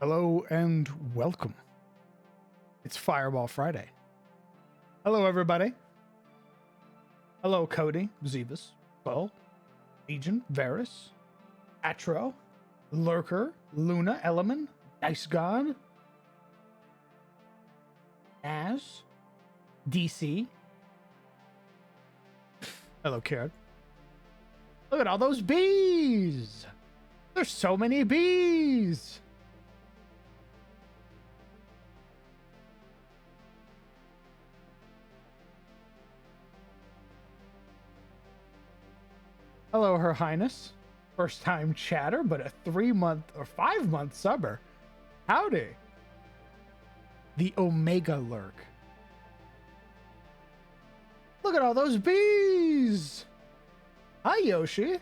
Hello and welcome. It's Fireball Friday. Hello, everybody. Hello, Cody, Zebus, Bo, Legion, Varus, Atro, Lurker, Luna, Element, Dice God, Az, DC. Hello, Karen. Look at all those bees. There's so many bees. Hello, Her Highness. First time chatter, but a 3-month or 5-month subber. Howdy. The Omega Lurk. Look at all those bees. Hi, Yoshi.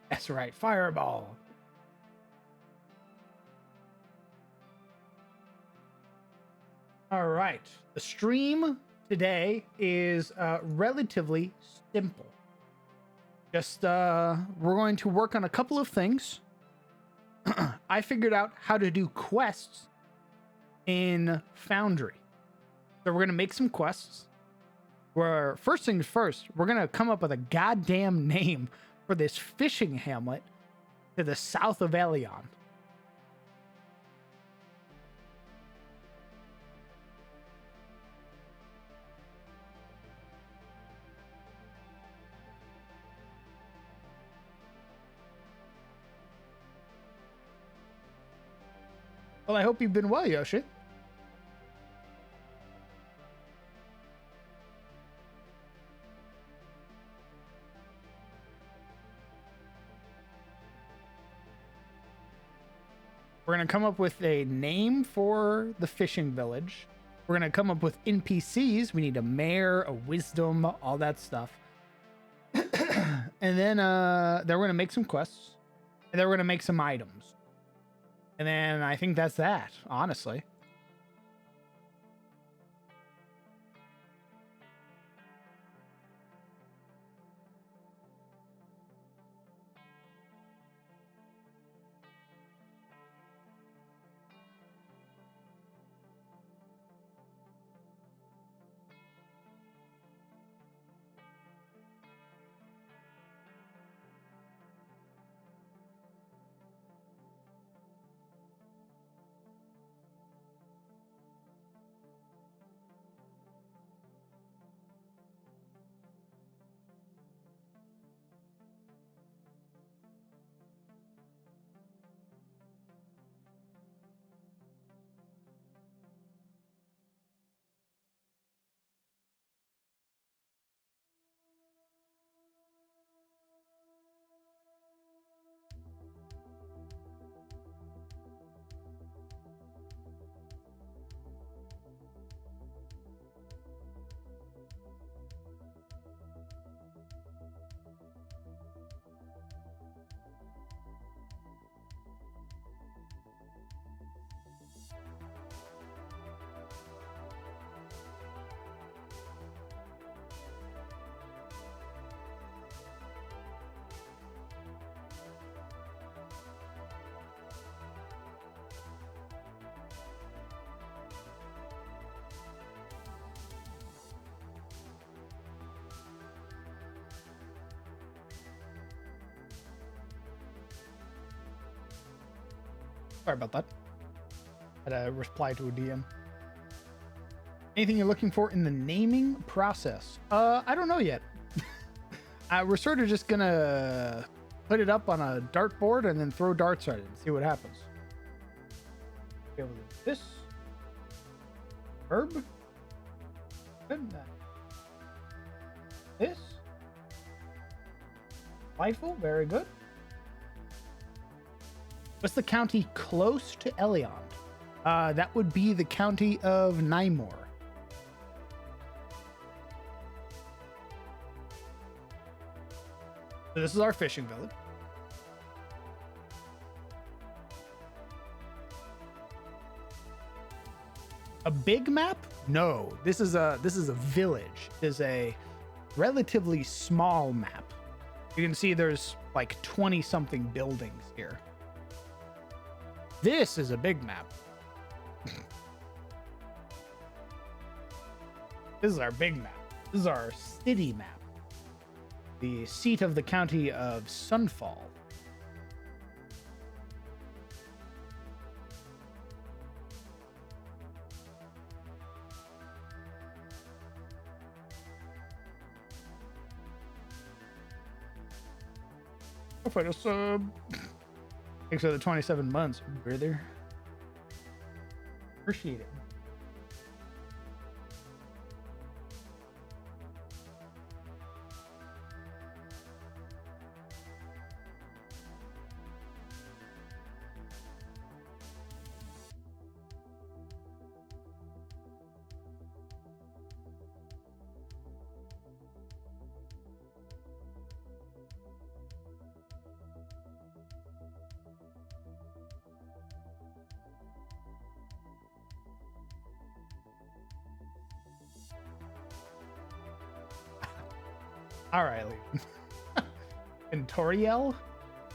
That's right, Fireball. All right. The stream today is relatively simple. Just we're going to work on a couple of things. I figured out how to do quests in Foundry. So we're going to make some quests. Where first things first, we're going to come up with a goddamn name for this fishing hamlet to the south of Elion. Well, I hope you've been well, Yoshi. We're going to come up with a name for the fishing village. We're going to come up with NPCs. We need a mayor, a wisdom, all that stuff. And then we're going to make some quests. And then we're going to make some items. And then I think that's that, honestly. Sorry about that. Had a reply to a DM. Anything you're looking for in the naming process? I don't know yet. We're sort of just gonna put it up on a dartboard and then throw darts at it and see what happens. Be able to do this. Herb. Good. This. Delightful. Very good. What's the county close to Elion? That would be the county of Nymor. So this is our fishing village. A big map? No, this is a village. It is a relatively small map. You can see there's like 20 something buildings here. This is a big map. This is our big map. This is our city map. The seat of the county of Sunfall. I'll find a sub. Thanks for the 27 months, brother. Appreciate it. All right, Ventoriel?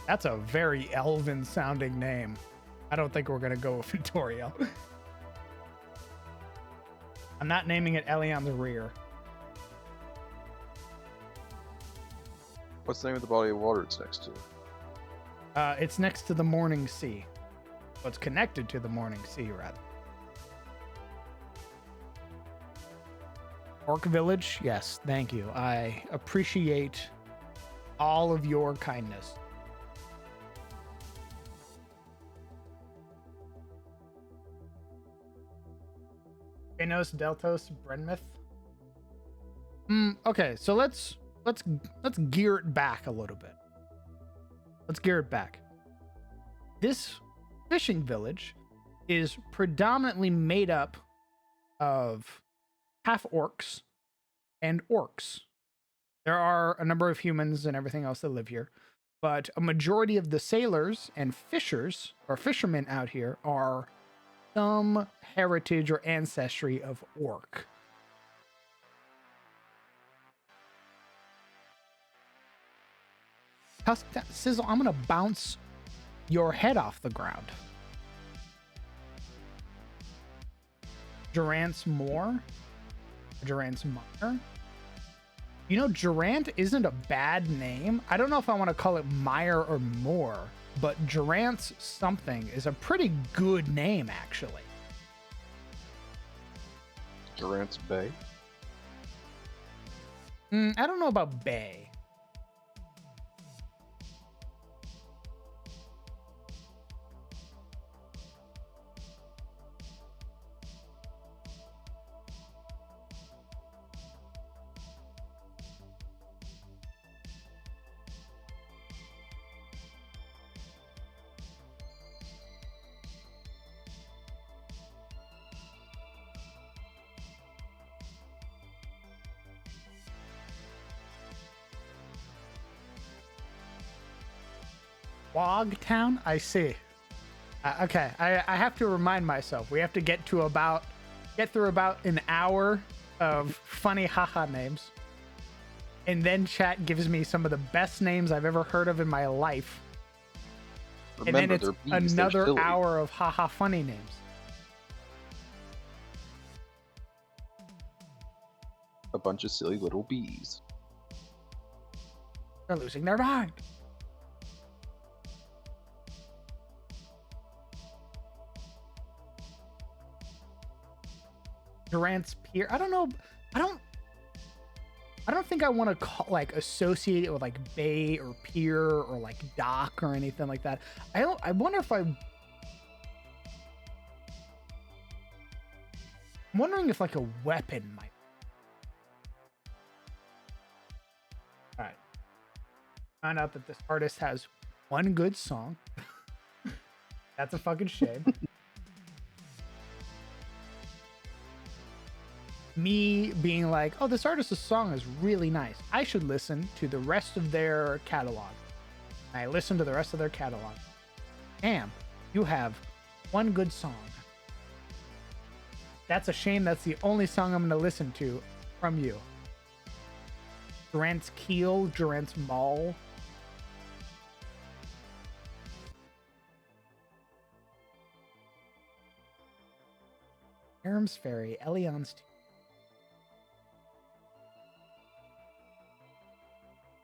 That's a very elven sounding name. I don't think we're gonna go with Ventoriel. I'm not naming it Elion's Rear. What's the name of the body of water it's next to? It's next to the Morning Sea. Well, it's connected to the Morning Sea, rather. Orc Village? Yes, thank you. I appreciate all of your kindness. Enos, Deltos, Brenmouth. Okay, so let's gear it back a little bit. Let's gear it back. This fishing village is predominantly made up of half orcs and orcs. There are a number of humans and everything else that live here, but a majority of the sailors and fishers or fishermen out here are some heritage or ancestry of orc. Sizzle, I'm gonna bounce your head off the ground. Durant's Moor? Durant's Minor? You know, Durant isn't a bad name. I don't know if I want to call it Meyer or Moore, but Durant's something is a pretty good name, actually. Durant's Bay? I don't know about Bay. Wogtown? I see. Okay, I have to remind myself. We have to get through about an hour of funny haha names. And then chat gives me some of the best names I've ever heard of in my life. Remember, and then it's another hour of haha funny names. A bunch of silly little bees. They're losing their mind. Durant's Pier. I don't know. I don't think I want to call, like, associate it with like bay or pier or like dock or anything like that. I wonder if I'm wondering if like a weapon might. All right. Found out that this artist has one good song. That's a fucking shame. Me being like, oh, this artist's song is really nice. I should listen to the rest of their catalog. I listened to the rest of their catalog. Damn, you have one good song. That's a shame. That's the only song I'm going to listen to from you. Durant's Keel, Durant's Mall. Aram's Ferry, Elion's Tomb.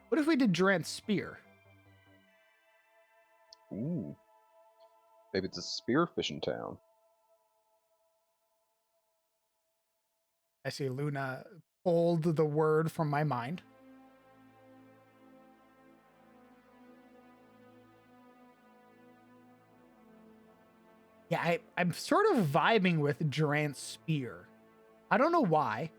What if we did Durant's Spear? Ooh. Maybe it's a spearfishing town. I see Luna pulled the word from my mind. Yeah, I'm sort of vibing with Durant's Spear. I don't know why,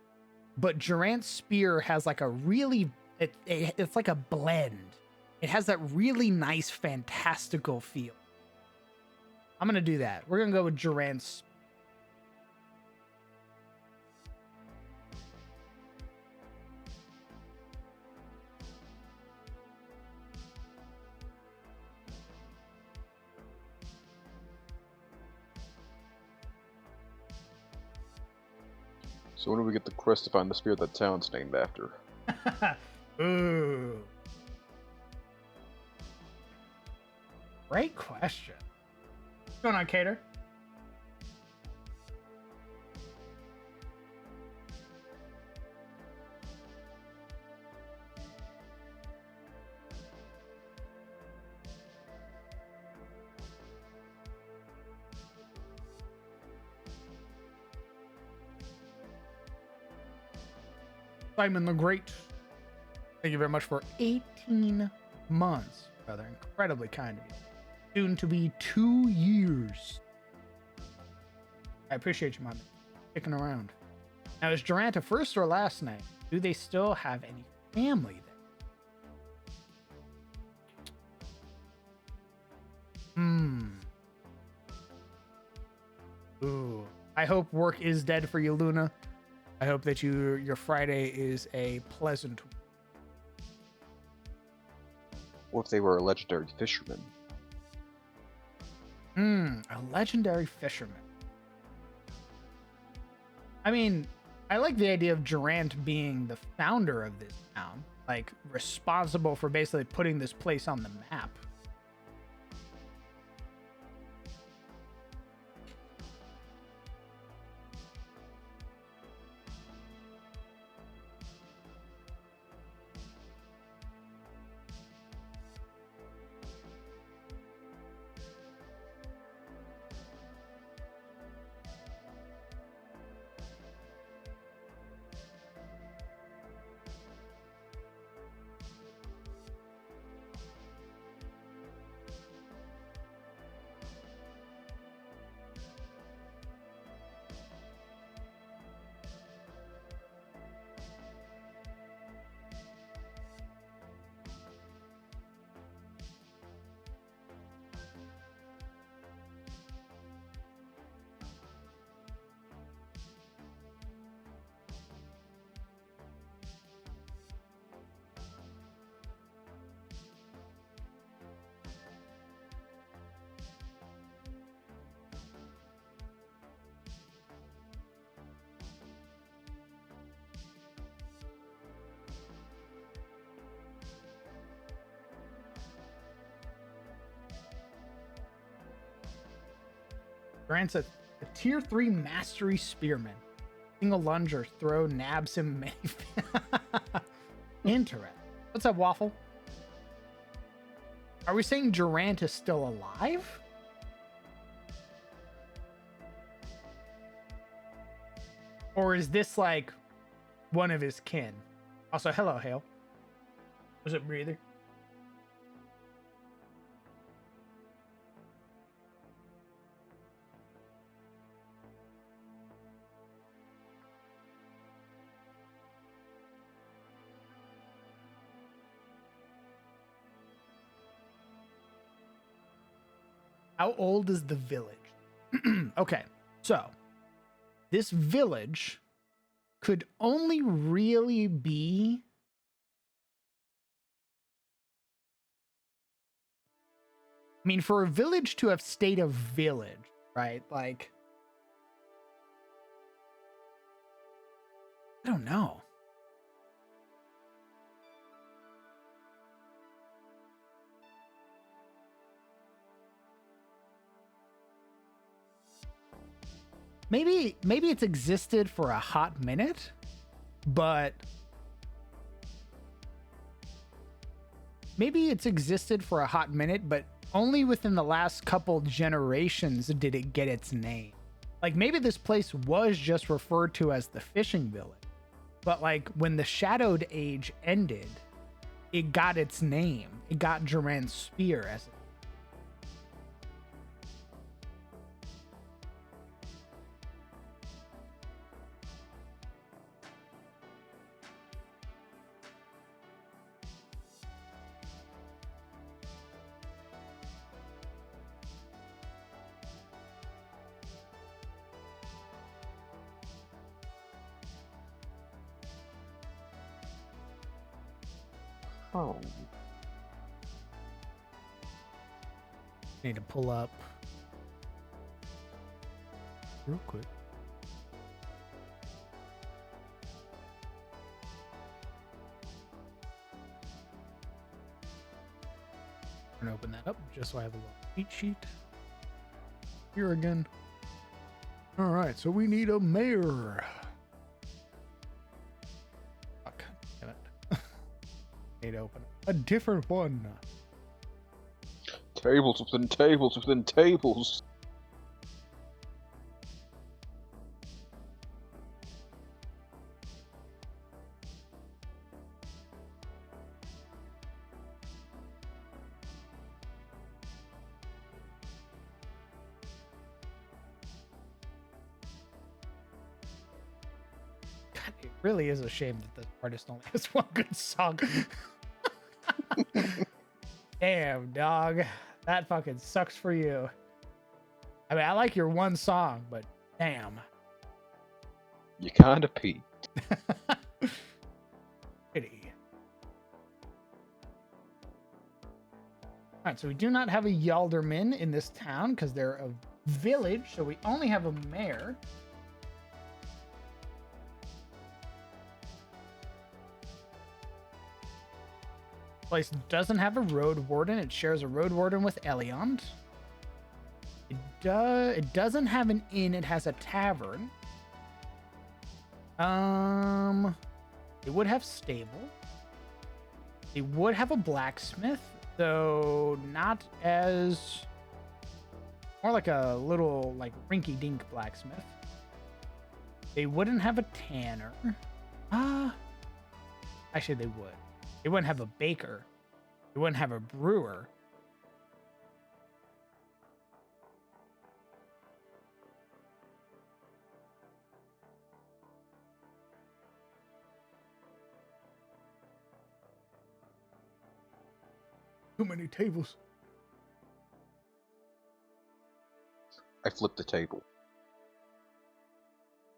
but Durant's Spear has like a really, it's like a blend. It has that really nice, fantastical feel. I'm going to do that. We're going to go with Durant's. So when do we get the quest to find the spear that town's named after? Ooh. Great question. What's going on, Cater? Simon the Great. Thank you very much for 18 months, brother. Incredibly kind of you. Soon to be 2 years. I appreciate you, man. Sticking around. Now, is Durant a first or last name? Do they still have any family there? Ooh. I hope work is dead for you, Luna. I hope that your Friday is a pleasant. What if they were a legendary fisherman? A legendary fisherman. I mean, I like the idea of Durant being the founder of this town, like responsible for basically putting this place on the map. Durant's a tier 3 mastery spearman. Single lunge or throw nabs him many. Interesting. What's up, Waffle? Are we saying Durant is still alive? Or is this like one of his kin? Also, hello, Hale. Was it breather? How old is the village? Okay, so this village could only really be I mean, for a village to have stayed a village, right? Like, I don't know. maybe it's existed for a hot minute, but only within the last couple generations did it get its name. Like maybe this place was just referred to as the fishing village, but like when the Shadowed Age ended, it got its name. It got Duran's spear as it. Oh. Need to pull up real quick. I'm gonna open that up just so I have a little cheat sheet. Here again. All right, so we need a mayor. Fuck, damn it. Need to open a different one. Tables within tables within tables. God, it really is a shame that the artist only has one good song. Damn, dog. That fucking sucks for you. I mean, I like your one song, but damn. You kinda peaked. Pity. Alright, so we do not have a Yalderman in this town because they're a village, so we only have a mayor. Place doesn't have a road warden. It shares a road warden with Eliond. It doesn't have an inn. It has a tavern. It would have stable. It would have a blacksmith, though not as more like a little like rinky-dink blacksmith. They wouldn't have a tanner. Actually, they would. They wouldn't have a baker. They wouldn't have a brewer. Too many tables. I flipped the table.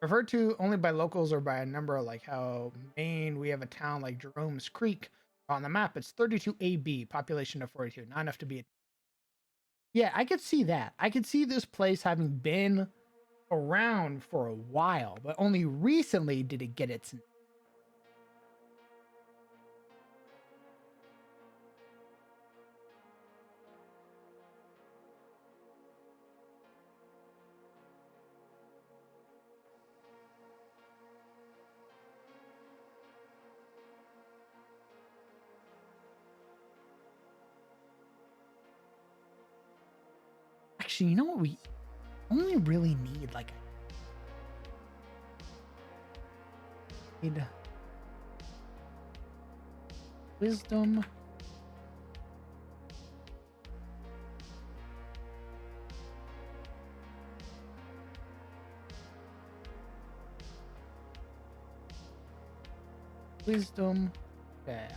Referred to only by locals or by a number like how Maine, we have a town like Jerome's Creek. On the map, it's 32 AB, population of 42. Not enough to be. Yeah, I could see that. I could see this place having been around for a while, but only recently did it get its. Actually, you know what? We only really need like need wisdom. Wisdom. Okay.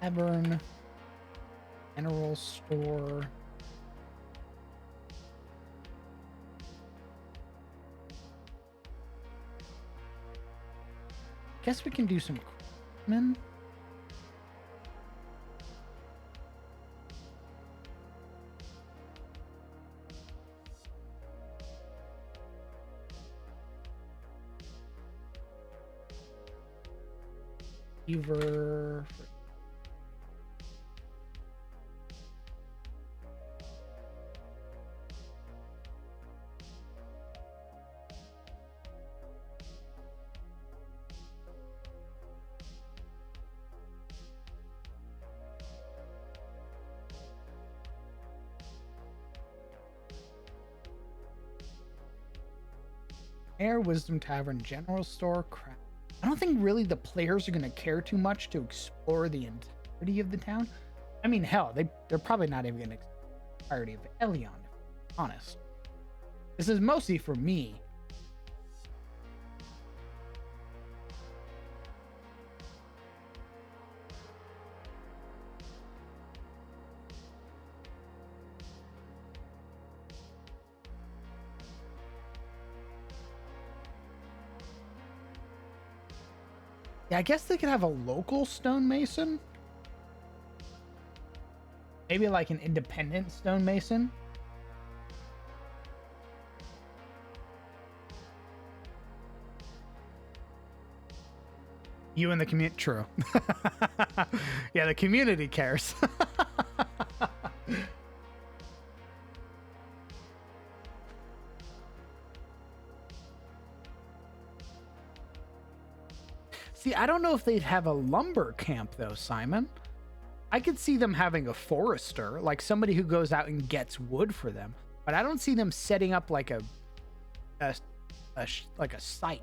Tavern. General store. Guess we can do some craftsmen. Beaver. Air, Wisdom Tavern, General Store, crap. I don't think really the players are going to care too much to explore the entirety of the town. I mean, hell, they're probably not even going to explore the entirety of Elion, if I'm honest. This is mostly for me. Yeah, I guess they could have a local stonemason. Maybe like an independent stonemason. You and the community. True. Yeah, the community cares. See, I don't know if they'd have a lumber camp though, Simon. I could see them having a forester, like somebody who goes out and gets wood for them, but I don't see them setting up like a site.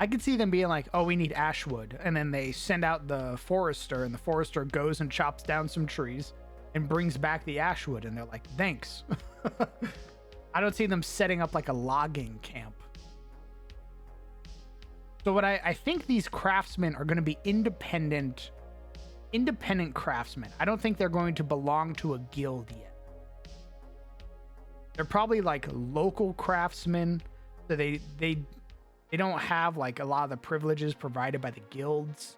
I could see them being like, "Oh, we need ash wood," and then they send out the forester, and the forester goes and chops down some trees and brings back the ash wood, and they're like, "Thanks." I don't see them setting up like a logging camp. So what I think these craftsmen are going to be independent craftsmen. I don't think they're going to belong to a guild yet. They're probably like local craftsmen. So they don't have like a lot of the privileges provided by the guilds.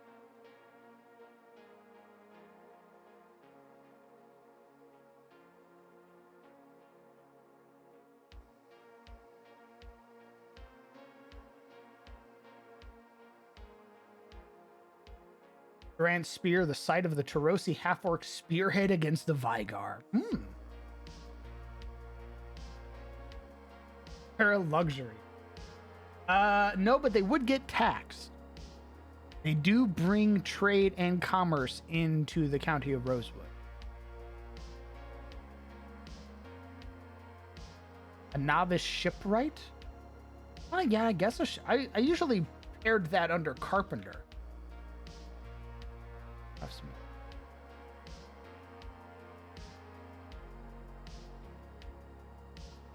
Durant's spear, the sight of the Tarosi half-orc spearhead against the Vigar. Para luxury. No, but they would get taxed. They do bring trade and commerce into the county of Rosewood. A novice shipwright? Oh, yeah, I guess I usually paired that under carpenter.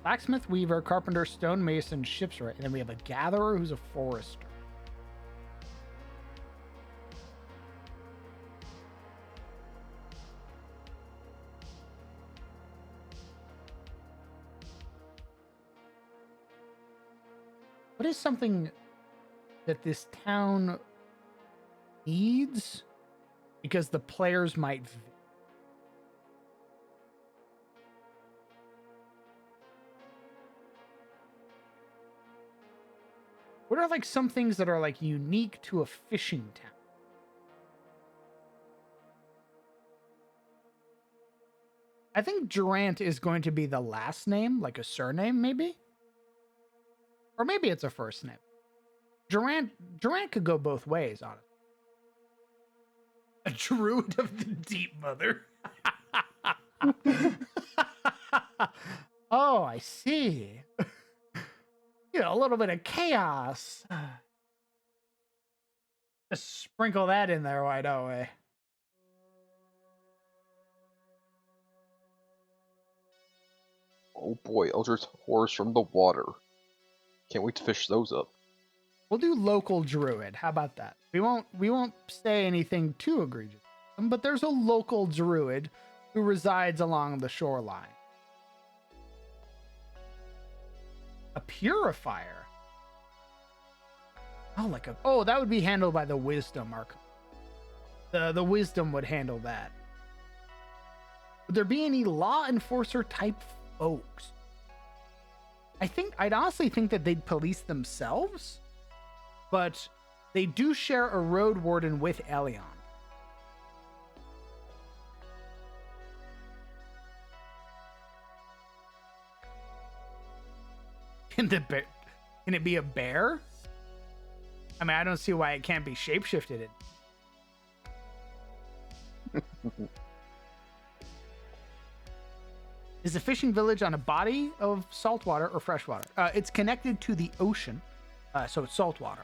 Blacksmith, weaver, carpenter, stonemason, shipwright, and then we have a gatherer who's a forester. What is something that this town needs? Because the players might. What are like some things that are like unique to a fishing town? I think Durant is going to be the last name, like a surname, maybe? Or maybe it's a first name. Durant could go both ways, honestly. A druid of the deep mother. Oh, I see. You know, a little bit of chaos. Just sprinkle that in there, why don't we? Oh boy, Eldritch Horrors from the water. Can't wait to fish those up. We'll do local druid. How about that? We won't say anything too egregious. But there's a local druid who resides along the shoreline. A purifier. Oh, that would be handled by the wisdom arc. The wisdom would handle that. Would there be any law enforcer type folks? I'd honestly think that they'd police themselves. But they do share a road warden with Elion. Can it be a bear? I mean, I don't see why it can't be shapeshifted. Is a fishing village on a body of saltwater or freshwater? It's connected to the ocean, so it's saltwater.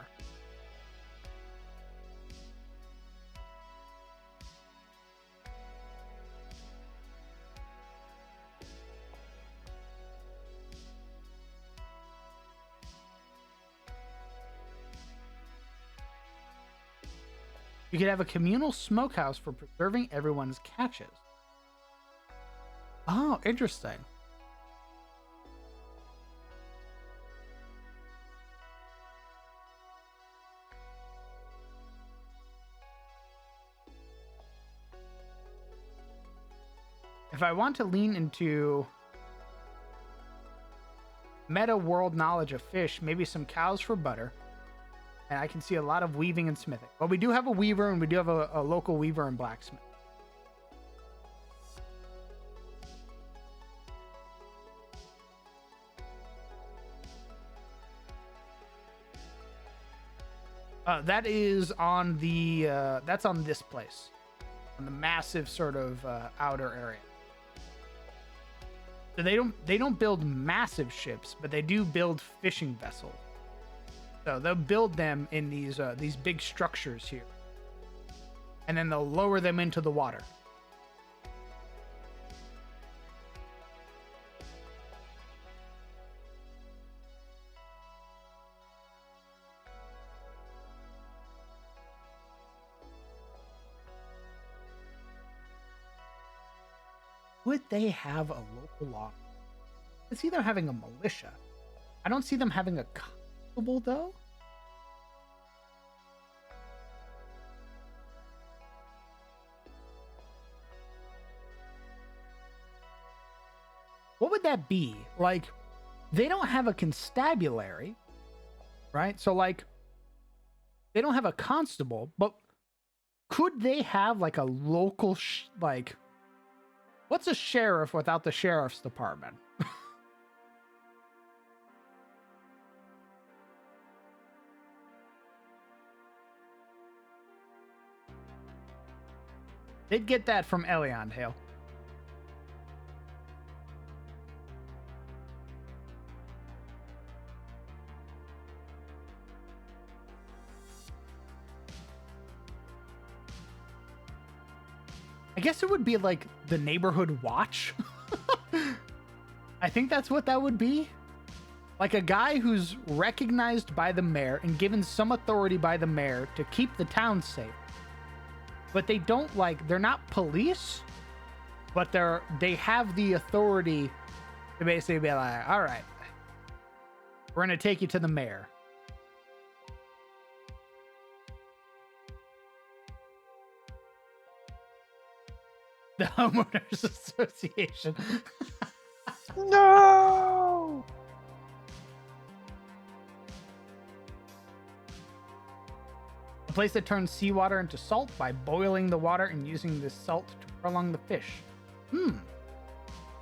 You could have a communal smokehouse for preserving everyone's catches. Oh, interesting. If I want to lean into meta world knowledge of fish, maybe some cows for butter. And I can see a lot of weaving and smithing. Well, we do have a weaver, and we do have a local weaver and blacksmith. That is on the that's on this place, on the massive sort of outer area. So they don't build massive ships, but they do build fishing vessels. So they'll build them in these big structures here, and then they'll lower them into the water. Would they have a local law? I see them having a militia. I don't see them having a constable, though. What would that be? Like, they don't have a constabulary, right? So, like, they don't have a constable, but could they have, like, a local, like... What's a sheriff without the sheriff's department? They'd get that from Elion, Hale. I guess it would be like the neighborhood watch. I think that's what that would be. Like a guy who's recognized by the mayor and given some authority by the mayor to keep the town safe. But they don't they're not police, but they have the authority to basically be like, all right, we're going to take you to the mayor. The Homeowners Association. No! A place that turns seawater into salt by boiling the water and using this salt to prolong the fish.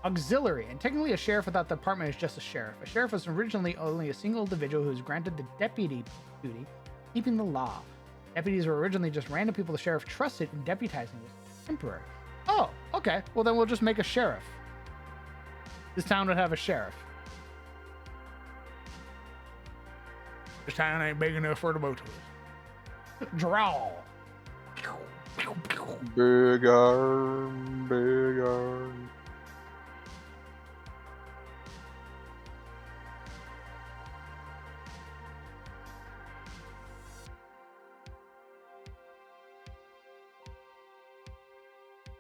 Auxiliary. And technically a sheriff without the department is just a sheriff. A sheriff was originally only a single individual who was granted the deputy duty, keeping the law. Deputies were originally just random people the sheriff trusted, and deputizing was temporary. Oh, okay. Well, then we'll just make a sheriff. This town would have a sheriff. This town ain't big enough for the both of us. Draw. Big arm, big arm.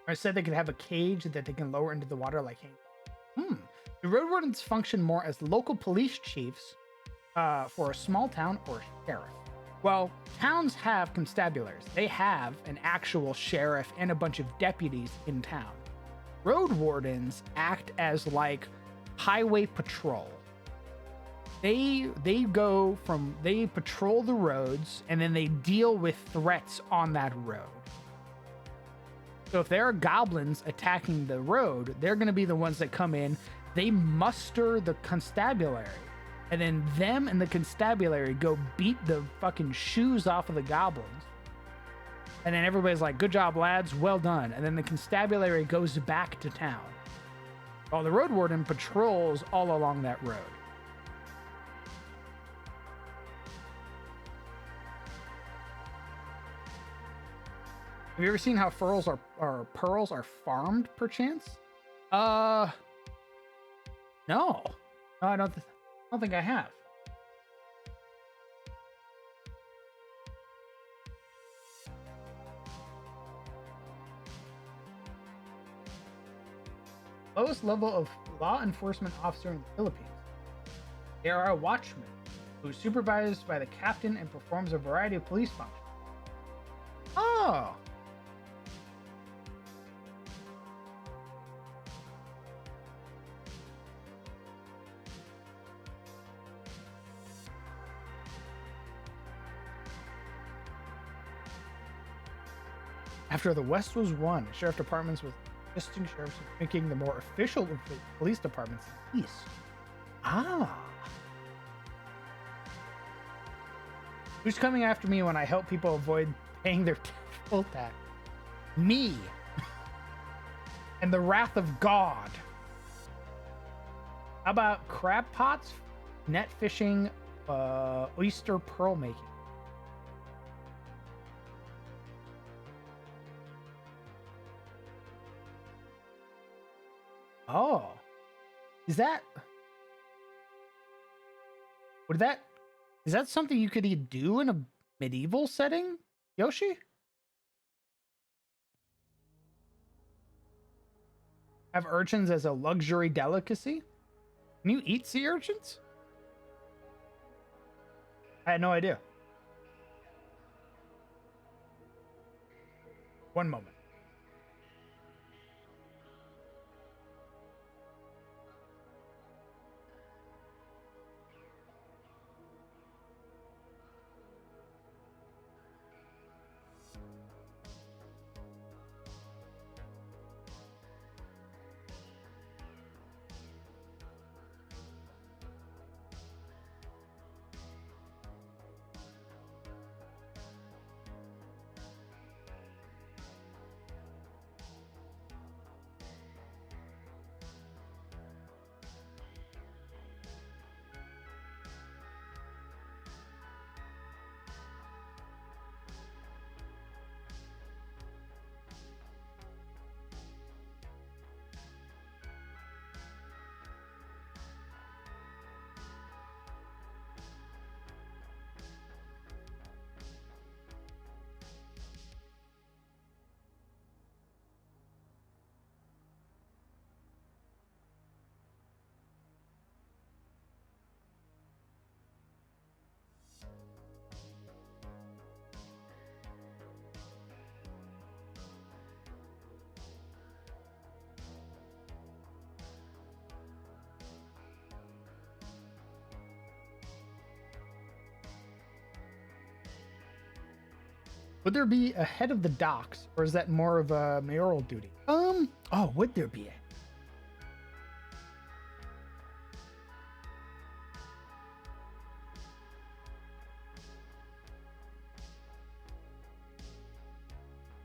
I said they could have a cage that they can lower into the water like The road wardens function more as local police chiefs for a small town or sheriff. Well, towns have constabularies. They have an actual sheriff and a bunch of deputies in town. Road wardens act as like highway patrol. They patrol the roads and then they deal with threats on that road. So if there are goblins attacking the road, they're going to be the ones that come in. They muster the constabulary. And then them and the constabulary go beat the fucking shoes off of the goblins. And then everybody's like, good job, lads. Well done. And then the constabulary goes back to town. while the road warden patrols all along that road. Have you ever seen how pearls are farmed, perchance? No. No, I don't think I have. Lowest level of law enforcement officer in the Philippines. They are a watchman who is supervised by the captain and performs a variety of police functions. Oh. After the West was won, sheriff departments with assisting sheriffs making the more official of the police departments in the East. Ah. Who's coming after me when I help people avoid paying their full tax? Me. And the wrath of God. How about crab pots, net fishing, oyster pearl making? Oh, is that something you could do in a medieval setting, Yoshi? Have urchins as a luxury delicacy? Can you eat sea urchins? I had no idea. One moment. Would there be a head of the docks, or is that more of a mayoral duty? Oh, would there be a...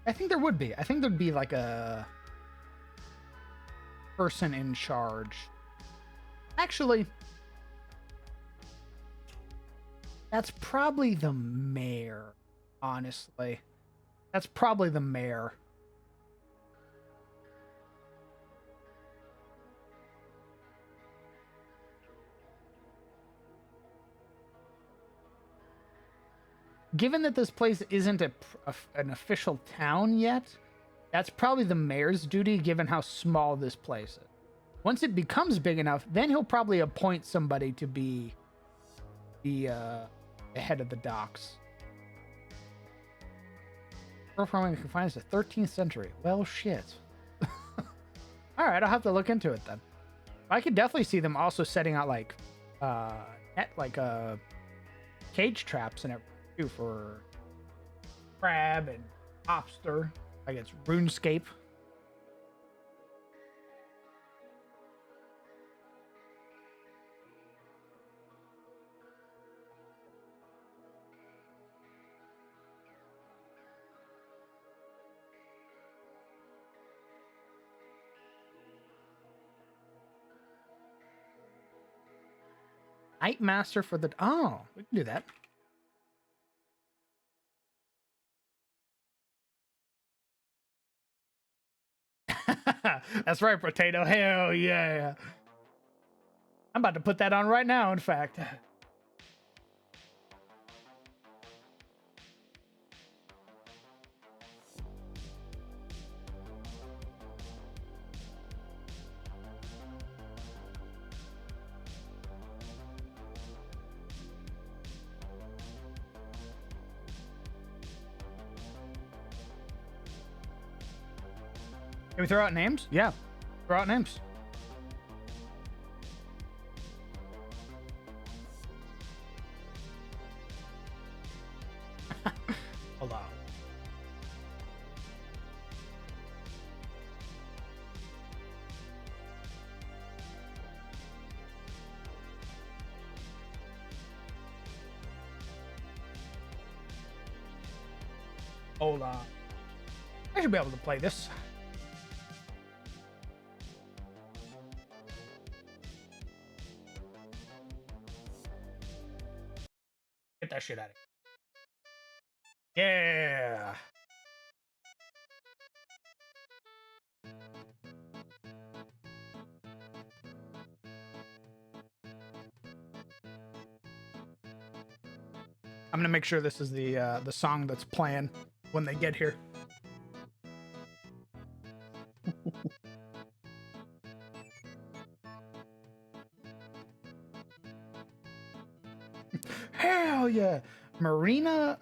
I think there would be. I think there'd be like a person in charge. Actually, that's probably the mayor, honestly. That's probably the mayor. Given that this place isn't an official town yet, that's probably the mayor's duty, given how small this place is. Once it becomes big enough, then he'll probably appoint somebody to be the head of the docks. Pearl farming can find us the 13th century. Well, shit. All right, I'll have to look into it then. I could definitely see them also setting out like cage traps and everything too for crab and lobster. I guess RuneScape. Night Master for the... Oh, we can do that. That's right, Potato. Hell yeah. I'm about to put that on right now, in fact. Can we throw out names? Yeah. Throw out names. Hold on. Hold on. I should be able to play this. Get that shit out of here. Yeah. I'm gonna make sure this is the song that's playing when they get here. Hell yeah. Marina,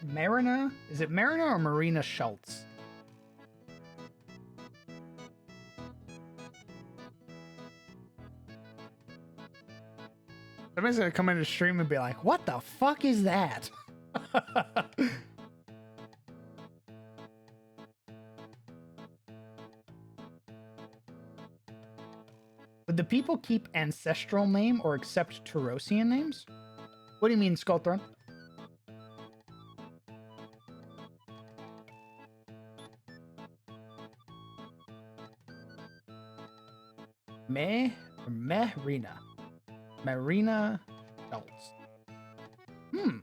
Marina? Is it Marina or Marina Schultz? Somebody's gonna come into the stream and be like, what the fuck is that? Would the people keep ancestral name or accept Tarosian names? What do you mean, Skullthrone? Marina. Marina Schultz. Hmm.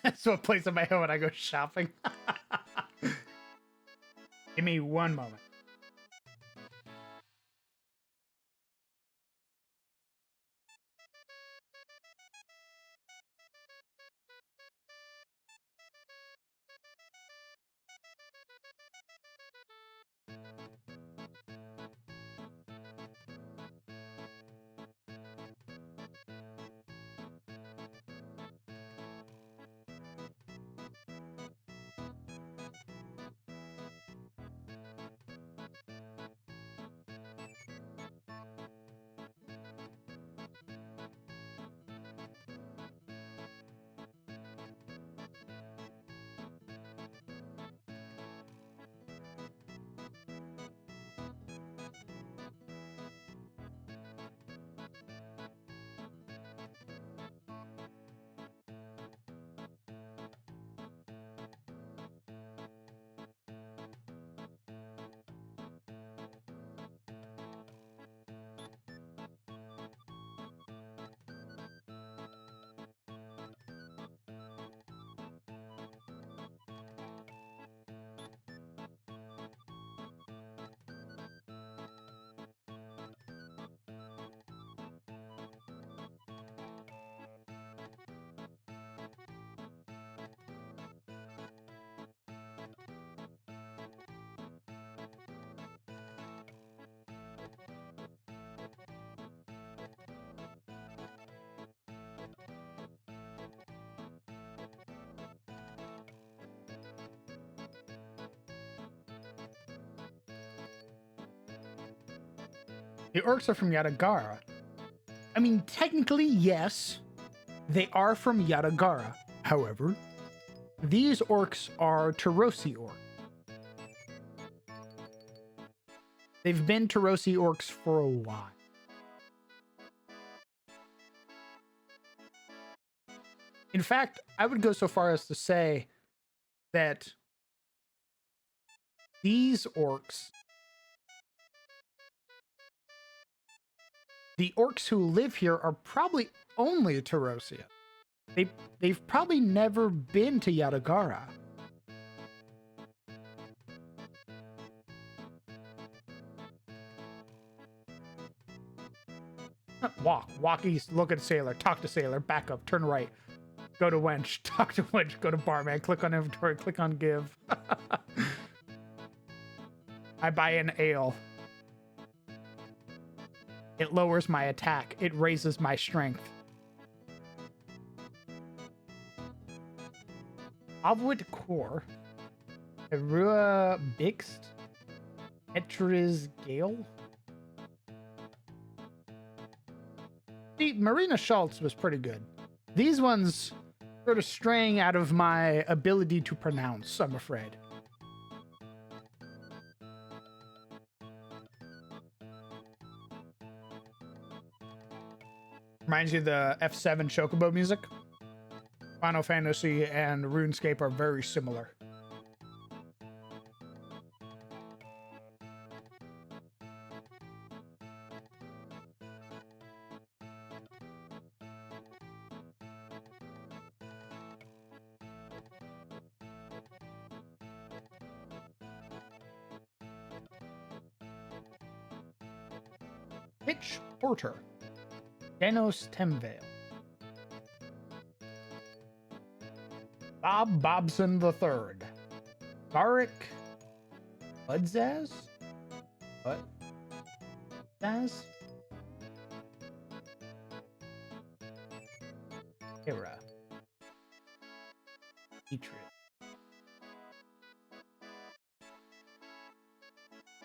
That's what plays in my head when I go shopping. Give me one moment. The orcs are from Yadagara. I mean, technically, yes, they are from Yadagara. However, these orcs are Tarosi orcs. They've been Tarosi orcs for a while. In fact, I would go so far as to say that these orcs, the orcs who live here are probably only Tarosia. They've probably never been to Yadagara. Walk east, look at sailor, talk to sailor, back up, turn right, go to wench, talk to wench, go to barman, click on inventory, click on give. I buy an ale. It lowers my attack. It raises my strength. Avwit Core. Erua Bixt. Etriz Gale. See, Marina Schultz was pretty good. These ones sort of straying out of my ability to pronounce, I'm afraid. Reminds you of the F7 Chocobo music. Final Fantasy and RuneScape are very similar. Pitch Porter. Denos Temvale. Bob Bobson III. Garik Budzaz? What? Zaz? Hera. Atria.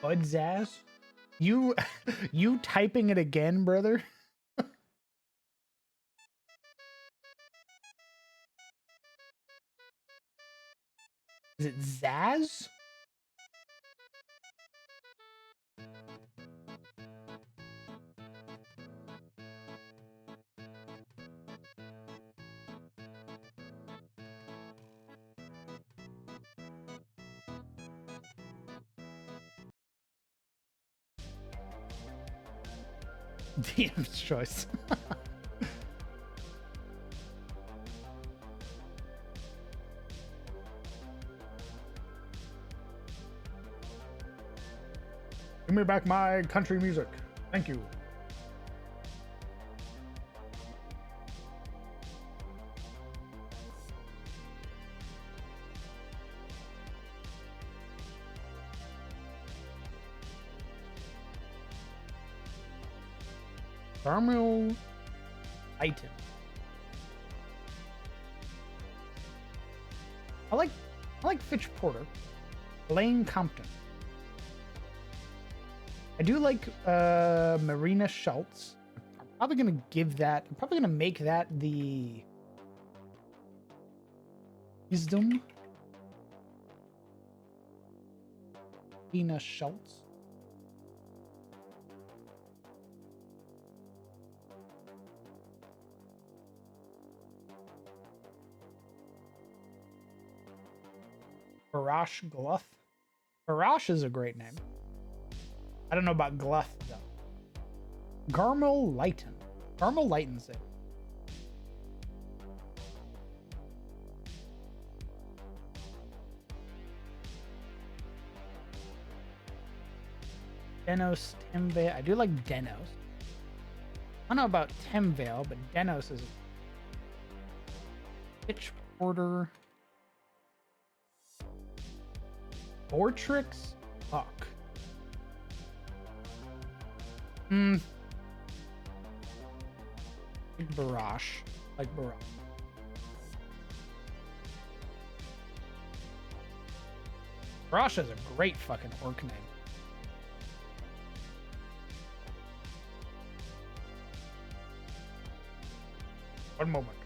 Budzaz? You typing it again, brother? Is it Zaz? DM's choice. Give me back my country music. Thank you. Thermal item. I like Fitch Porter. Lane Compton. I do like Marina Schultz. I'm probably gonna make that the Wisdom. Marina Schultz. Barash Gluth. Barash is a great name. I don't know about Gluth, though. Garmel Lighton. Garmel Lighton's it. Denos Temvale. I do like Denos. I don't know about Temvale, but Denos is... Pitch Porter. Vortrix? Fuck. Big Barash. Like Barash. Barash is a great fucking orc name. One moment.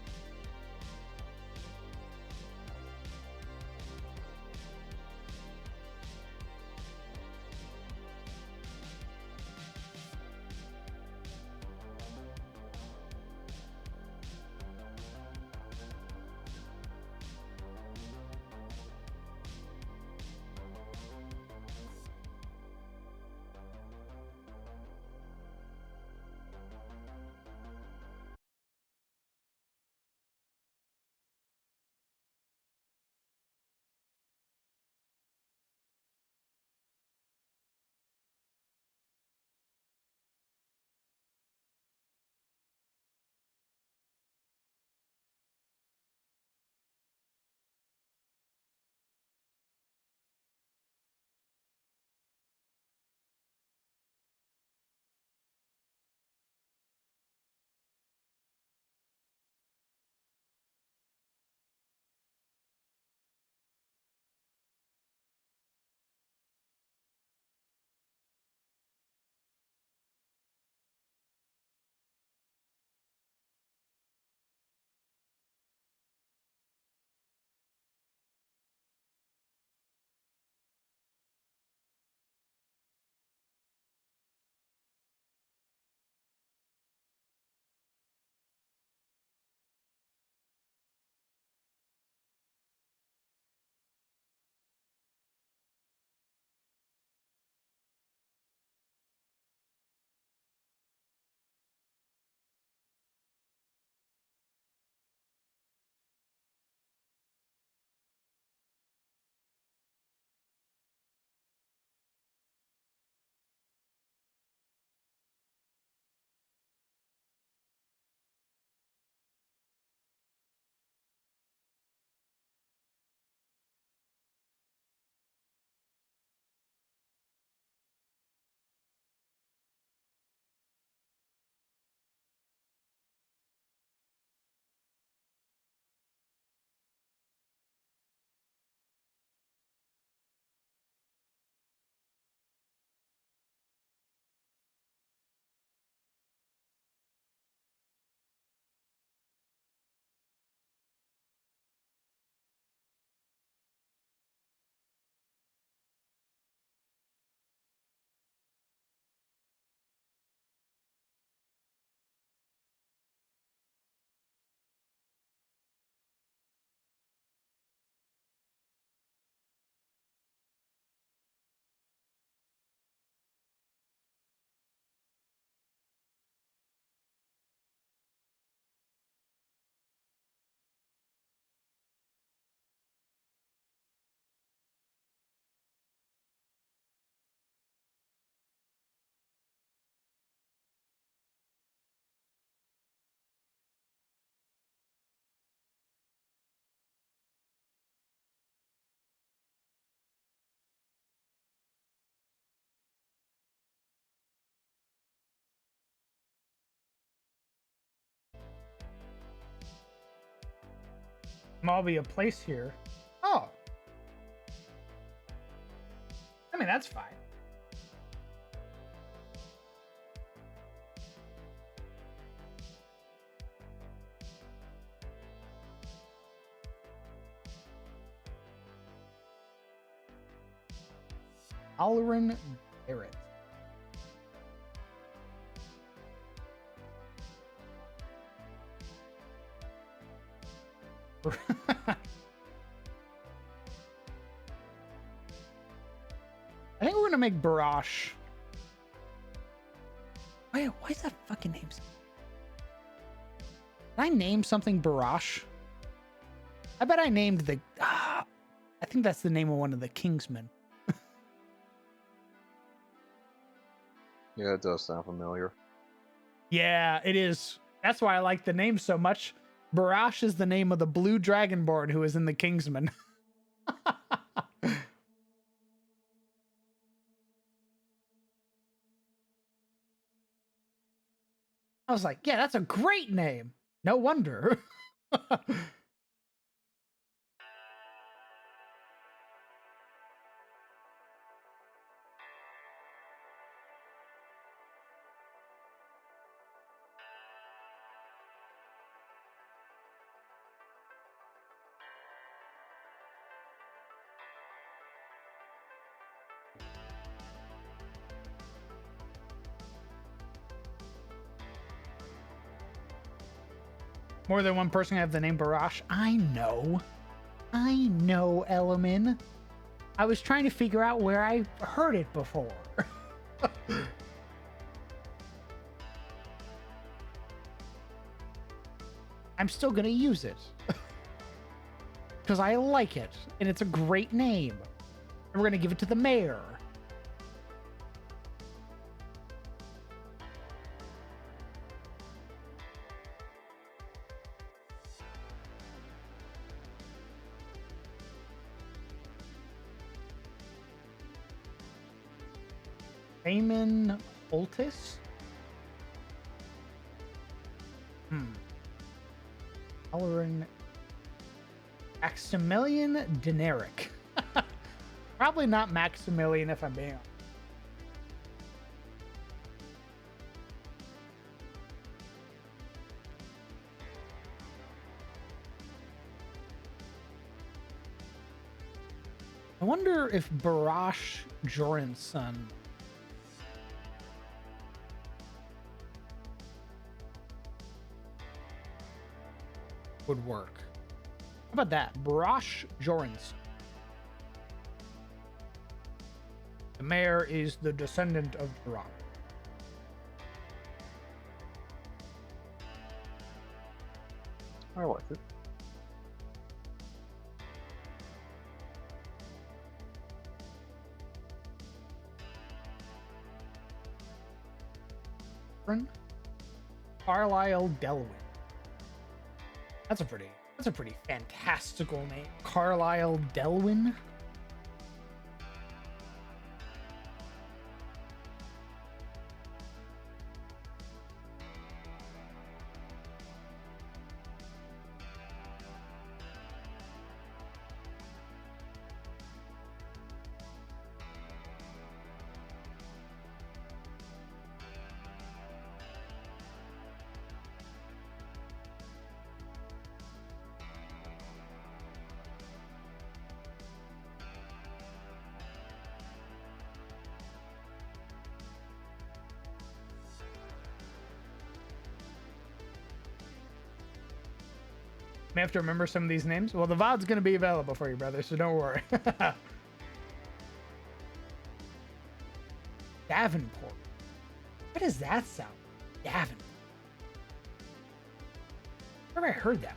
Might be a place here. Oh. I mean, that's fine. Alrin Barrett. I think we're gonna make Barash. Why is that fucking name? Did I name something Barash? I bet I named the. I think that's the name of one of the Kingsmen. Yeah, it does sound familiar. Yeah, it is. That's why I like the name so much. Barash is the name of the blue dragonborn who is in the Kingsman. I was like, yeah, that's a great name. No wonder. More than one person have the name Barash. I know, Element. I was trying to figure out where I heard it before. I'm still gonna use it because I like it and it's a great name. And we're gonna give it to the mayor. Raymond Oltis? Halloran Maximilian Deneric. Probably not Maximilian if I'm being honest. I wonder if Barash Joran's son would work. How about that? Barash Joran's. The mayor is the descendant of Barash. I like it. Carlisle Delwyn. That's a pretty fantastical name. Carlisle Delwyn. May have to remember some of these names. Well, the VOD's going to be available for you, brother, so don't worry. Davenport. What does that sound like? Davenport. Where have I heard that?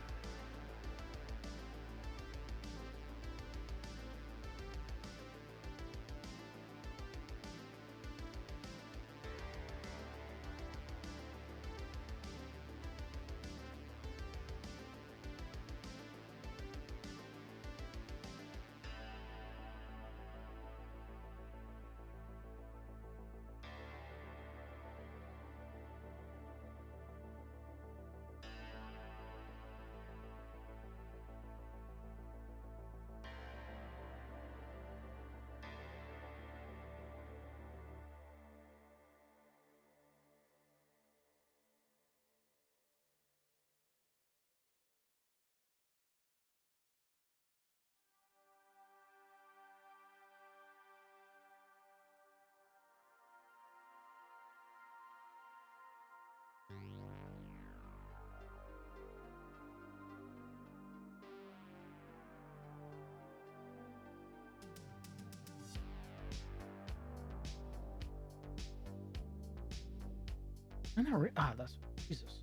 That's Jesus.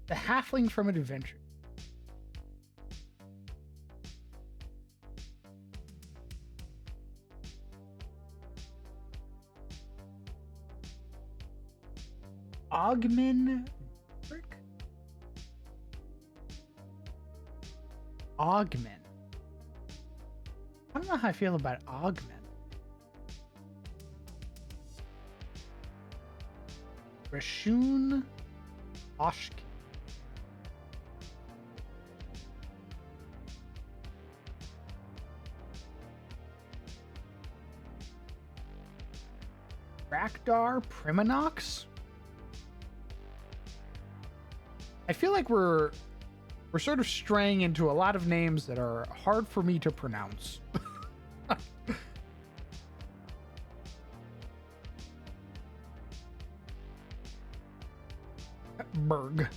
The halfling from Adventure. Ogmen. Ogmen. I don't know how I feel about Ogmen. Rashun Oshk. Rakdar Priminox. I feel like we're sort of straying into a lot of names that are hard for me to pronounce. Berg.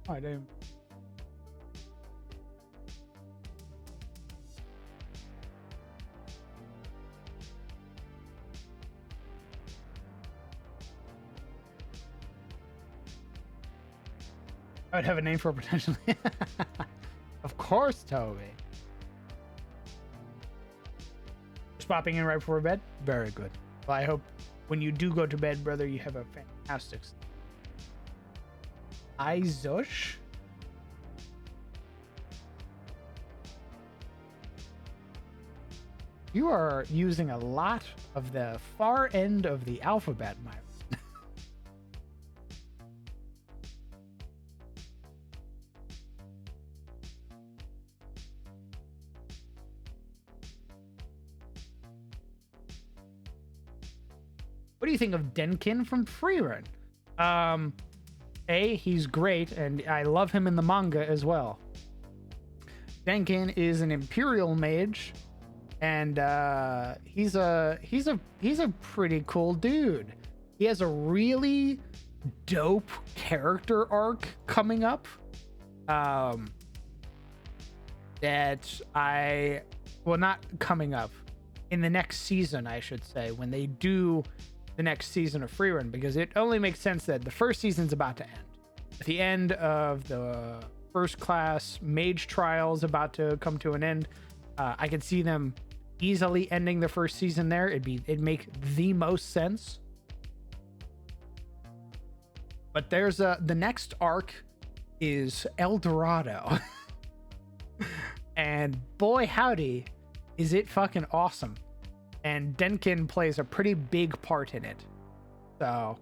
I don't. I would have a name for it potentially. Of course, Toby. Just popping in right before bed? Very good. Well, I hope when you do go to bed, brother, you have a fantastic sleep. Izosh? You are using a lot of the far end of the alphabet, my friend. What do you think of Denkin from Freerun? He's great, and I love him in the manga as well. Denkin is an Imperial mage, and he's a pretty cool dude. He has a really dope character arc coming up. Not coming up, in the next season, I should say, when they do the next season of Freerun, because it only makes sense that the first season's about to end. At the end of the first class mage trials about to come to an end, I could see them easily ending the first season there. It'd make the most sense. But there's the next arc is El Dorado. And boy howdy, is it fucking awesome. And Denkin plays a pretty big part in it. So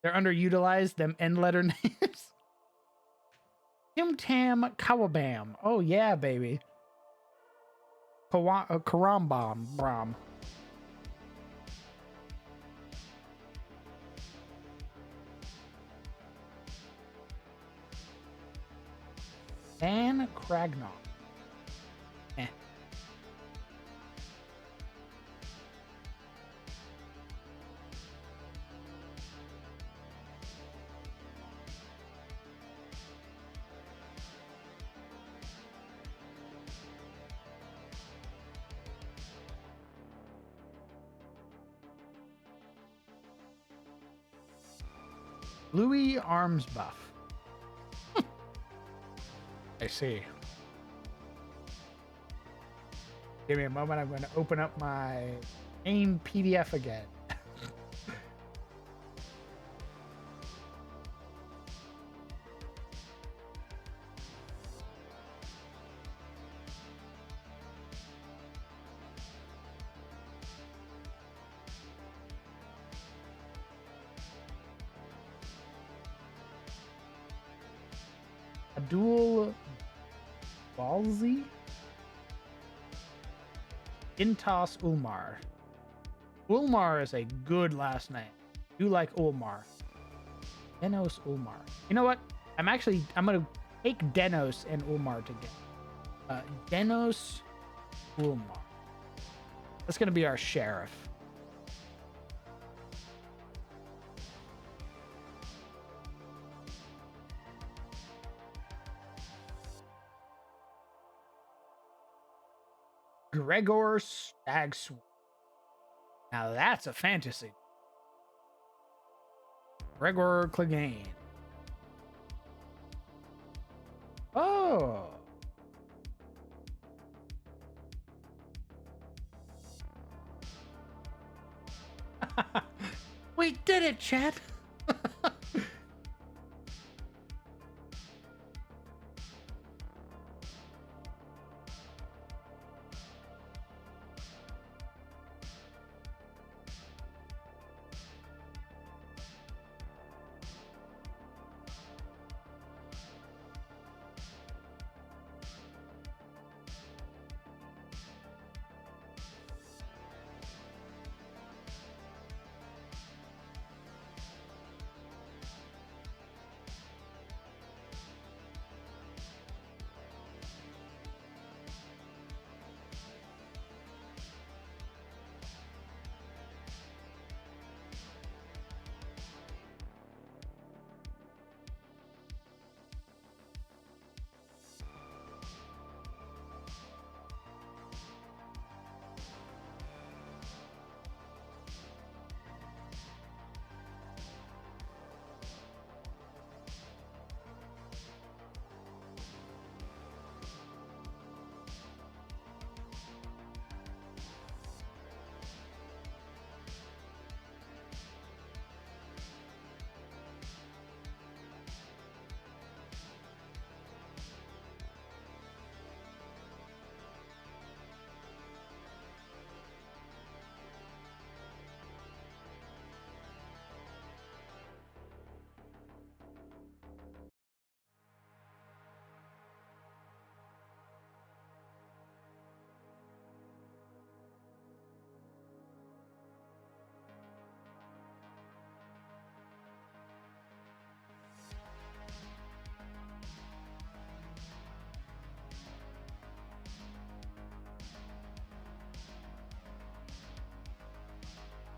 they're underutilized, them end letter names. Tim Tam Kawabam. Oh yeah, baby. Karambam Bram. Dan Kragnoff. Eh. Louis Armsbuff. I see. Give me a moment. I'm going to open up my main PDF again. Abdul Balzi? Intas Ulmar. Ulmar is a good last name. You like Ulmar. Denos Ulmar. You know what? I'm gonna take Denos and Ulmar together. Denos Ulmar. That's gonna be our sheriff. Gregor Stagsworth. Now that's a fantasy. Gregor Clegane. Oh. We did it, chat.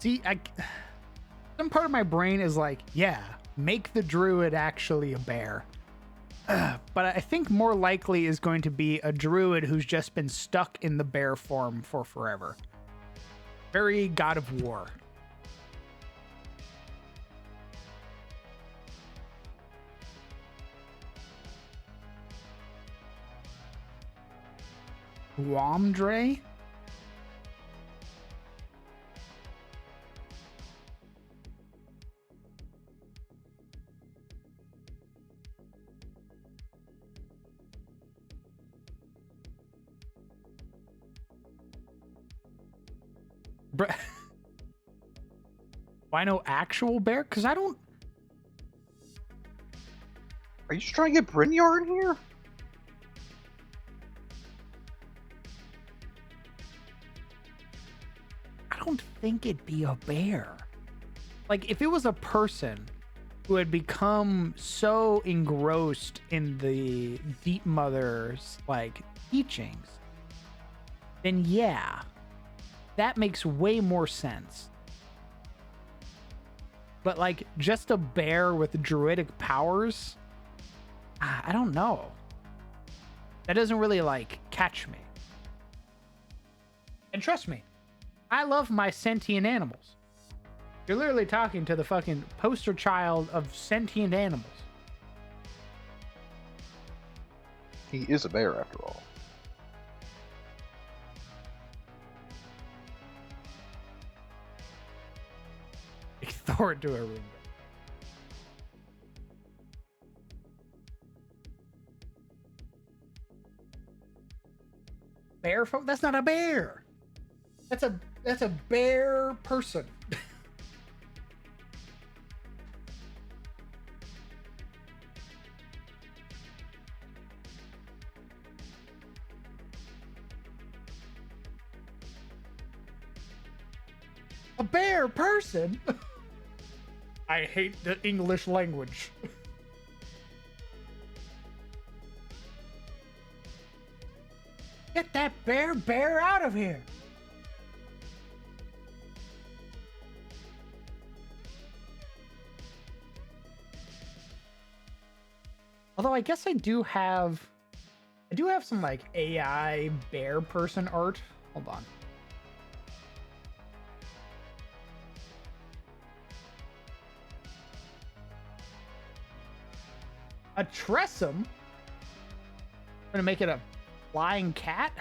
See, some part of my brain is like, yeah, make the druid actually a bear. But I think more likely is going to be a druid who's just been stuck in the bear form for forever. Very God of War. Womdre? Why no actual bear? Because I don't... Are you just trying to get Brynjar in here? I don't think it'd be a bear. Like, if it was a person who had become so engrossed in the Deep Mother's, like, teachings, then yeah, that makes way more sense. But, like, just a bear with druidic powers? I don't know. That doesn't really, like, catch me. And trust me, I love my sentient animals. You're literally talking to the fucking poster child of sentient animals. He is a bear, after all. Throw it to a room. Bear folk? That's not a bear. That's a bear person. A bear person? I hate the English language. Get that bear out of here. Although I guess I do have some like AI bear person art. Hold on. A Tressum? I'm gonna make it a flying cat?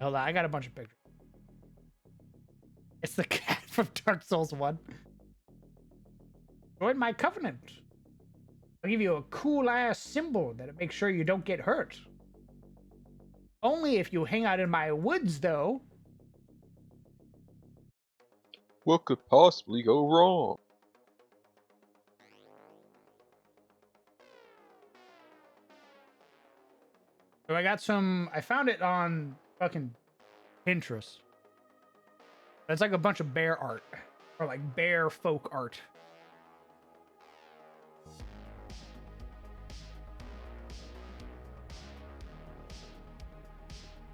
Hold on, I got a bunch of pictures. It's the cat from Dark Souls 1. Join my covenant. I'll give you a cool ass symbol that'll make sure you don't get hurt. Only if you hang out in my woods, though. What could possibly go wrong? So I found it on fucking Pinterest. It's like a bunch of bear art. Or like bear folk art.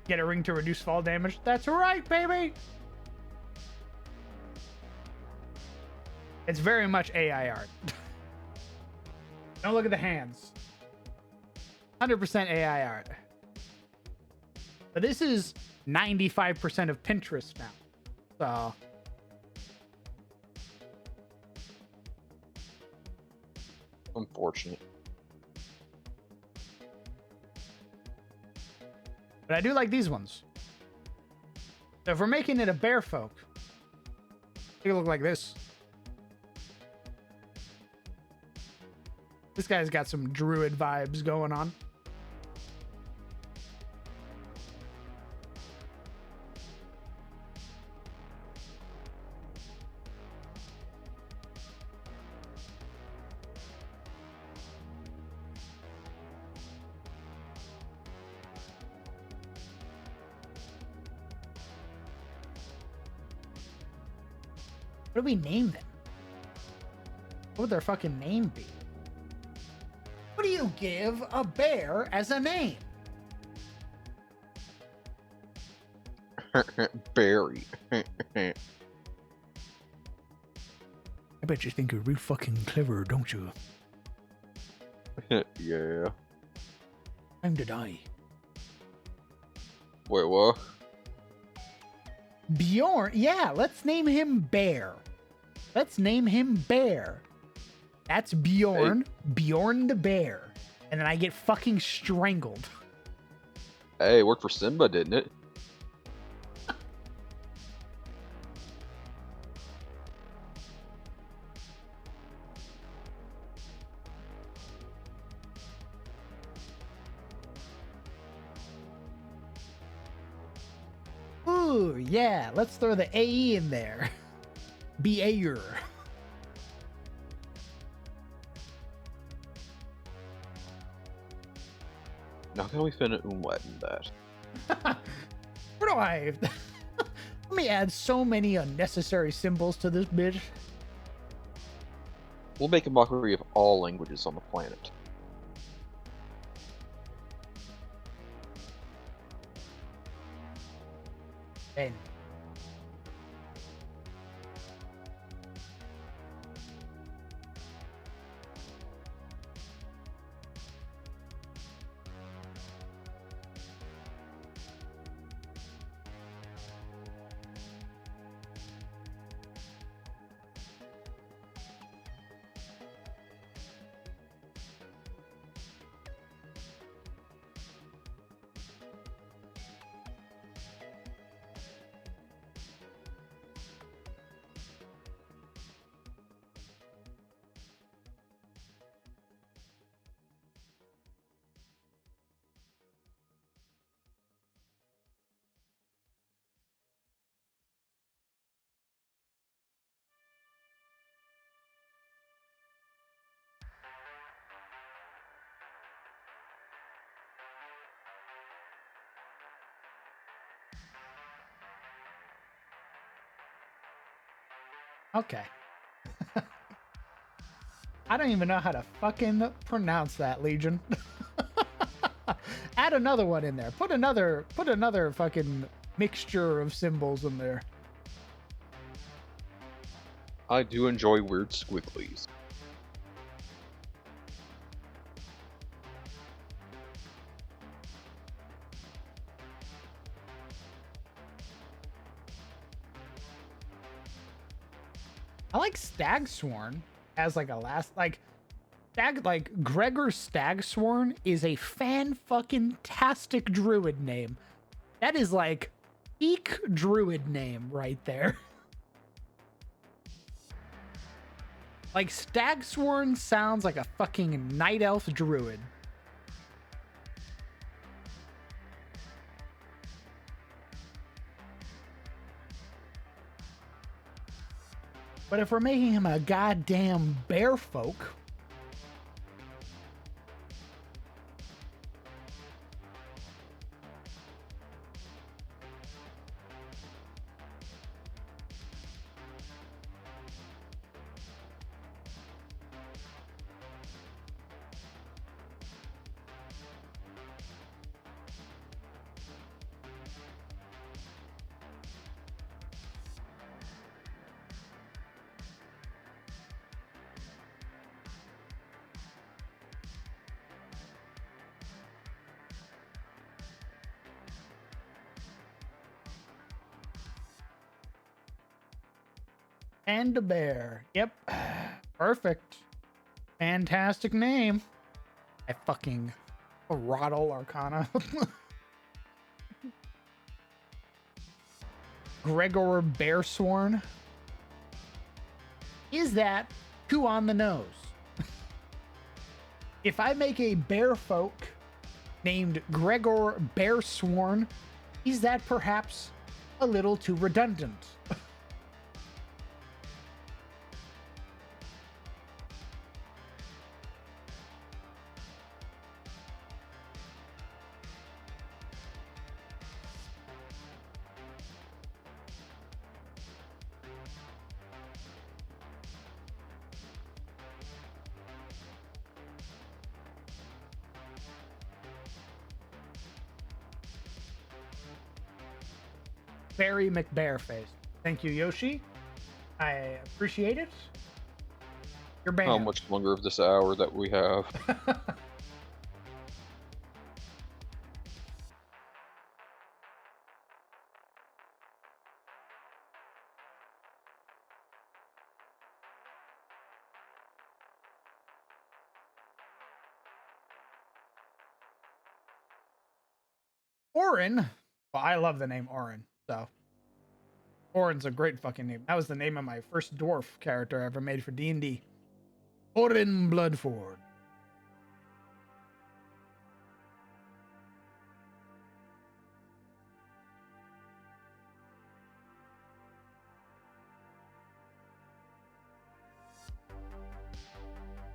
Get a ring to reduce fall damage. That's right, baby! It's very much AI art. Don't look at the hands. 100% AI art. But this is 95% of Pinterest now. So... Unfortunate. But I do like these ones. So if we're making it a bear folk, it look like this. This guy's got some druid vibes going on. What do we name them? What would their fucking name be? What do you give a bear as a name? Barry. I bet you think you're real fucking clever, don't you? Yeah. Time to die. Wait, what? Bjorn, yeah, let's name him Bear. Let's name him Bear. That's Bjorn. Hey. Bjorn the Bear. And then I get fucking strangled. Hey, it worked for Simba, didn't it? Ooh, yeah, let's throw the AE in there. Beayer. Now can we fit an umlaut in that? Where do I... Let me add so many unnecessary symbols to this bitch. We'll make a mockery of all languages on the planet. Ben. Okay. I don't even know how to fucking pronounce that, Legion. Add another one in there. Put another fucking mixture of symbols in there. I do enjoy weird squigglies. I like Stagsworn as like a last Gregor Stagsworn is a fan-fucking-tastic druid name. That is like peak druid name right there. Like Stagsworn sounds like a fucking night elf druid. But if we're making him a goddamn bear folk, and a bear. Yep. Perfect. Fantastic name. I fucking Roddle Arcana. Gregor Bearsworn. Is that too on the nose? If I make a bear folk named Gregor Bearsworn, is that perhaps a little too redundant? Barry McBareface. Thank you, Yoshi. I appreciate it. You're banned. How much longer of this hour that we have? Orin. Well, I love the name Orin, so Orin's a great fucking name. That was the name of my first dwarf character I ever made for D&D. Orin Bloodford.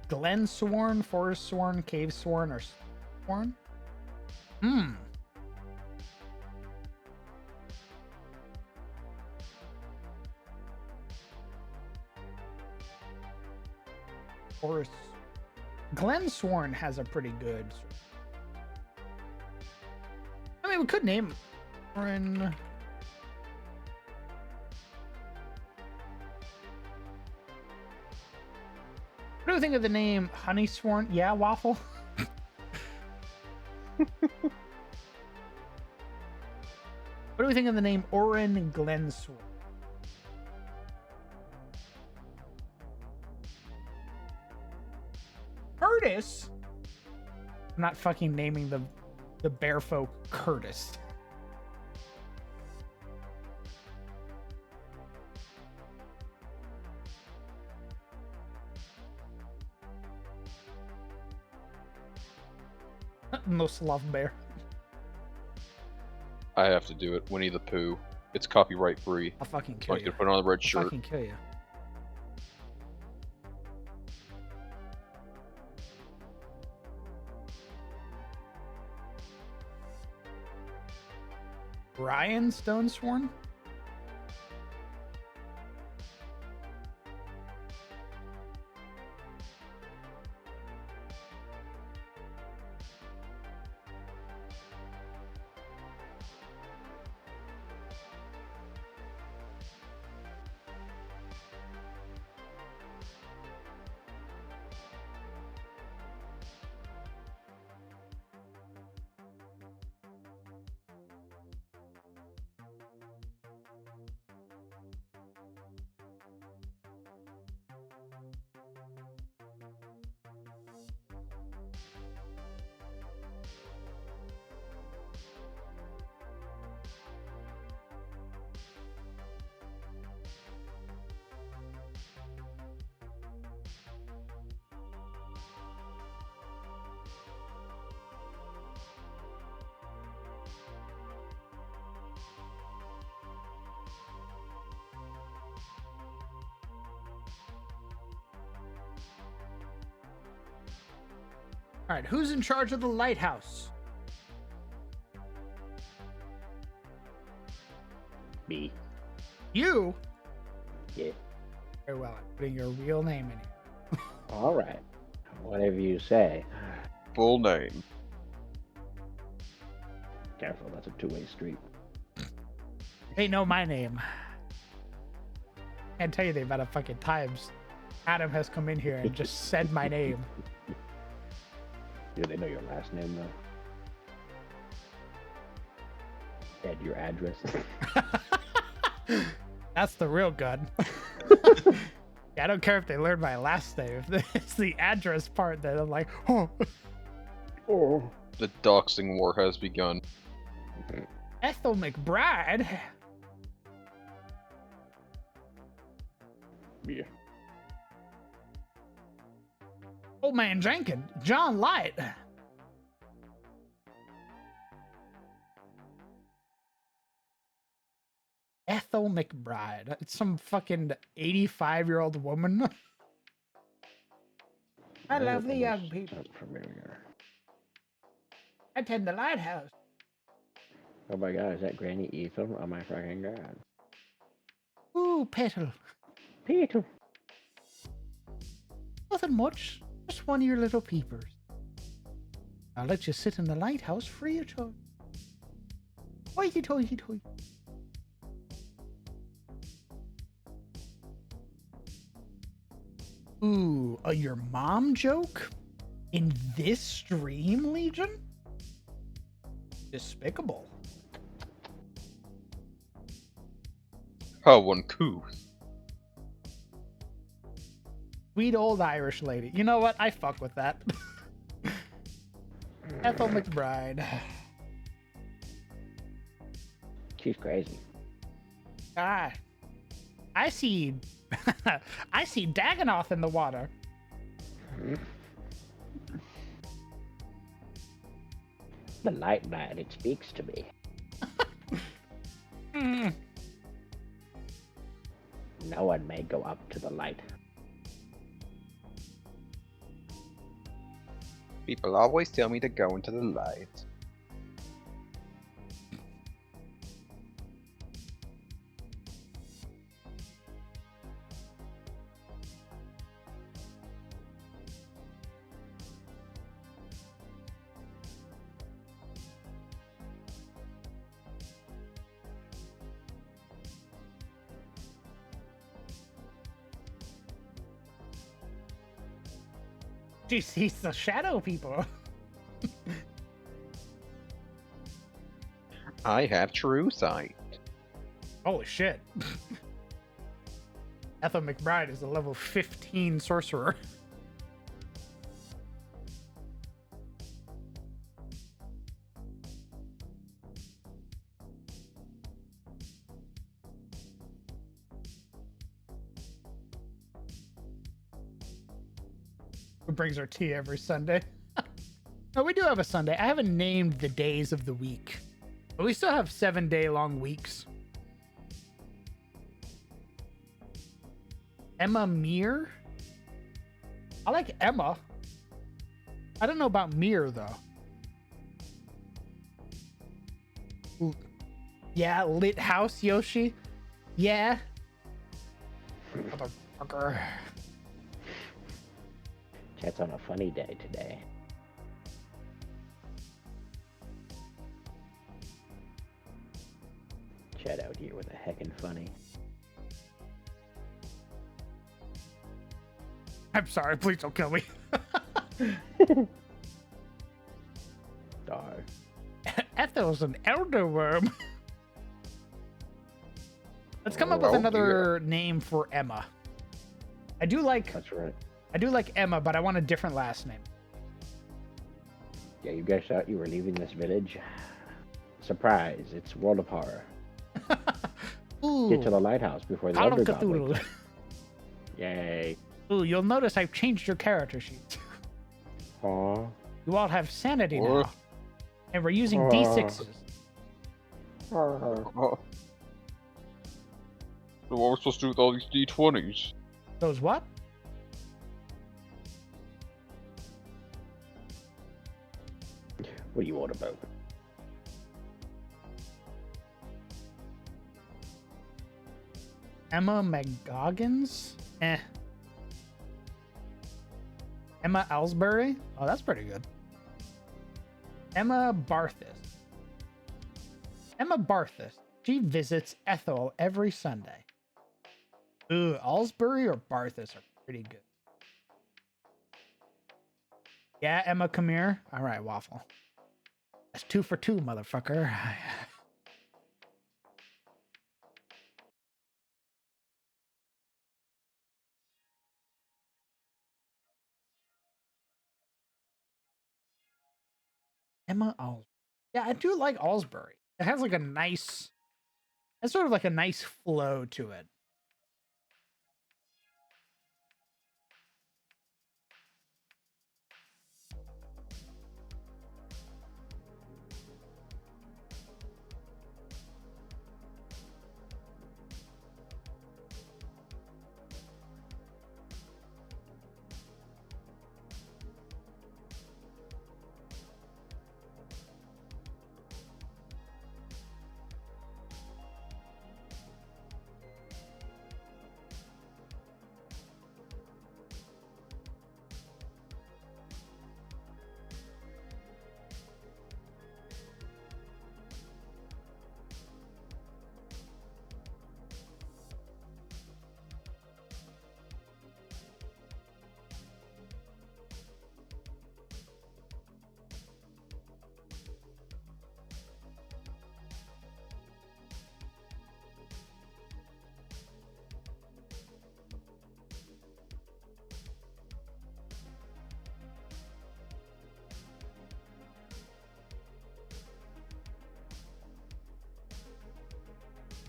Glen Sworn, Forest Sworn, Cave Sworn, or Sworn? Forest. Glen Sworn has a pretty good. I mean, we could name Orin. What do you think of the name Honey Sworn? Yeah, Waffle. What do we think of the name Orin Glensworn? Curtis? I'm not fucking naming the bear folk Curtis. No Slav bear. I have to do it. Winnie the Pooh. It's copyright free. I'll fucking So kill I you. can put it on the red I'll shirt. fucking kill you. Ryan Stonesworn? All right, who's in charge of the lighthouse? Me. You? Yeah. Very well. I'm putting your real name in here. All right. Whatever you say. Full name. Careful, that's a two-way street. They know my name. Can't tell you the amount of fucking times Adam has come in here and just said my name. Do they know your last name, though? And your address? That's the real gun. Yeah, I don't care if they learn my last name. If it's the address part that I'm like, oh. Oh. The doxing war has begun. Ethel McBride. Yeah. Old Man Jenkins. John Light. Ethel McBride. It's some fucking 85-year-old woman. I love the young people. Sounds familiar. I attend the lighthouse. Oh my god, is that Granny Ethel? Oh my fucking god. Ooh, Petal. Peter. Nothing much. Just one of your little peepers. I'll let you sit in the lighthouse free of charge. Hoity toity toity. Ooh, your mom joke in this stream, Legion? Despicable. How uncouth. Sweet old Irish lady. You know what? I fuck with that. Ethel McBride. She's crazy. Ah, I see. I see Dagonoth in the water. The light man, it speaks to me. Mm. No one may go up to the light. People always tell me to go into the light. She sees the shadow people. I have true sight. Holy shit. Ethel McBride is a level 15 sorcerer. Who brings our tea every Sunday? No, we do have a Sunday. I haven't named the days of the week, but we still have 7-day long weeks. Emma Meir? I like Emma. I don't know about Mir though. Ooh. Yeah, lit house Yoshi. Yeah. Motherfucker. Chat's on a funny day today. Chat out here with a heckin' funny. I'm sorry, please don't kill me. Dar. Ethel's an elder worm. Let's come up with Oh, another name for Emma. I do like That's right. Emma, but I want a different last name. Yeah, you guys thought you were leaving this village? Surprise, it's World of Horror. Ooh, Get to the lighthouse before the Call of Elder God wakes Cthulhu. up. Yay. Ooh, you'll notice I've changed your character sheet. Aw. You all have sanity What? now. And we're using Aw. D6s. Oh. So what are we supposed to do with all these D20s? Those what? What do you want about? Emma McGoggins? Eh. Emma Ellsbury? Oh, that's pretty good. Emma Barthis. Emma Barthis. She visits Ethel every Sunday. Ooh, Ellsbury or Barthis are pretty good. Yeah, Emma, come here. All right, Waffle. That's 2 for 2, motherfucker. Emma Ellsbury. Yeah, I do like Ellsbury. It has like a nice, it's sort of like a nice flow to it.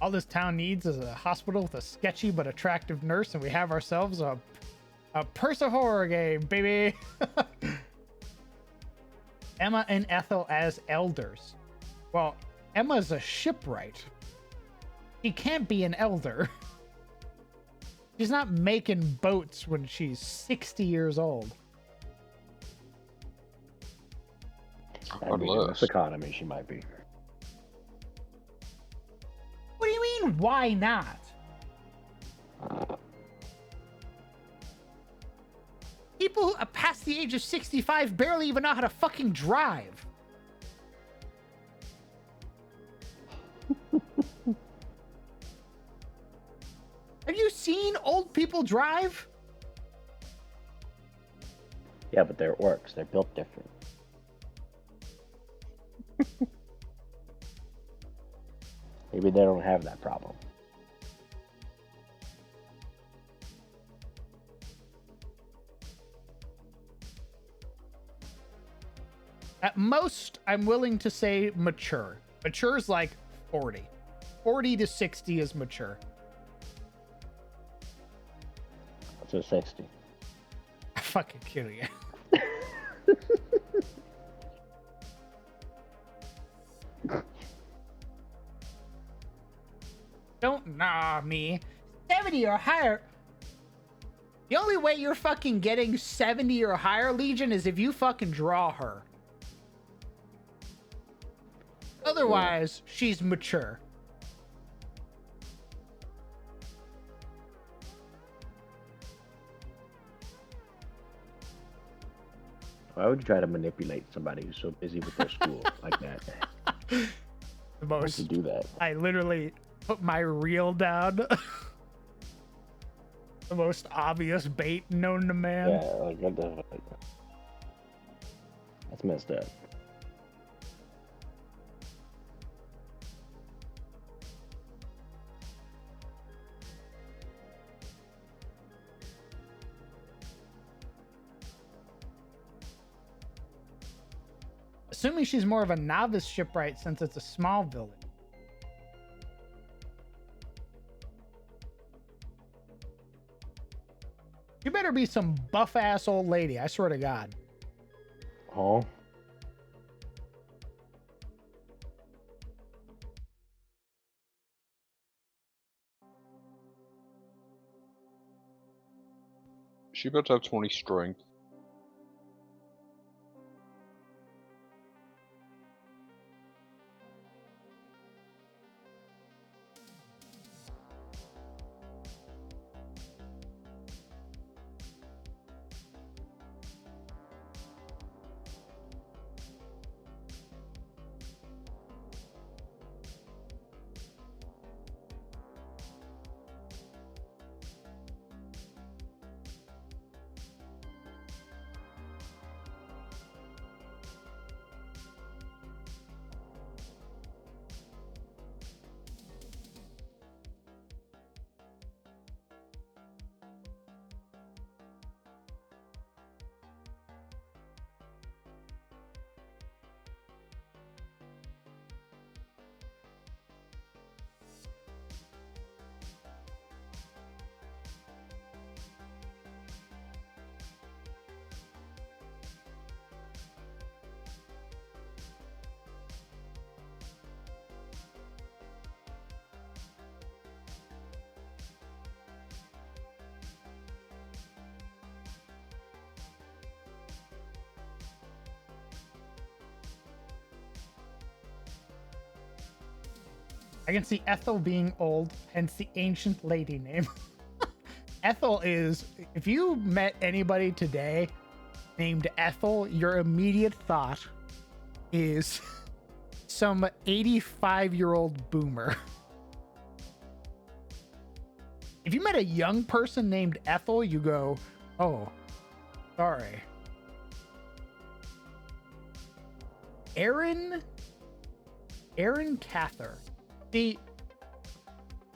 All this town needs is a hospital with a sketchy but attractive nurse, and we have ourselves a Persa horror game, baby. Emma and Ethel as elders. Well, Emma's a shipwright. She can't be an elder. She's not making boats when she's 60 years old. I mean, in this economy, she might be. What do you mean, why not? People who are past the age of 65 barely even know how to fucking drive. Have you seen old people drive? Yeah, but they're orcs. They're built different. Maybe they don't have that problem. At most, I'm willing to say mature. Mature is like 40. 40 to 60 is mature. So 60. I'm fucking kidding you. Don't nah me. 70 or higher. The only way you're fucking getting 70 or higher, Legion, is if you fucking draw her. Otherwise, she's mature. Why would you try to manipulate somebody who's so busy with their school like that? The Why would most. you do that? I literally put my reel down. The most obvious bait known to man. Yeah, like what the fuck? That's messed up. Assuming she's more of a novice shipwright since it's a small village. You better be some buff ass old lady, I swear to God. Oh. She about to have 20 strength. I can see Ethel being old, hence the ancient lady name. Ethel is, if you met anybody today named Ethel, your immediate thought is some 85-year-old boomer. If you met a young person named Ethel, you go, oh, sorry. Aaron Cather. See,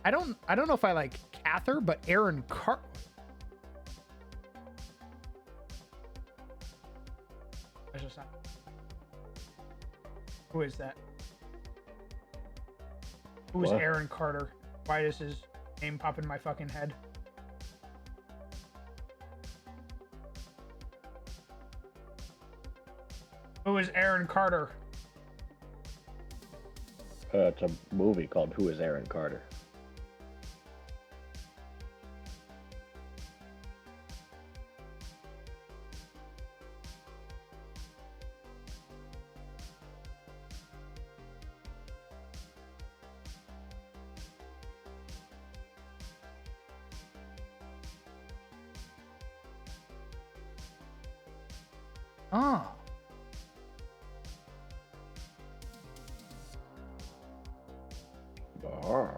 I don't know if I like Cather, but Aaron Car. That's just not. Who is that? Who's What? Aaron Carter? Why does his name pop in my fucking head? Who is Aaron Carter? It's a movie called Who is Aaron Carter? Oh. Oh.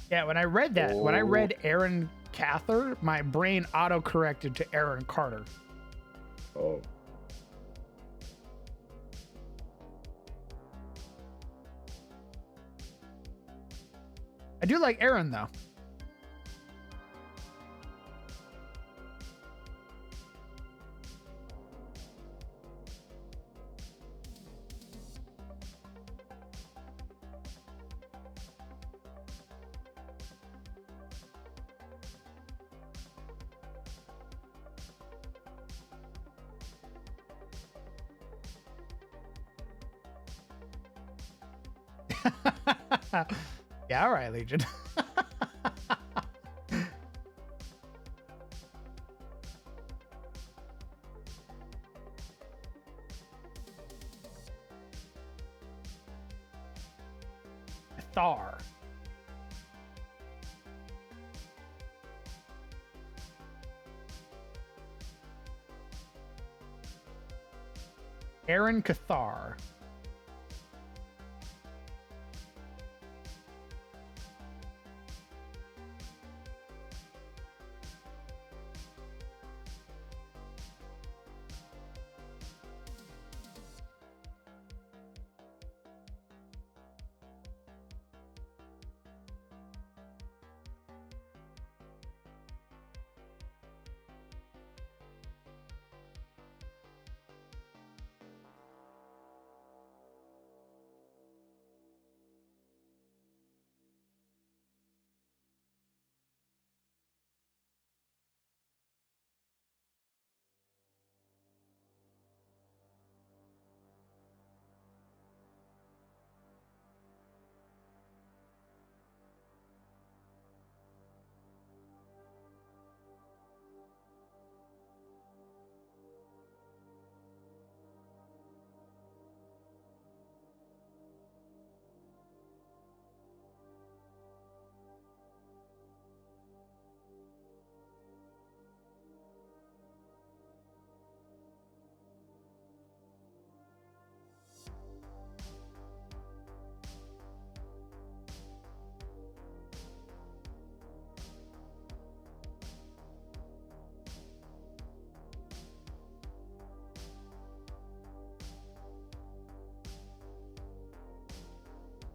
Yeah, when I read that, when I Oh. read Aaron Cather, my brain auto-corrected to Aaron Carter. Oh. I do like Aaron, though. Yeah, all right, Legion. Thar. Aaron Cathar.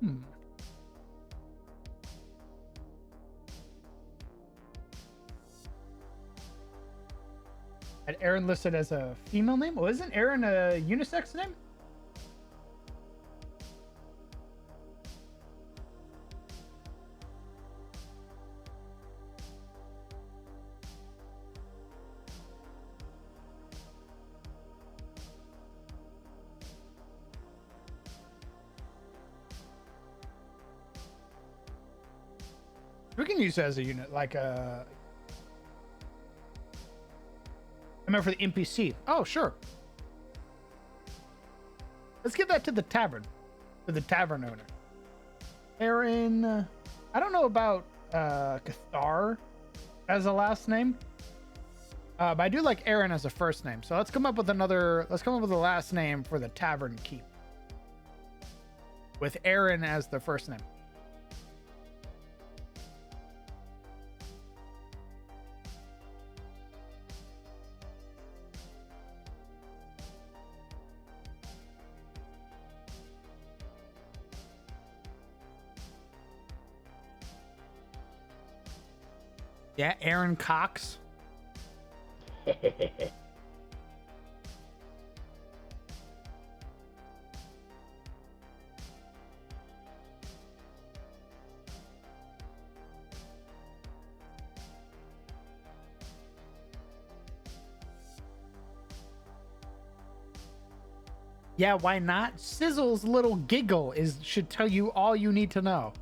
Hmm. Had Aaron listed as a female name? Well, isn't Aaron a unisex name? We can use it as a unit, like a. I meant for the NPC. Oh, sure. Let's give that to the tavern, to the tavern owner. Aaron, I don't know about Cathar as a last name, but I do like Aaron as a first name. So let's come up with another. Let's come up with a last name for the tavern keep, with Aaron as the first name. Yeah, Aaron Cox. Yeah, why not? Sizzle's little giggle should tell you all you need to know.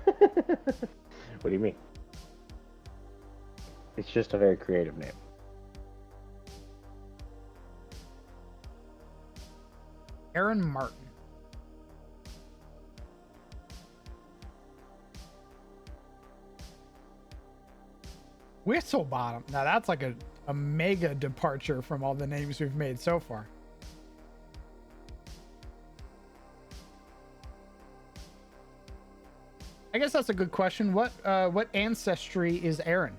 What do you mean? It's just a very creative name. Aaron Martin. Whistlebottom. Now that's like a mega departure from all the names we've made so far. I guess that's a good question. What ancestry is Aaron?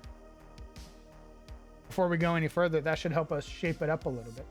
Before we go any further, that should help us shape it up a little bit.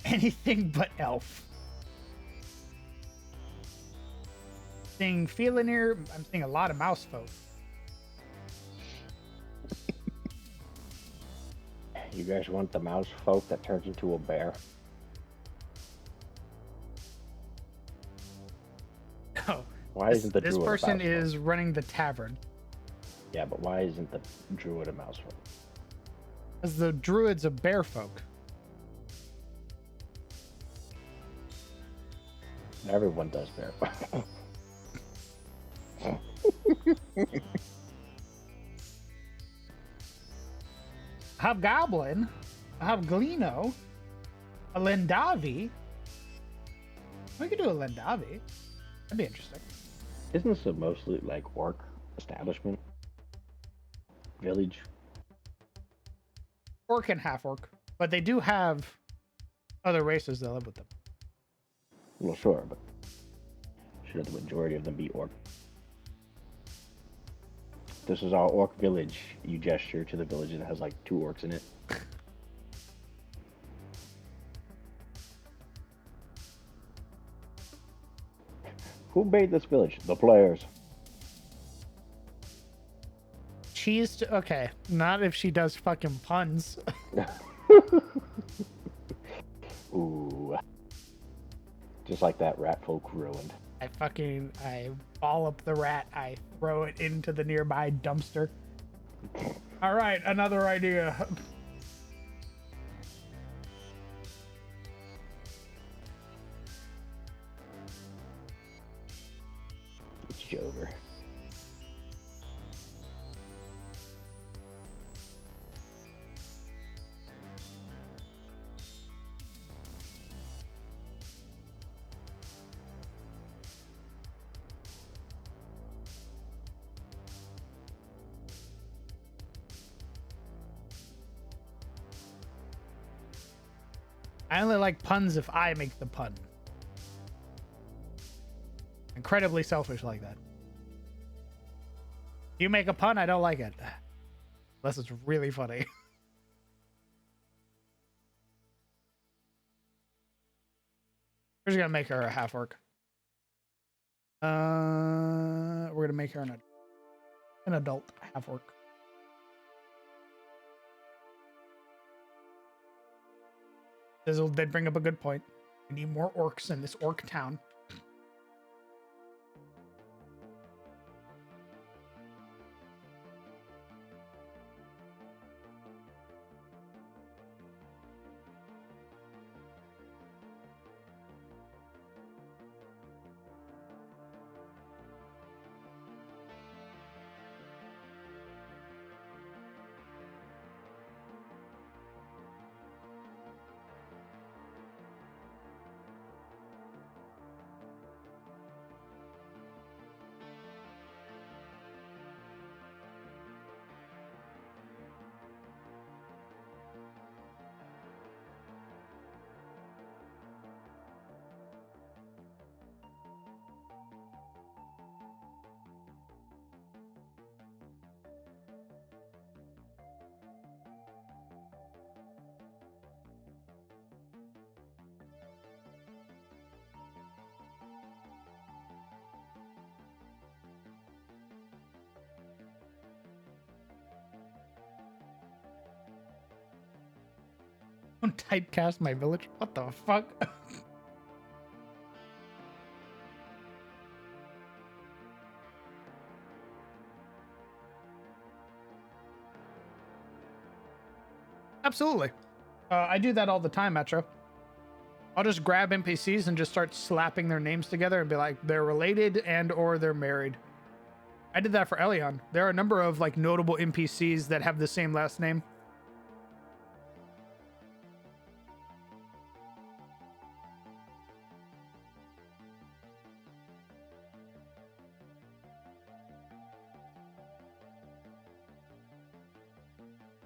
Anything but elf. Seeing Felinir, I'm seeing a lot of mouse folk. You guys want the mouse folk that turns into a bear? Oh, Why isn't the this druid a person mouse is running the tavern. Yeah, but why isn't the druid a mouse folk? Because the druid's a bear folk. Everyone does bear folk. I have Goblin. I have Glino. A Lendavi. We could do a Lendavi. That'd be interesting. Isn't this a mostly like orc establishment? Village? Orc and half orc. But they do have other races that live with them. Well, sure, but should the majority of them be orc? This is our orc village. You gesture to the village and it has like 2 orcs in it. Who made this village? The players. Cheese to, okay. Not if she does fucking puns. Ooh. Just like that rat folk ruined. I ball up the rat. I throw it into the nearby dumpster. All right, another idea. It's over. I only like puns if I make the pun. Incredibly selfish like that. You make a pun, I don't like it. Unless it's really funny. We're just gonna make her a half orc. We're gonna make her an adult half orc. Sizzle did bring up a good point. We need more orcs in this orc town. Don't typecast my village. What the fuck? Absolutely. I do that all the time, Metro. I'll just grab NPCs and just start slapping their names together and be like, they're related and or they're married. I did that for Elion. There are a number of like notable NPCs that have the same last name.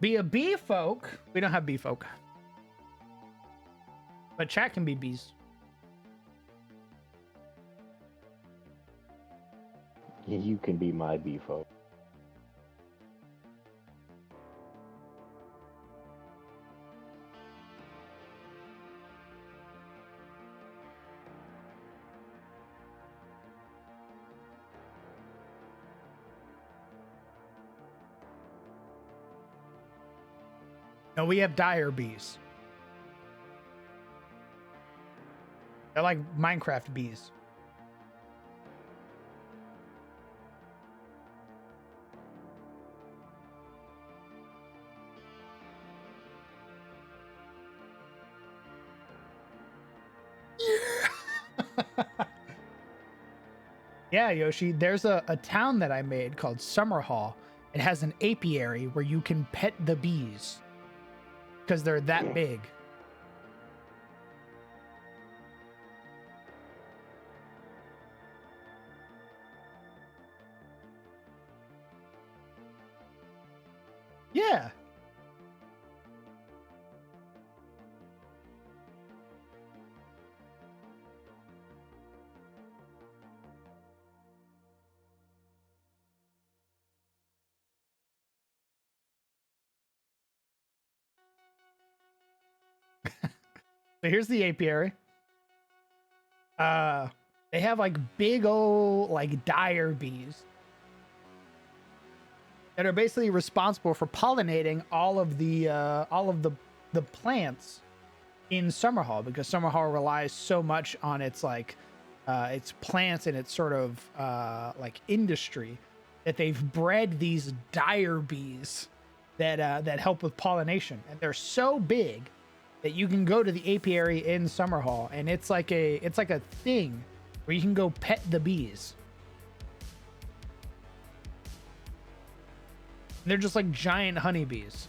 Be a bee folk. We don't have bee folk. But chat can be bees. You can be my beefo. No, we have dire bees. They're like Minecraft bees. Yeah. Yeah, Yoshi, there's a town that I made called Summerhall. It has an apiary where you can pet the bees because they're that big. Yeah. So here's the apiary. They have like big old like dire bees that are basically responsible for pollinating all of the plants in Summerhall, because Summerhall relies so much on its like its plants and its sort of like industry that they've bred these dire bees that help with pollination, and they're so big that you can go to the apiary in Summerhall, and it's like a thing where you can go pet the bees. They're just like giant honeybees.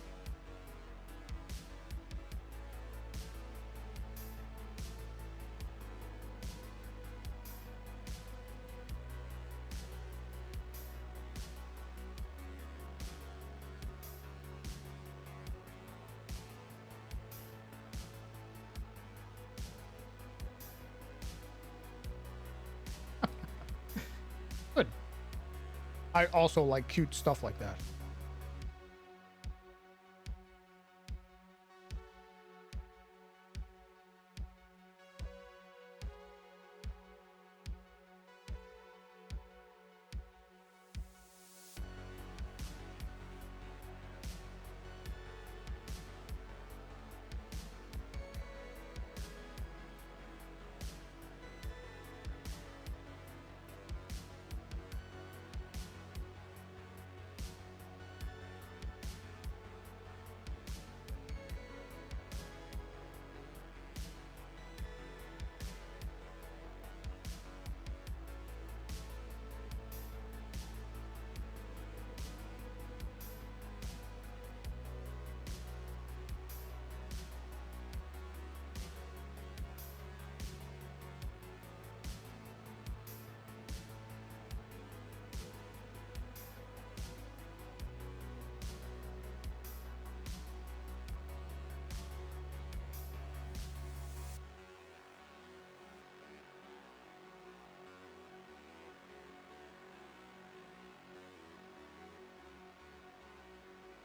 I also like cute stuff like that.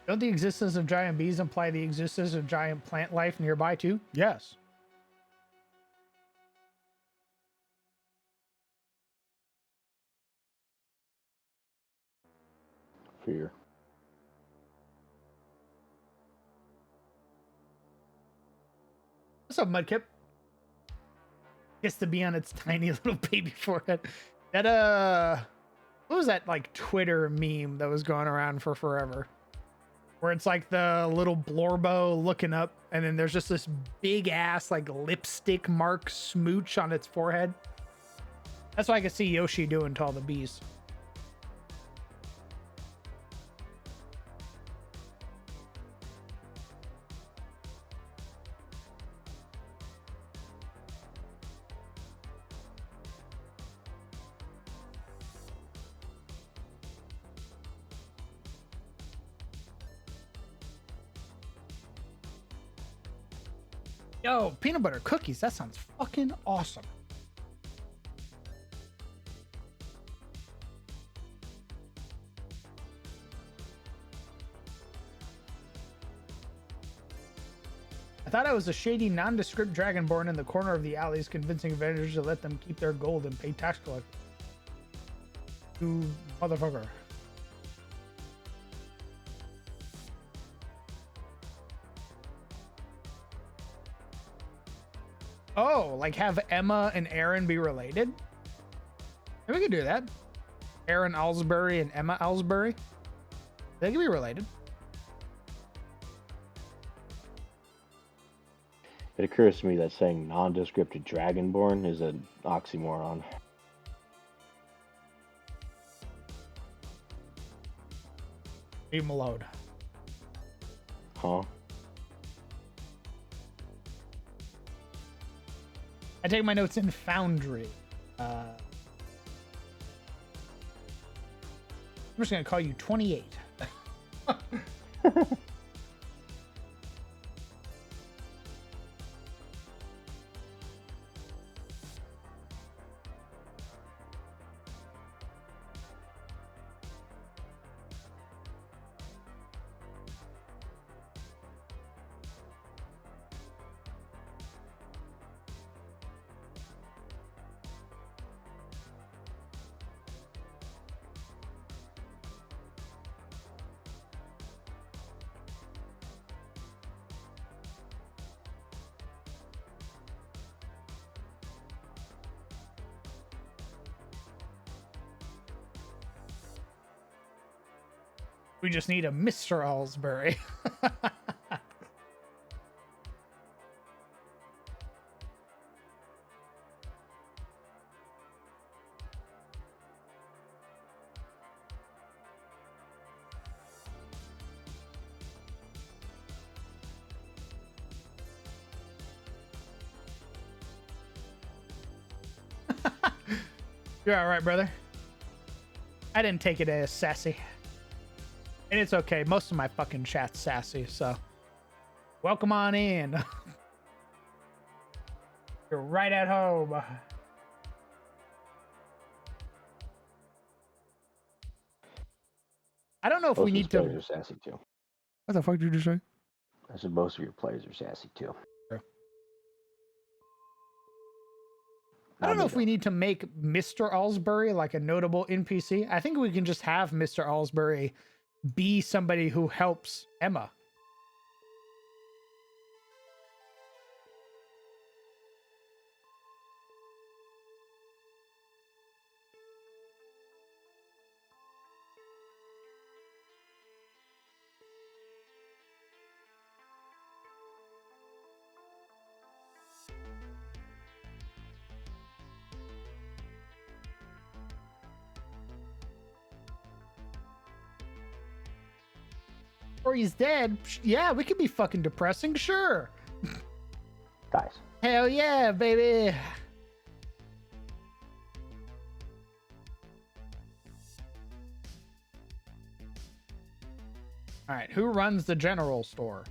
Don't the existence of giant bees imply the existence of giant plant life nearby too? Yes. Fear. What's up, Mudkip? Gets to be on its tiny little baby forehead. That what was that like Twitter meme that was going around for forever? Where it's like the little Blorbo looking up, and then there's just this big ass like lipstick mark smooch on its forehead. That's what I could see Yoshi doing to all the bees. Yo, peanut butter cookies. That sounds fucking awesome. I thought I was a shady, nondescript dragonborn in the corner of the alleys convincing vendors to let them keep their gold and pay tax collectors. You motherfucker. Oh, like have Emma and Aaron be related? Yeah, we could do that. Aaron Alsbury and Emma Alsbury. They could be related. It occurs to me that saying nondescript dragonborn is an oxymoron. Leave him alone. Huh? I take my notes in Foundry. I'm just gonna call you 28. We just need a Mr. Alsbury. You're all right, brother. I didn't take it as sassy. And it's okay. Most of my fucking chat's sassy, so welcome on in. You're right at home. I don't know if Most we of need his to. players are sassy too. What the fuck did you say? I said most of your players are sassy too. I don't know Now if they we need to make Mr. Allsbury like a notable NPC. I think we can just have Mr. Allsbury be somebody who helps Emma. Or he's dead. Yeah, we could be fucking depressing, sure. dies. Hell yeah, baby. All right, who runs the general store?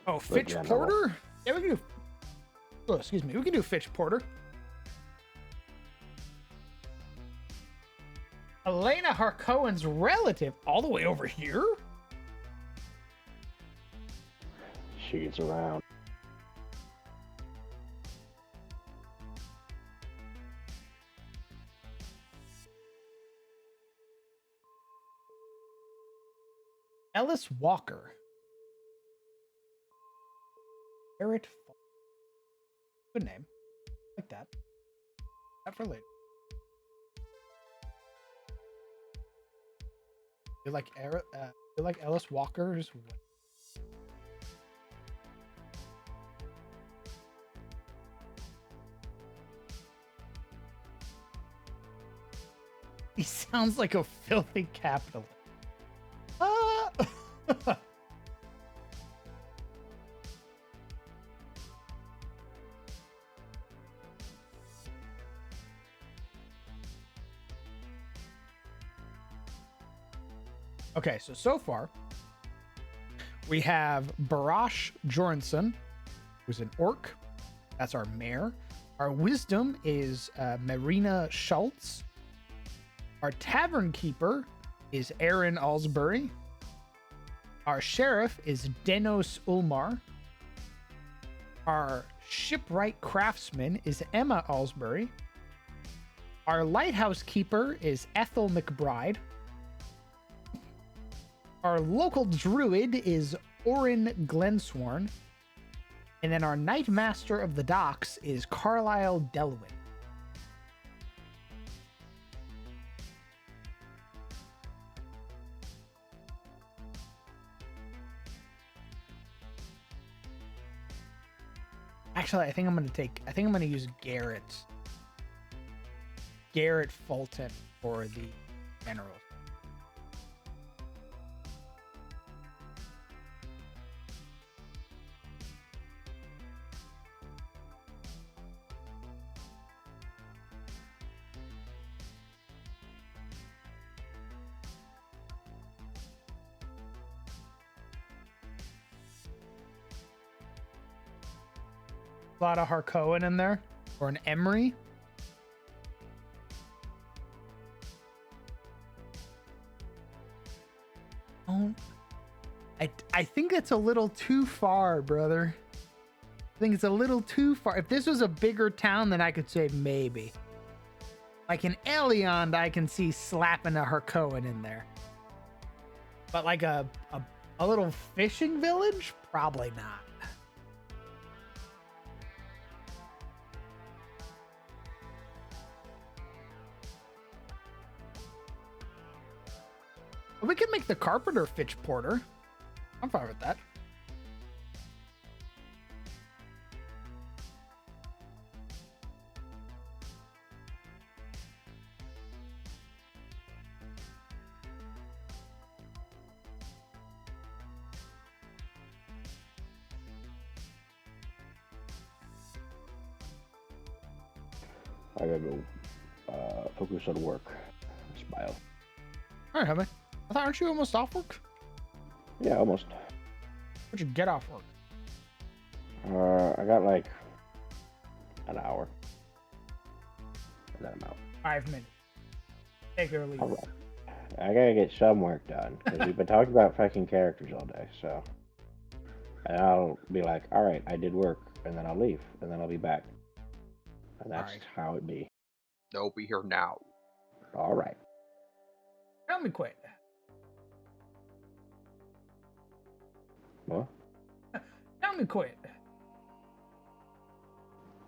Oh, Fitch general. Porter? Yeah, we can do. Oh, excuse me. We can do Fitch Porter. Elena Harkowen's relative, all the way over here? She gets around. Ellis Walker. Garrett. Good name. Like that. Not for later. You like you like Ellis Walker's? He sounds like a filthy capitalist. Okay, so far we have Barash Joranson, who's an orc. That's our mayor. Our wisdom is Marina Schultz. Our tavern keeper is Aaron Allsbury. Our sheriff is Denos Ulmar. Our shipwright craftsman is Emma Allsbury. Our lighthouse keeper is Ethel McBride. Our local druid is Orin Glensworn. And then our Night Master of the Docks is Carlisle Delwyn. Actually, I think I'm gonna use Garrett Fulton for the general. A lot of Harkonnen in there, or an Emery. Oh, I think it's a little too far, brother. I think it's a little too far. If this was a bigger town, then I could say maybe. Like in Eliond, I can see slapping a Harkonnen in there. But like a little fishing village, probably not. We could make the carpenter Fitch Porter. I'm fine with that. I gotta go focus on work. Smile. All right, Hubby. I thought, aren't you almost off work? Yeah, almost. What'd you get off work? I got like an hour. And then I'm out. 5 minutes. Take it or leave. All right. I gotta get some work done because we've been talking about fucking characters all day. So, and I'll be like, all right, I did work, and then I'll leave, and then I'll be back, and that's Alright. how it be. No, be here now. All right. Tell me quit. Well, Tell me quit.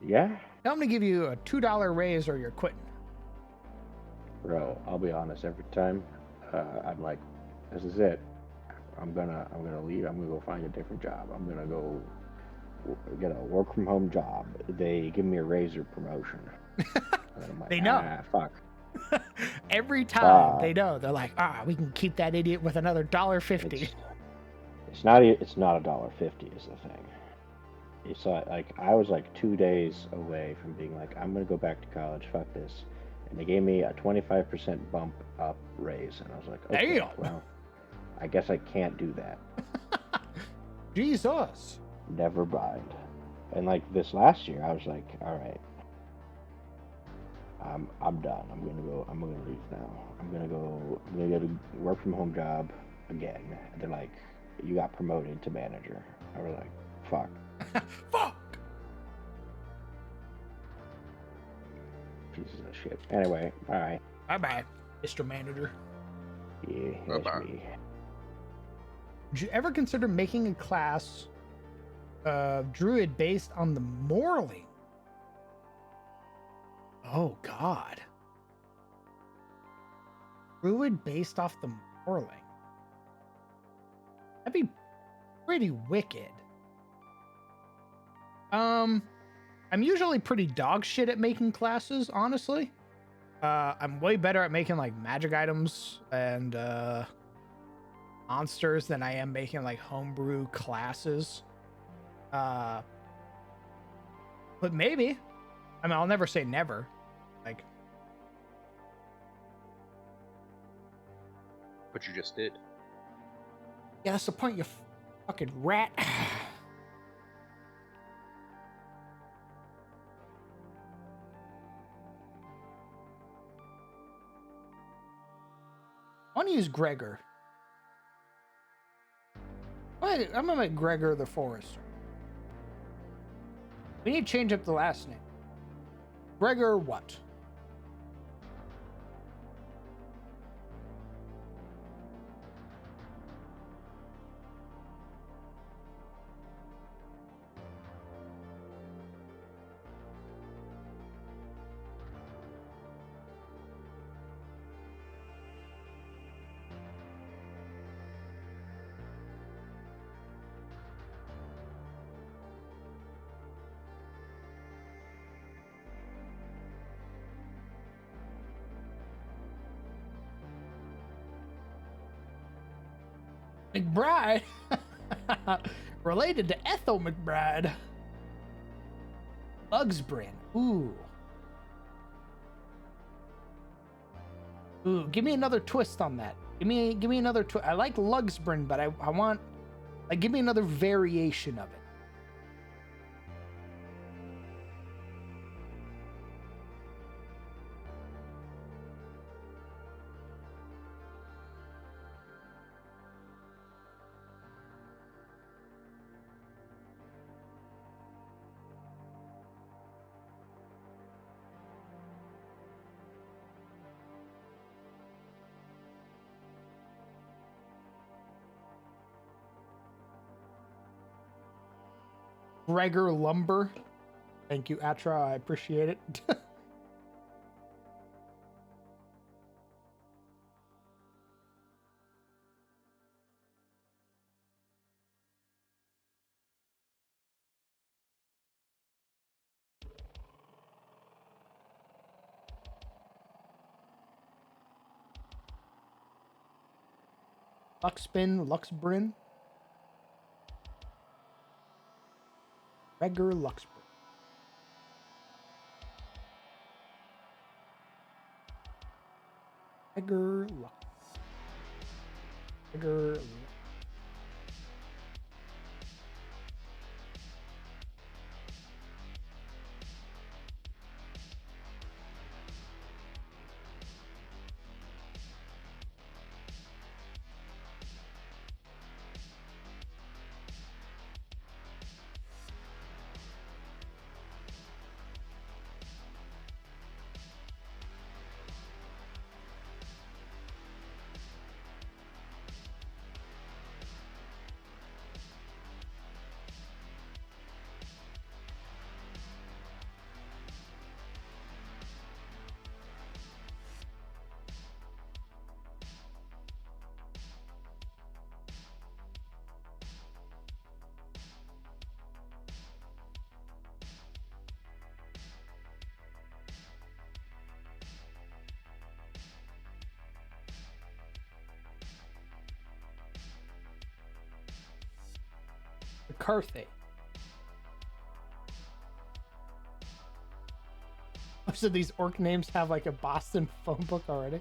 yeah, Tell them to give you a $2 raise or you're quitting. bro. I'll be honest. Every time, I'm like, this is it. I'm gonna leave. I'm gonna go find a different job. I'm gonna go get a work from home job. They give me a raise or promotion. And then I'm like, They know. Fuck. Every time Fuck. they know. They're like, we can keep that idiot with another $1.50. It's not $1.50 is the thing. It's like I was like 2 days away from being like, I'm gonna go back to college. Fuck this. And they gave me a 25% bump up raise, and I was like, okay, Damn. well, I guess I can't do that. Jesus. Never mind. And like this last year, I was like, all right, I'm done. I'm gonna leave now. I'm gonna get a work from home job again. And they're like, you got promoted to manager. I was like, fuck. Fuck. Pieces of shit. Anyway, bye. Bye-bye, Mr. Manager. Yeah, that's Bye-bye. me. Would you ever consider making a class druid based on the Morling? Oh, God. Druid based off the Morling. That'd be pretty wicked. I'm usually pretty dog shit at making classes, honestly. I'm way better at making like magic items and monsters than I am making like homebrew classes. But maybe. I mean, I'll never say never. Like, But you just did. yeah, that's the point, you fucking rat. I want to use Gregor. I'm gonna make Gregor the Forester. We need to change up the last name. Gregor what? McBride? Related to Ethel McBride. Bugsbrin. Ooh. Ooh, give me another twist on that. Give me another twist. I like Lugsbrin, but I want, like, give me another variation of it. Gregor Lumber. Thank you, Atra. I appreciate it. Luxbin, Luxbrin. Gregor Luxbrin. Gregor Lux. Gregor. McCarthy. Most of these orc names have like a Boston phone book already.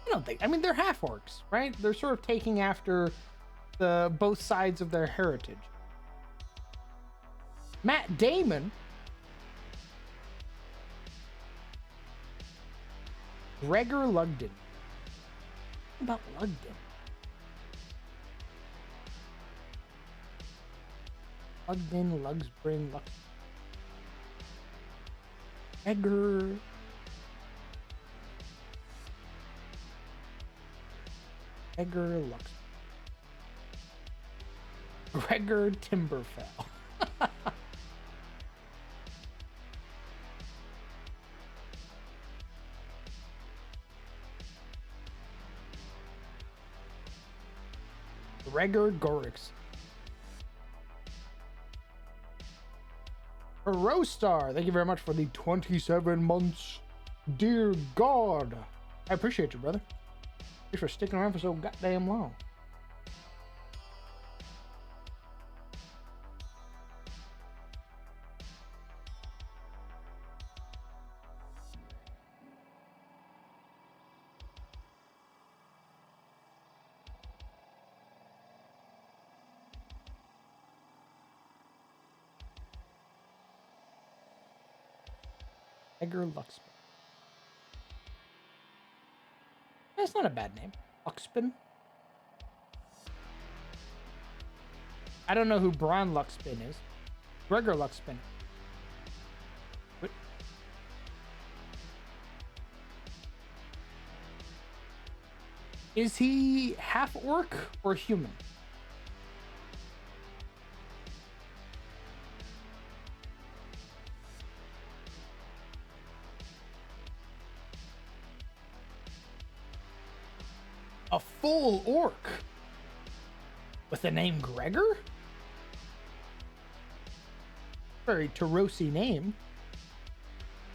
I don't think. I mean, they're half orcs, right? They're sort of taking after the both sides of their heritage. Matt Damon. Gregor Lugden. What about Lugden? Lugden, Lugsbring, Lux. Gregor. Gregor Lux. Gregor Timberfell. Gregor Gorix. Rostar, thank you very much for the 27 months. Dear God. I appreciate you, brother. Thanks for sticking around for so goddamn long. Edgar Luxpin. That's not a bad name. Luxpin. I don't know who Bron Luxpin is. Gregor Luxpin. What? Is he half orc or human? A full orc with the name Gregor? Very Tarosi name.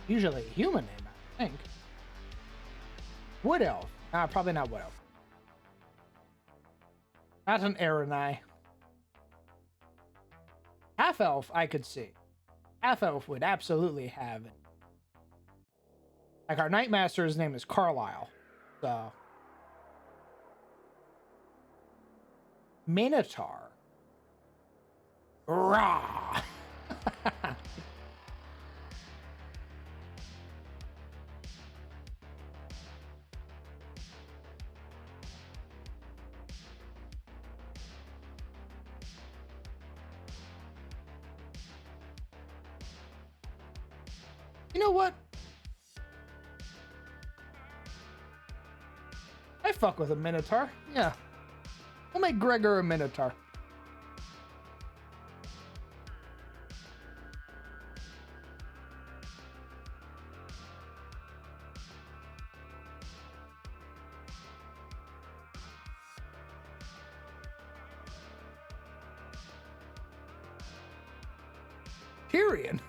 Usually a human name, I think. Wood elf. Nah, probably not wood elf. Not an Aranai. Half elf, I could see. Half elf would absolutely have it. Like our Nightmaster's name is Carlisle. So. Minotaur. Rah! You know what? I fuck with a Minotaur. Yeah. We'll make Gregor a Minotaur. Tyrion.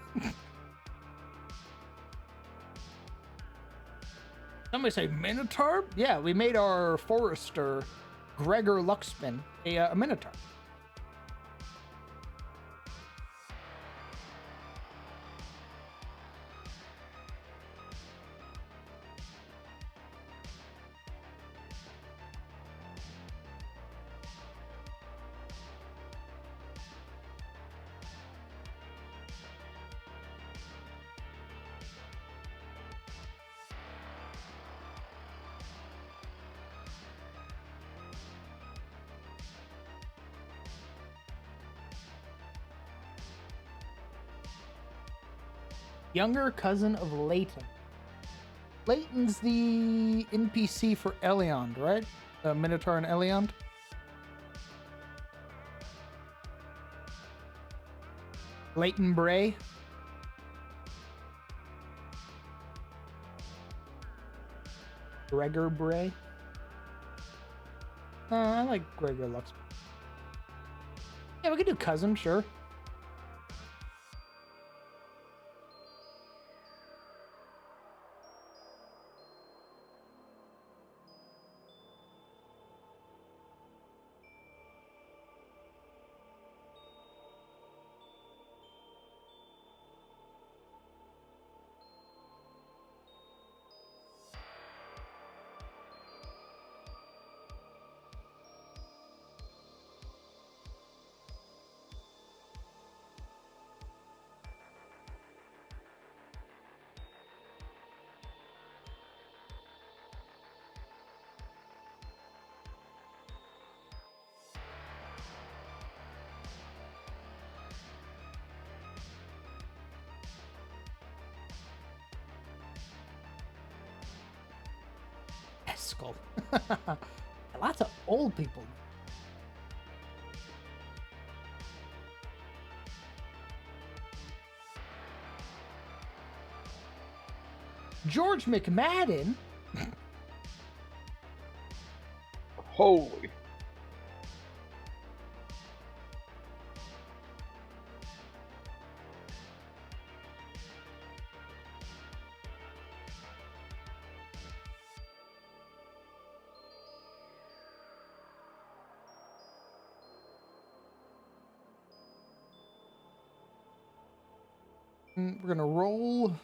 Somebody say Minotaur? Yeah, we made our forester Gregor Luxpin a Minotaur. Younger cousin of Leighton. Leighton's the NPC for Eliond, right? Minotaur and Eliond. Leighton Bray. Gregor Bray. I like Gregor Lux. Yeah, we could do cousin, sure. called. Lots of old people. George McMadden. Holy. We're gonna roll.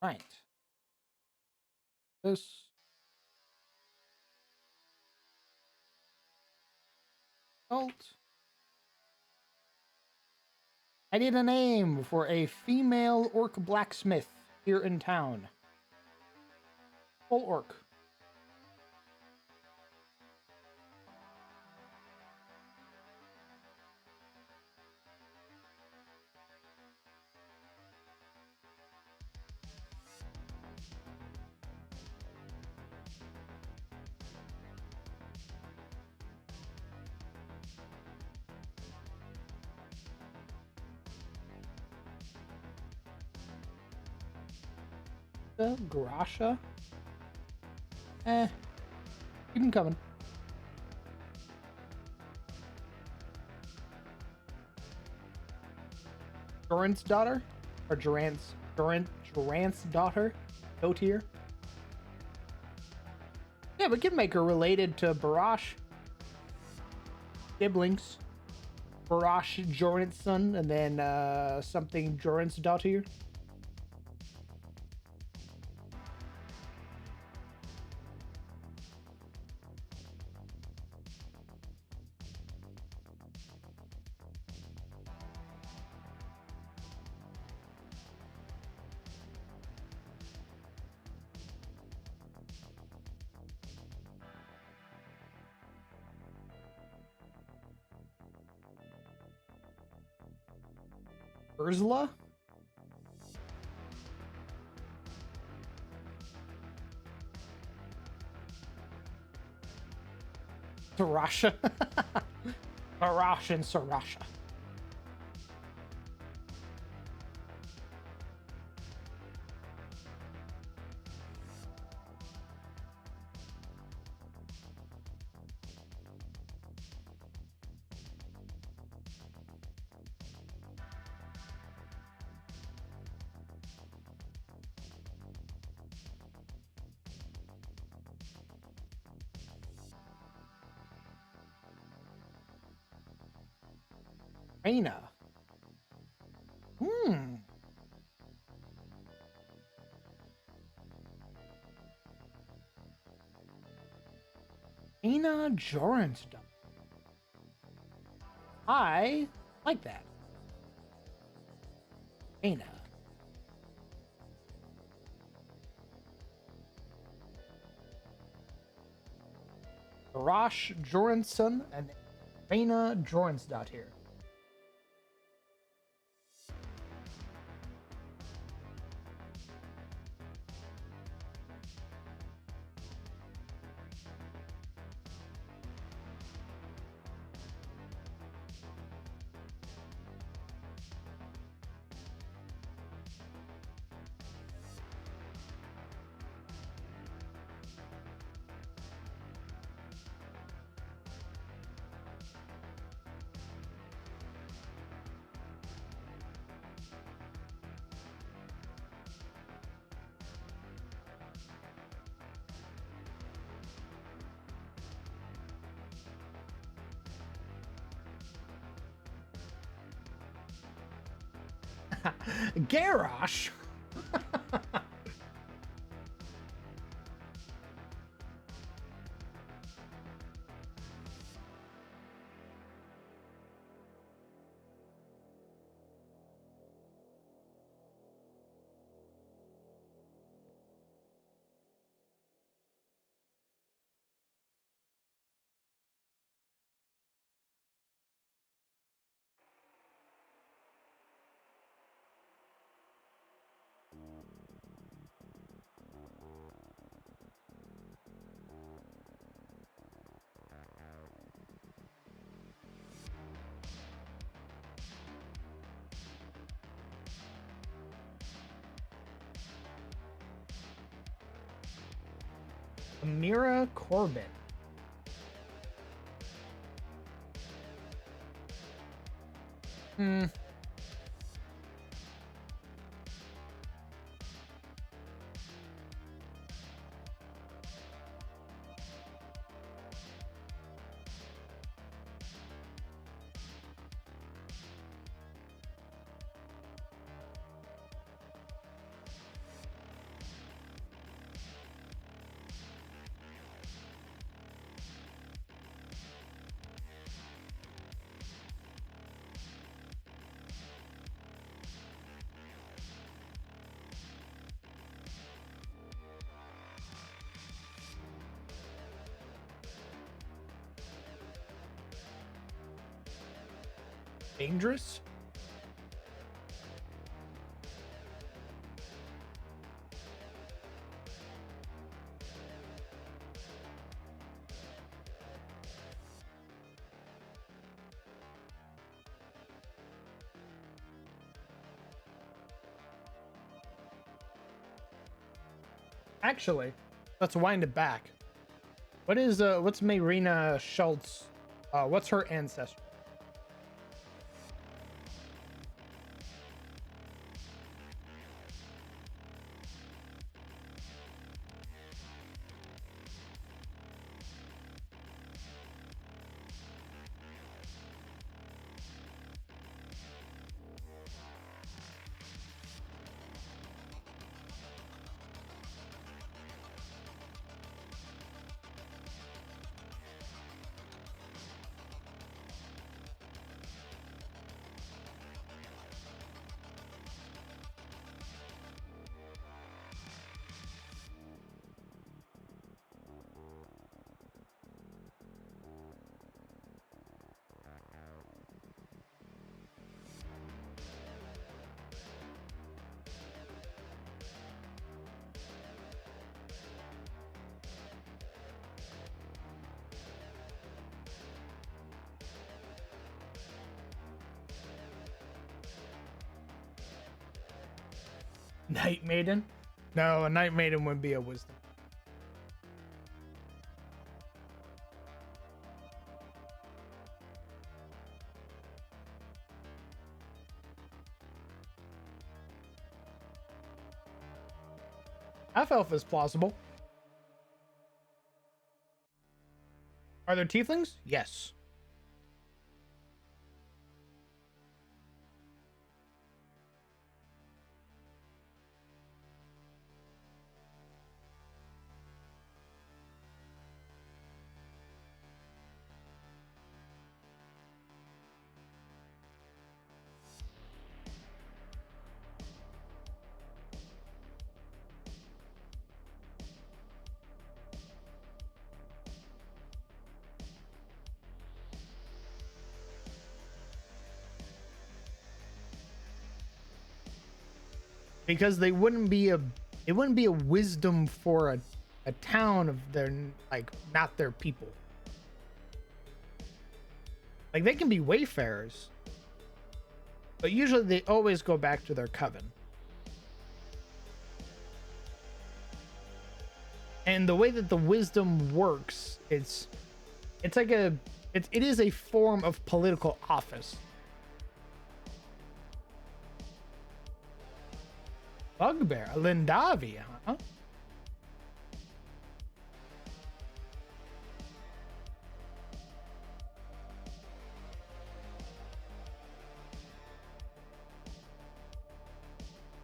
Right. This. Alt. I need a name for a female orc blacksmith here in town. Full orc. Grasha. Keep him coming. Durant's daughter? Or Durant's daughter? Go tier? Yeah, we can make her related to Barash. Siblings. Barash Jorant's son, and then something Jorant's daughter. Ursula? Sarasha. Arash and Sarasha. Reina. Reina Jorans. I like that. Reina. Arash Joransson and Reina Joransdot here. Garrosh. Amira Corbin. Hmm. Dangerous? Actually, let's wind it back. What's Marina Schultz? What's her ancestry? Night Maiden? No, a Night Maiden would be a wisdom. Half elf is plausible. Are there tieflings? Yes. Because it wouldn't be a wisdom for a town of their, like, not their people. Like, they can be wayfarers, but usually they always go back to their coven. And the way that the wisdom works, it is a form of political office. Bugbear, a Lindavi, huh?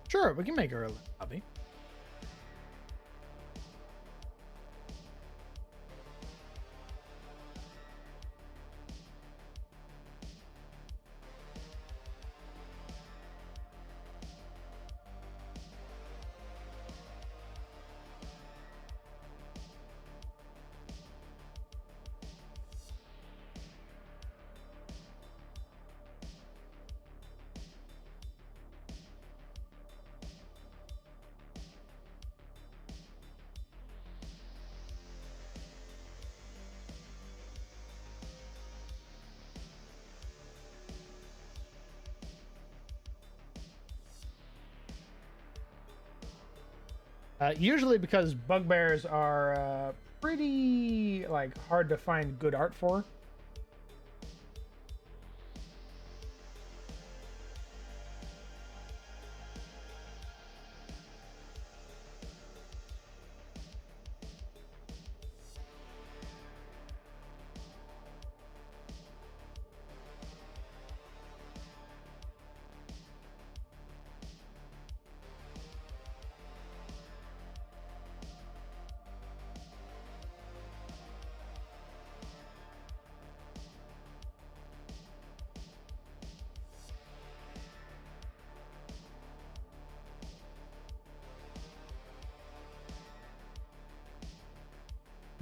Sure, we can make her a Lindavi. Usually because bugbears are pretty like hard to find good art for.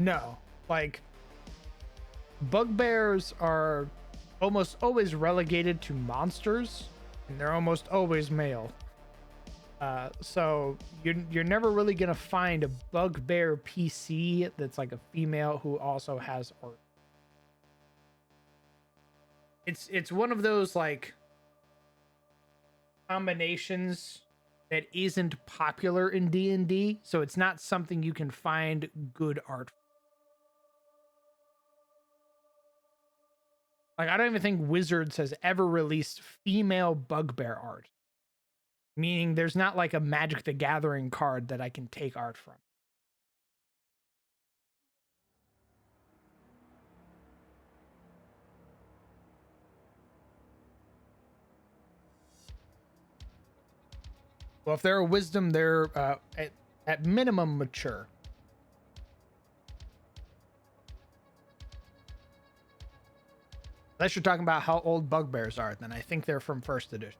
No, like bugbears are almost always relegated to monsters, and they're almost always male. So you're never really gonna find a bugbear PC that's like a female who also has art. It's one of those like combinations that isn't popular in D&D, so it's not something you can find good art. Like, I don't even think Wizards has ever released female bugbear art. Meaning there's not like a Magic the Gathering card that I can take art from. Well, if they're a wisdom, they're at minimum mature. Unless you're talking about how old bugbears are, then I think they're from first edition.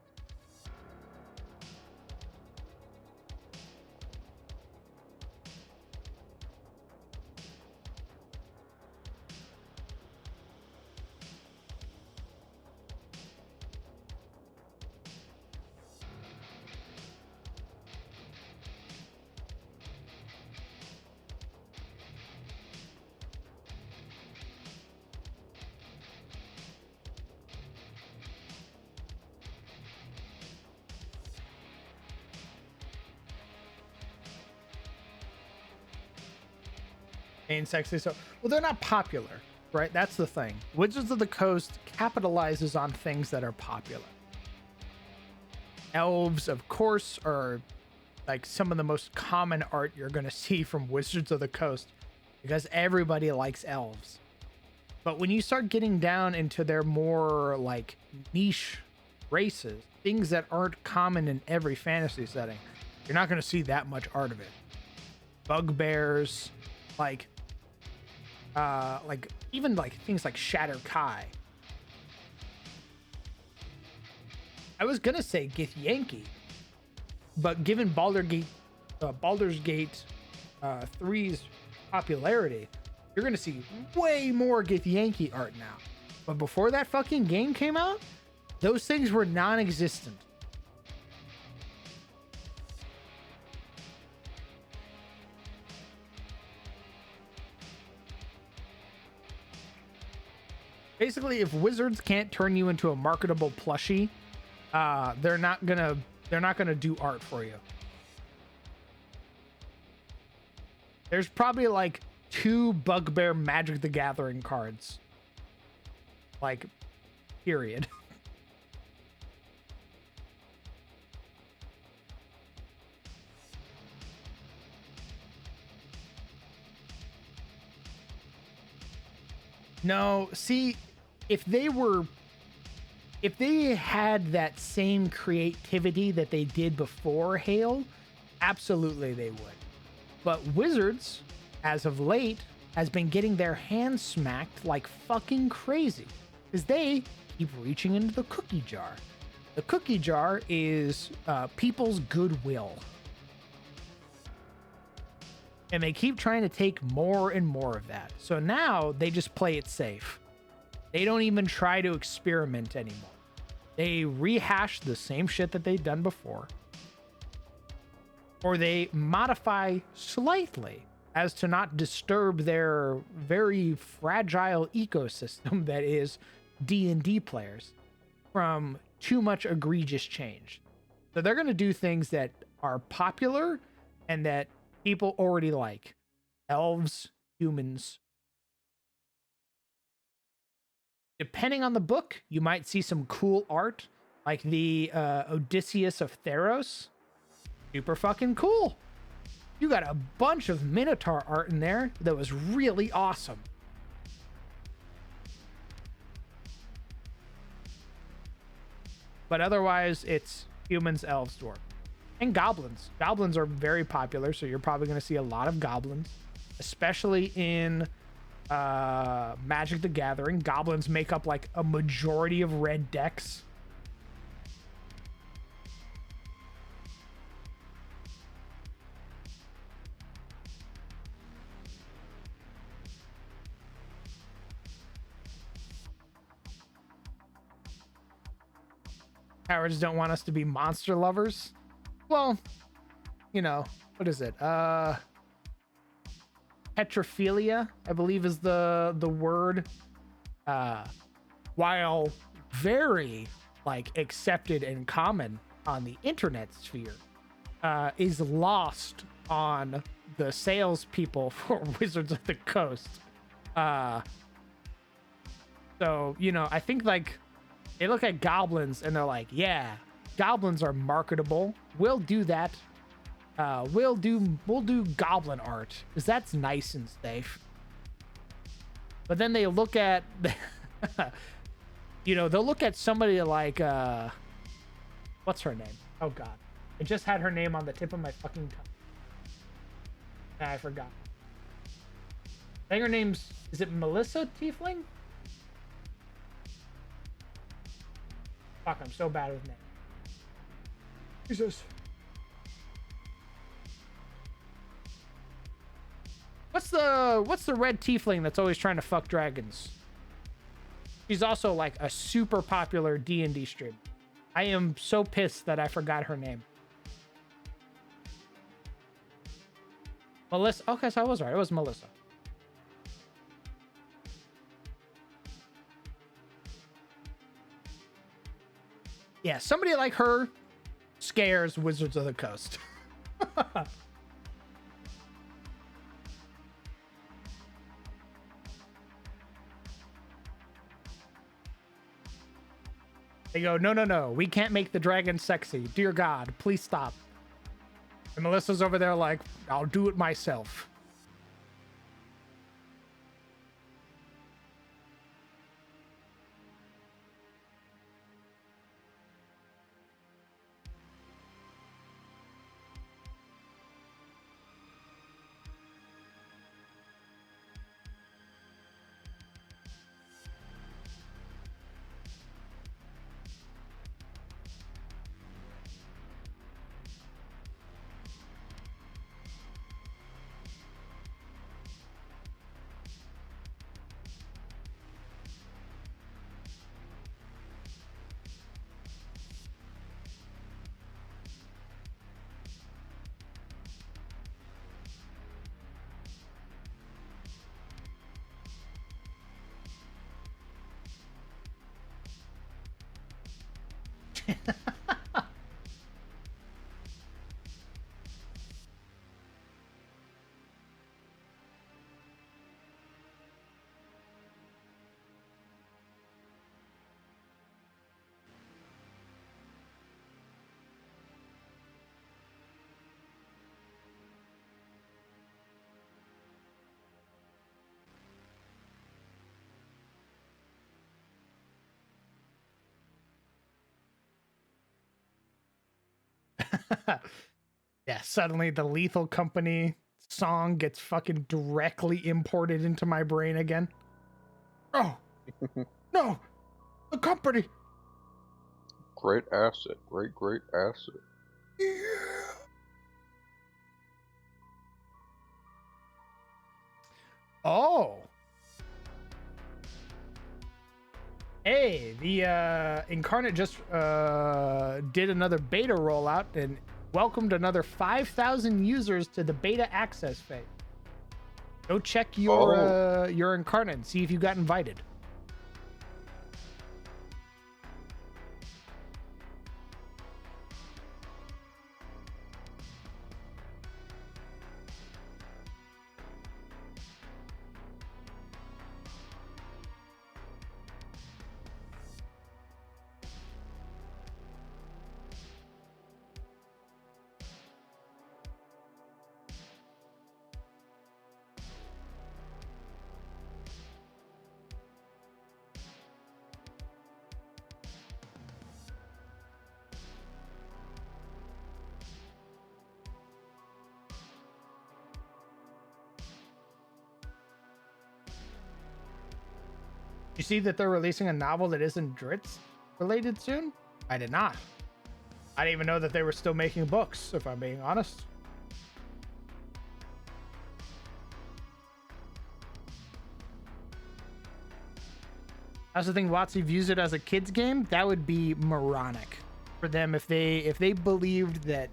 Ain't sexy, so well, they're not popular, right? That's the thing. Wizards of the Coast capitalizes on things that are popular. Elves, of course, are like some of the most common art you're going to see from Wizards of the Coast because everybody likes elves. But when you start getting down into their more like niche races, things that aren't common in every fantasy setting, you're not going to see that much art of it. Bugbears, like even like things like Shatter Kai. I was gonna say Githyanki, but given Baldur's Gate 3's popularity, you're gonna see way more Githyanki art now. But before that fucking game came out, those things were non-existent. Basically, if Wizards can't turn you into a marketable plushie, they're not gonna do art for you. There's probably like 2 Bugbear Magic the Gathering cards. Like, period. No, see, if they had that same creativity that they did before Hail, absolutely they would. But Wizards, as of late, has been getting their hands smacked like fucking crazy because they keep reaching into the cookie jar. The cookie jar is people's goodwill. And they keep trying to take more and more of that. So now they just play it safe. They don't even try to experiment anymore. They rehash the same shit that they've done before. Or they modify slightly as to not disturb their very fragile ecosystem that is D&D players from too much egregious change. So they're going to do things that are popular and that people already like. Elves, humans. Depending on the book, you might see some cool art, like the Odysseus of Theros. Super fucking cool. You got a bunch of Minotaur art in there that was really awesome. But otherwise, it's humans, elves, dwarves, and goblins. Goblins are very popular, so you're probably going to see a lot of goblins, especially in Magic the Gathering. Goblins make up like a majority of red decks. Cowards don't want us to be monster lovers. Well, you know, what is it? Petrophilia, I believe is the word. While very like accepted and common on the internet sphere, is lost on the salespeople for Wizards of the Coast. So, you know, I think like they look at goblins and they're like, yeah, goblins are marketable. We'll do that. We'll do goblin art because that's nice and safe. But then they look at, you know, they'll look at somebody like, what's her name? Oh God, I just had her name on the tip of my fucking tongue. I forgot. I think her name's, is it Melissa Tiefling? Fuck, I'm so bad with names. Jesus. What's the red tiefling that's always trying to fuck dragons? She's also like a super popular D&D streamer. I am so pissed that I forgot her name. Melissa. Okay, so I was right. It was Melissa. Yeah, somebody like her scares Wizards of the Coast. They go, no, no, no. We can't make the dragon sexy. Dear God, please stop. And Melissa's over there like, I'll do it myself. Yeah, suddenly the Lethal Company song gets fucking directly imported into my brain again. Oh, no, the company. Great asset. Great asset. Yeah. Oh. Hey, the Incarnate just did another beta rollout and welcomed another 5,000 users to the beta access phase. Go check your Incarnate and see if you got invited. You see that they're releasing a novel that isn't Dritz related soon? I did not. I didn't even know that they were still making books, if I'm being honest. I also think WotC views it as a kid's game. That would be moronic for them if they believed that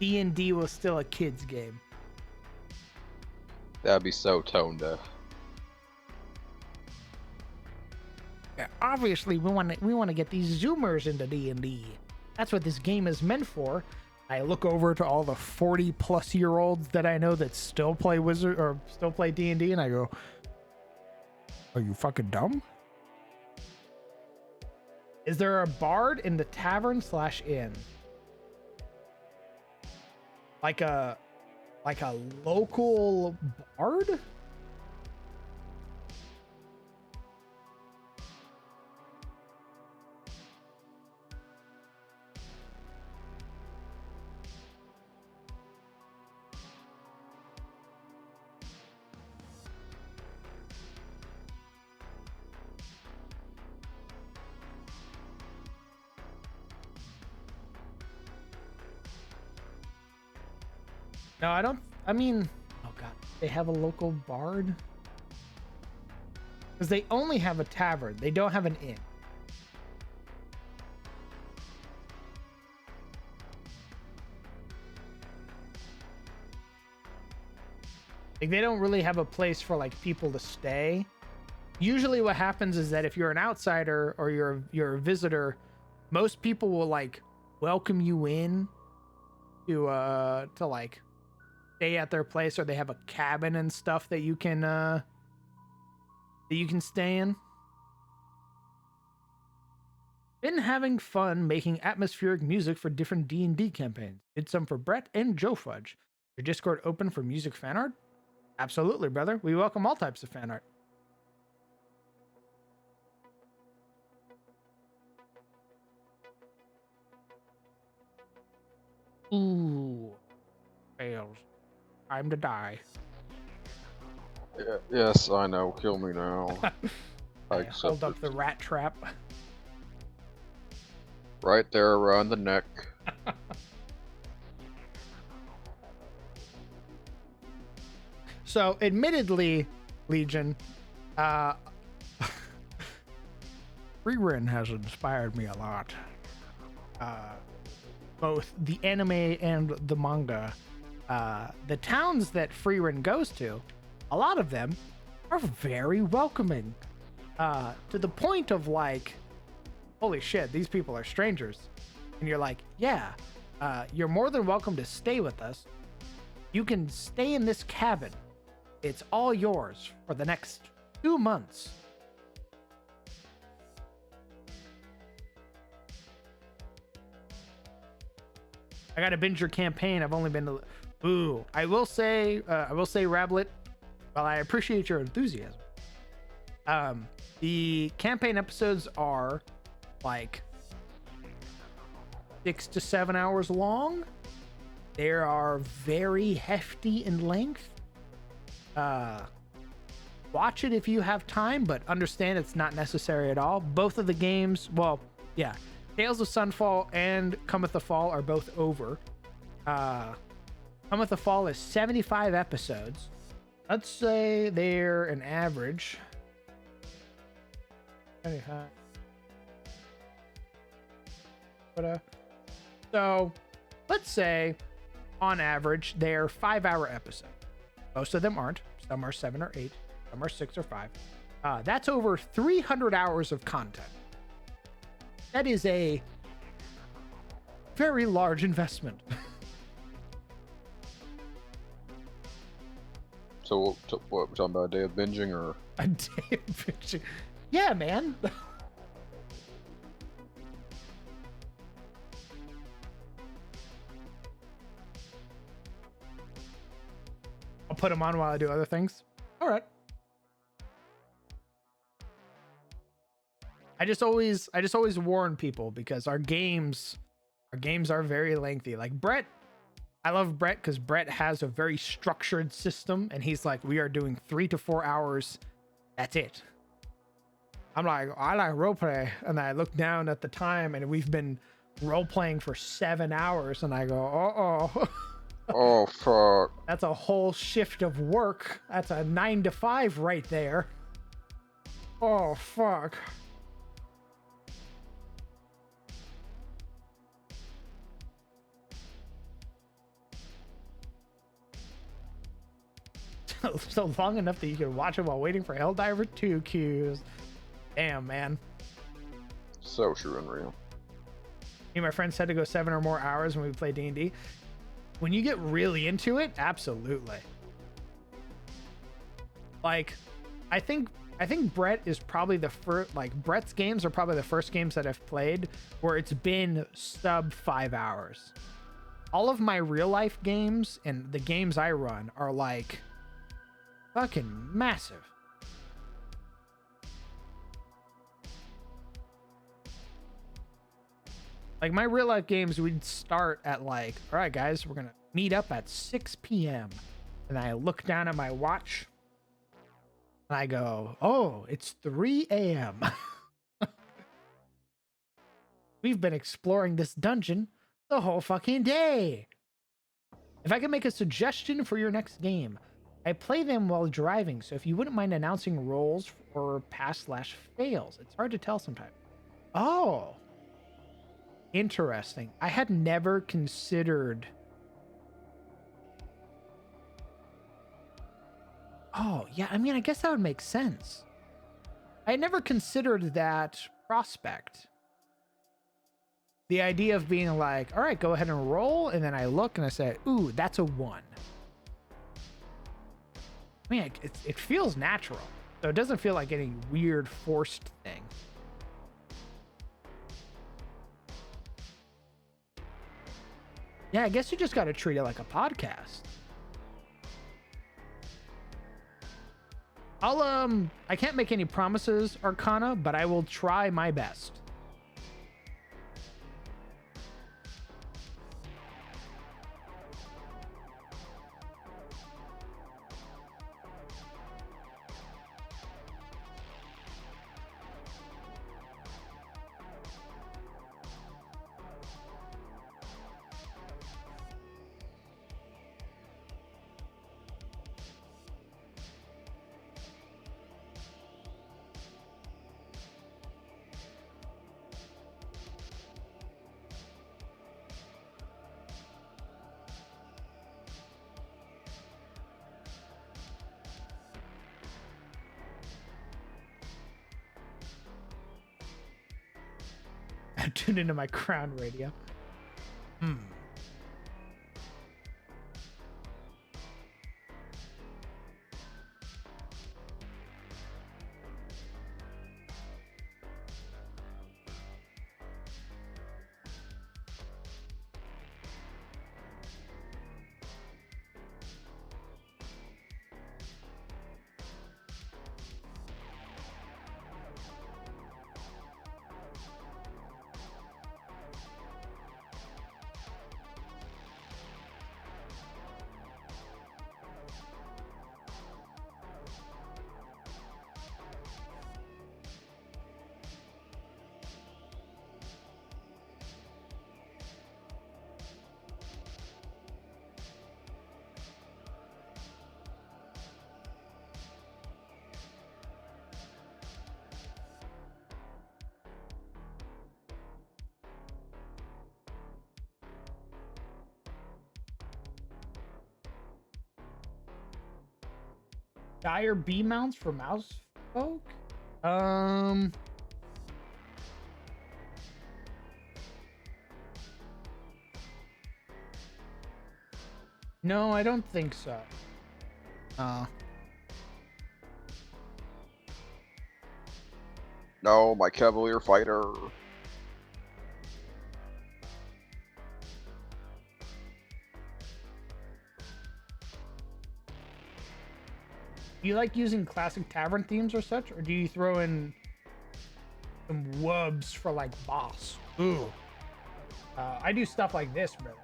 D&D was still a kid's game. That'd be so tone deaf. Yeah, obviously, we want to get these Zoomers into D&D. That's what this game is meant for. I look over to all the 40-plus-year-olds that I know that still play Wizard or still play D&D, and I go, "Are you fucking dumb?" Is there a bard in the tavern/inn? Like a local bard? No, I don't. I mean, oh god, they have a local bard? Because they only have a tavern. They don't have an inn. Like, they don't really have a place for like people to stay. Usually what happens is that if you're an outsider or you're a visitor, most people will like welcome you in to like stay at their place, or they have a cabin and stuff that you can stay in. Been having fun making atmospheric music for different D&D campaigns. Did some for Brett and Joe Fudge. Your Discord open for music fan art? Absolutely, brother. We welcome all types of fan art. Ooh. Fails. Time to die. Yeah, yes, I know. Kill me now. I Okay, hold up accept the it. rat trap. Right there around the neck. So, admittedly, Legion, Freerin has inspired me a lot. Both the anime and the manga. The towns that Freerin goes to, a lot of them are very welcoming. To the point of like, holy shit, these people are strangers. And you're like, yeah, you're more than welcome to stay with us. You can stay in this cabin. It's all yours for the next 2 months. I gotta binge your campaign. I've only been to... Ooh, I will say, Rablet, while I appreciate your enthusiasm, the campaign episodes are like 6 to 7 hours long. They are very hefty in length. Watch it if you have time, but understand it's not necessary at all. Both of the games, well, yeah, Tales of Sunfall and Cometh the Fall are both over. Cometh the Fall is 75 episodes. Let's say they're an average. 75. So let's say on average they're 5-hour episodes. Most of them aren't. Some are 7 or 8. Some are 6 or 5. That's over 300 hours of content. That is a very large investment. So what, we're talking about a day of binging, or? A day of binging. Yeah, man. I'll put them on while I do other things. All right. I just always warn people because our games are very lengthy. Like Brett, I love Brett because Brett has a very structured system, and he's like, we are doing 3 to 4 hours. That's it. I'm like, I like roleplay. And I look down at the time and we've been role playing for 7 hours. And I go, oh. Oh, fuck. That's a whole shift of work. That's a 9 to 5 right there. Oh, fuck. So long enough that you can watch it while waiting for Helldiver 2 queues. Damn, man. So true and real. Me and my friends had to go 7 or more hours when we play D&D. When you get really into it, absolutely. Like, I think Brett is probably the first, like, Brett's games are probably the first games that I've played where it's been sub 5 hours. All of my real life games and the games I run are like fucking massive. Like my real life games, we'd start at like, all right, guys, we're gonna meet up at 6 p.m. And I look down at my watch and I go, oh, it's 3 a.m. We've been exploring this dungeon the whole fucking day. If I could make a suggestion for your next game, I play them while driving, so if you wouldn't mind announcing rolls or pass/fails. It's hard to tell sometimes. Oh. Interesting. I had never considered. Oh, yeah, I mean, I guess that would make sense. I had never considered that prospect. The idea of being like, all right, go ahead and roll, and then I look and I say, ooh, that's a 1. I mean, it feels natural, so it doesn't feel like any weird forced thing. Yeah, I guess you just got to treat it like a podcast. I can't make any promises, Arcana, but I will try my best. I tuned into my Crown radio. Dire B mounts for mouse folk? No, I don't think so. No, my Cavalier Fighter. Do you like using classic tavern themes or such, or do you throw in some wubs for like boss? Ooh. I do stuff like this, brother.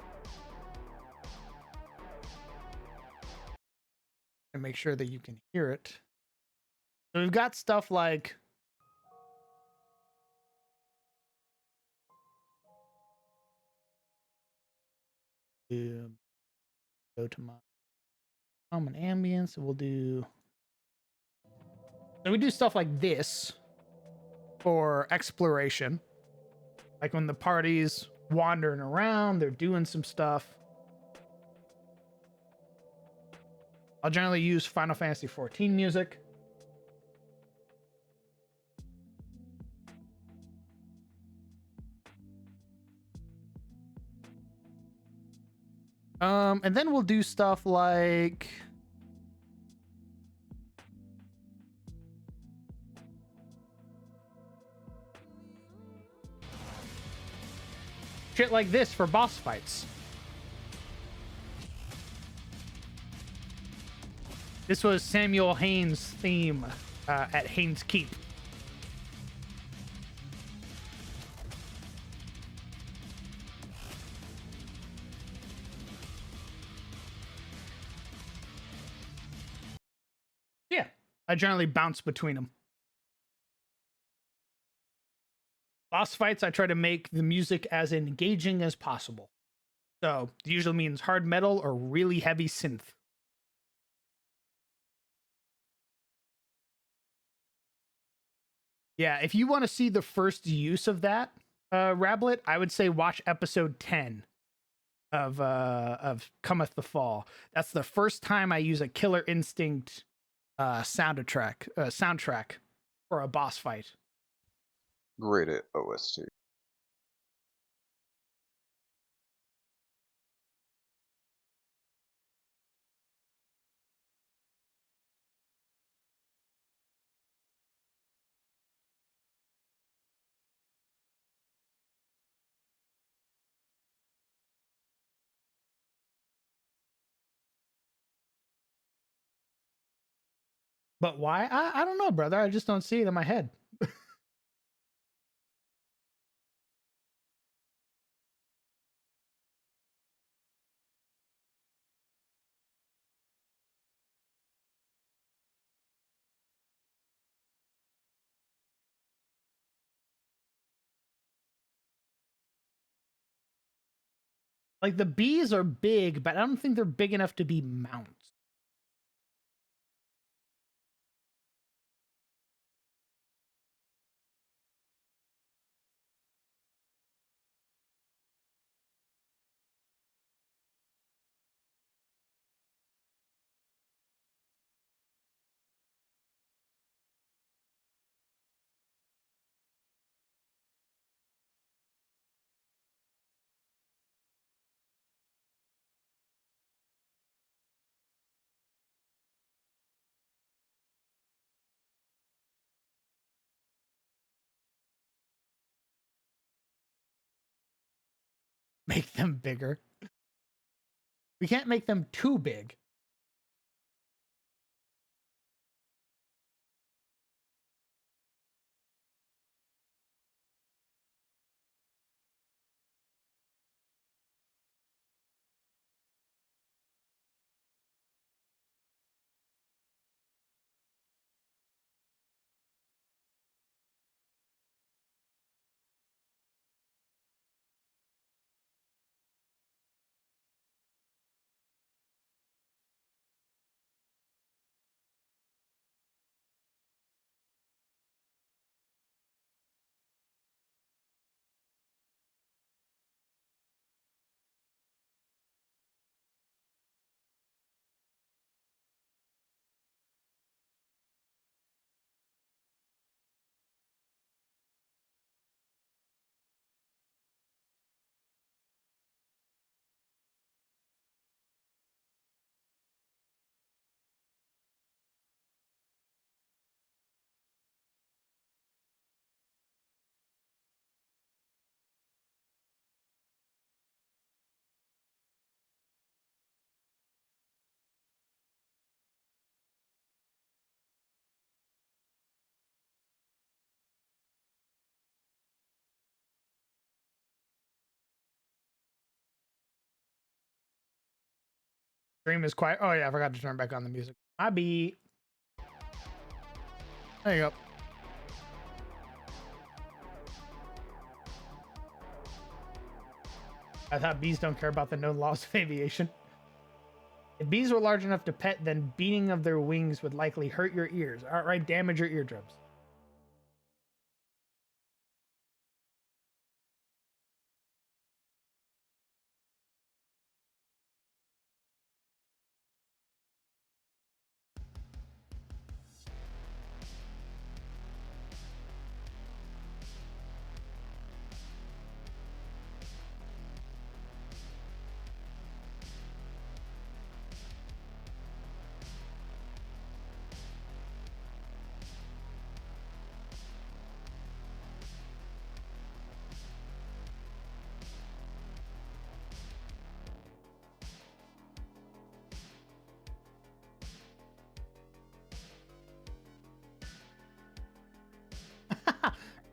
And make sure that you can hear it. So we've got stuff like Go to my common ambience. We'll do. So we do stuff like this for exploration. Like when the party's wandering around, they're doing some stuff. I'll generally use Final Fantasy XIV music. And then we'll do stuff like shit like this for boss fights. This was Samuel Haynes' theme at Haynes Keep. Yeah, I generally bounce between them. Boss fights, I try to make the music as engaging as possible. So it usually means hard metal or really heavy synth. Yeah, if you want to see the first use of that, Rablet, I would say watch episode 10 of Cometh the Fall. That's the first time I use a Killer Instinct soundtrack for a boss fight. Great at OST. But why? I don't know, brother. I just don't see it in my head. Like the bees are big, but I don't think they're big enough to be mounts. Make them bigger. We can't make them too big. Stream is quiet. Oh yeah, I forgot to turn back on the music. I beat. There you go. I thought bees don't care about the known laws of aviation. If bees were large enough to pet, then beating of their wings would likely hurt your ears, outright damage your eardrums.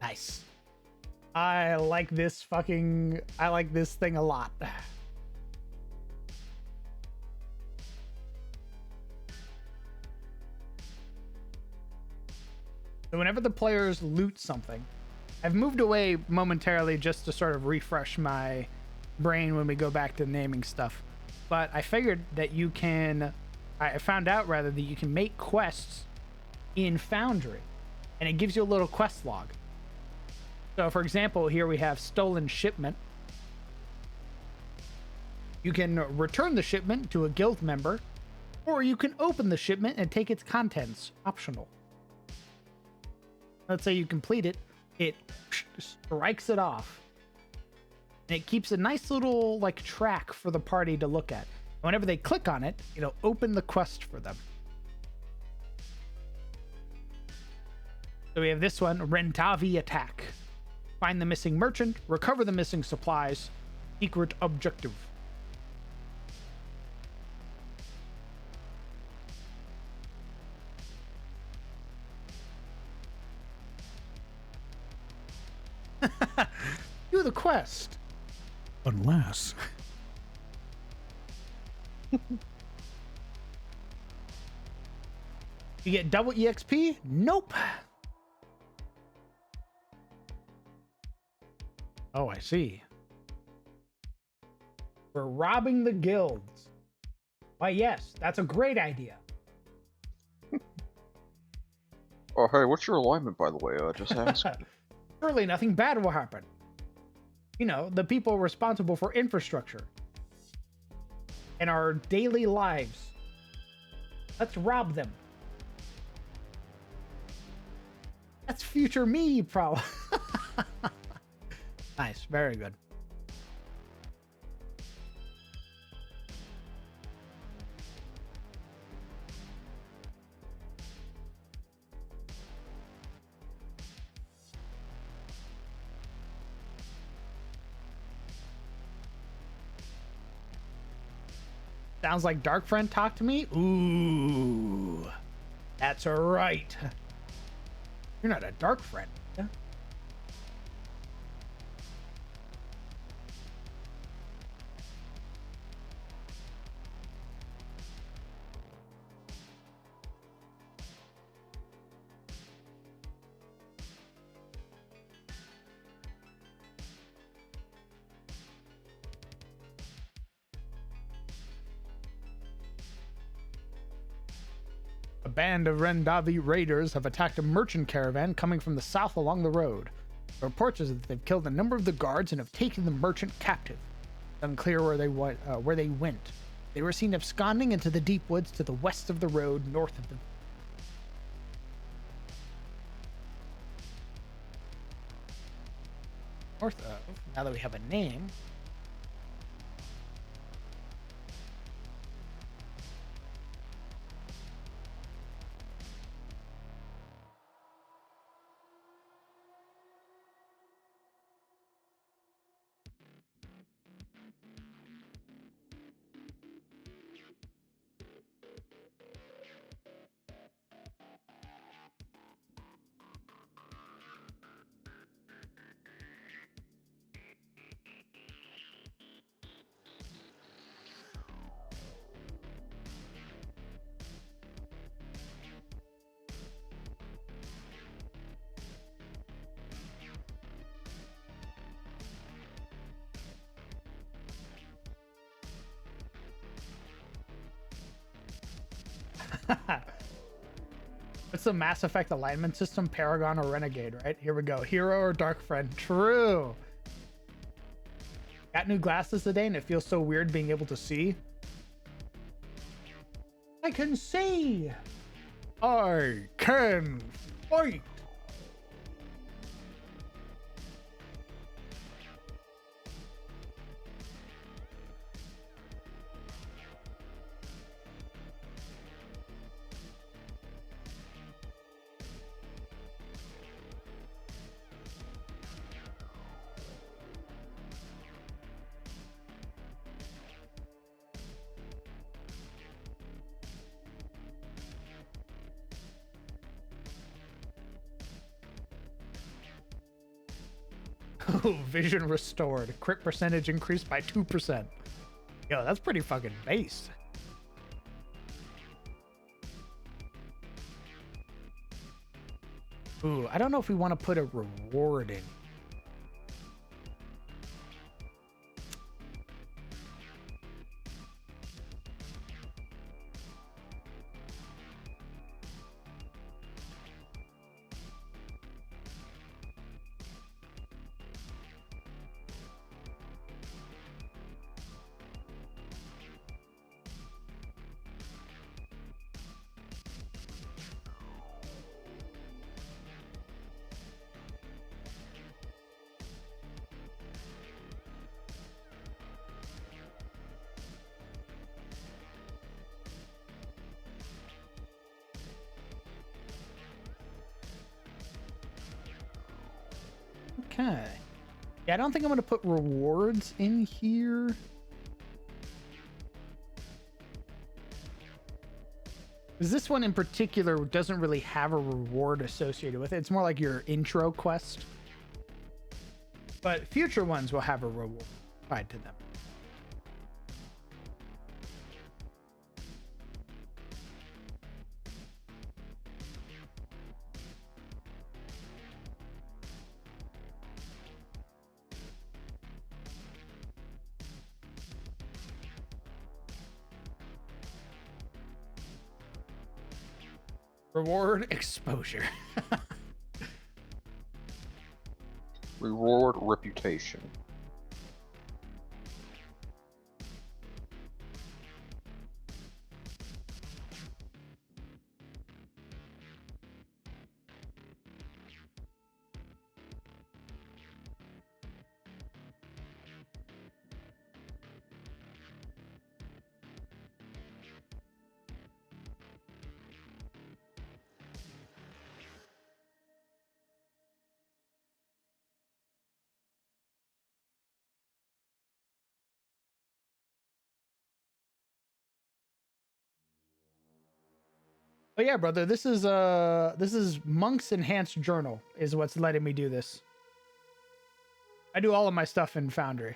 Nice. I like this thing a lot. So whenever the players loot something, I've moved away momentarily just to sort of refresh my brain when we go back to naming stuff. But I figured that I found out rather that you can make quests in Foundry, and it gives you a little quest log. So for example, here we have stolen shipment. You can return the shipment to a guild member, or you can open the shipment and take its contents, optional. Let's say you complete it, it strikes it off. And it keeps a nice little like track for the party to look at. Whenever they click on it, it'll open the quest for them. So we have this one, Rendavi Attack. Find the missing merchant, recover the missing supplies, secret objective. Do the quest. Unless. You get double EXP? Nope. Oh, I see. We're robbing the guilds. Why, yes, that's a great idea. Oh, hey, what's your alignment, by the way? Just ask. Surely nothing bad will happen. You know, the people responsible for infrastructure and our daily lives. Let's rob them. That's future me, probably. Nice, very good. Sounds like Dark Friend talked to me? Ooh. That's right. You're not a Dark Friend. Yeah? A band of Rendavi raiders have attacked a merchant caravan coming from the south along the road. The report is that they've killed a number of the guards and have taken the merchant captive. It's unclear where they went. They were seen absconding into the deep woods to the west of the road, north of the... North of, now that we have a name... What's the Mass Effect alignment system? Paragon or Renegade, right? Here we go. Hero or Dark Friend? True. Got new glasses today and it feels so weird being able to see. I can see. I can fight. Oh, vision restored. Crit percentage increased by 2%. Yo, that's pretty fucking based. Ooh, I don't know if we want to put a reward in. Okay. Yeah, I don't think I'm going to put rewards in here. Because this one in particular doesn't really have a reward associated with it. It's more like your intro quest. But future ones will have a reward tied to them. Reward exposure. Reward reputation. Oh yeah, brother, this is Monk's Enhanced Journal is what's letting me do this. I do all of my stuff in Foundry.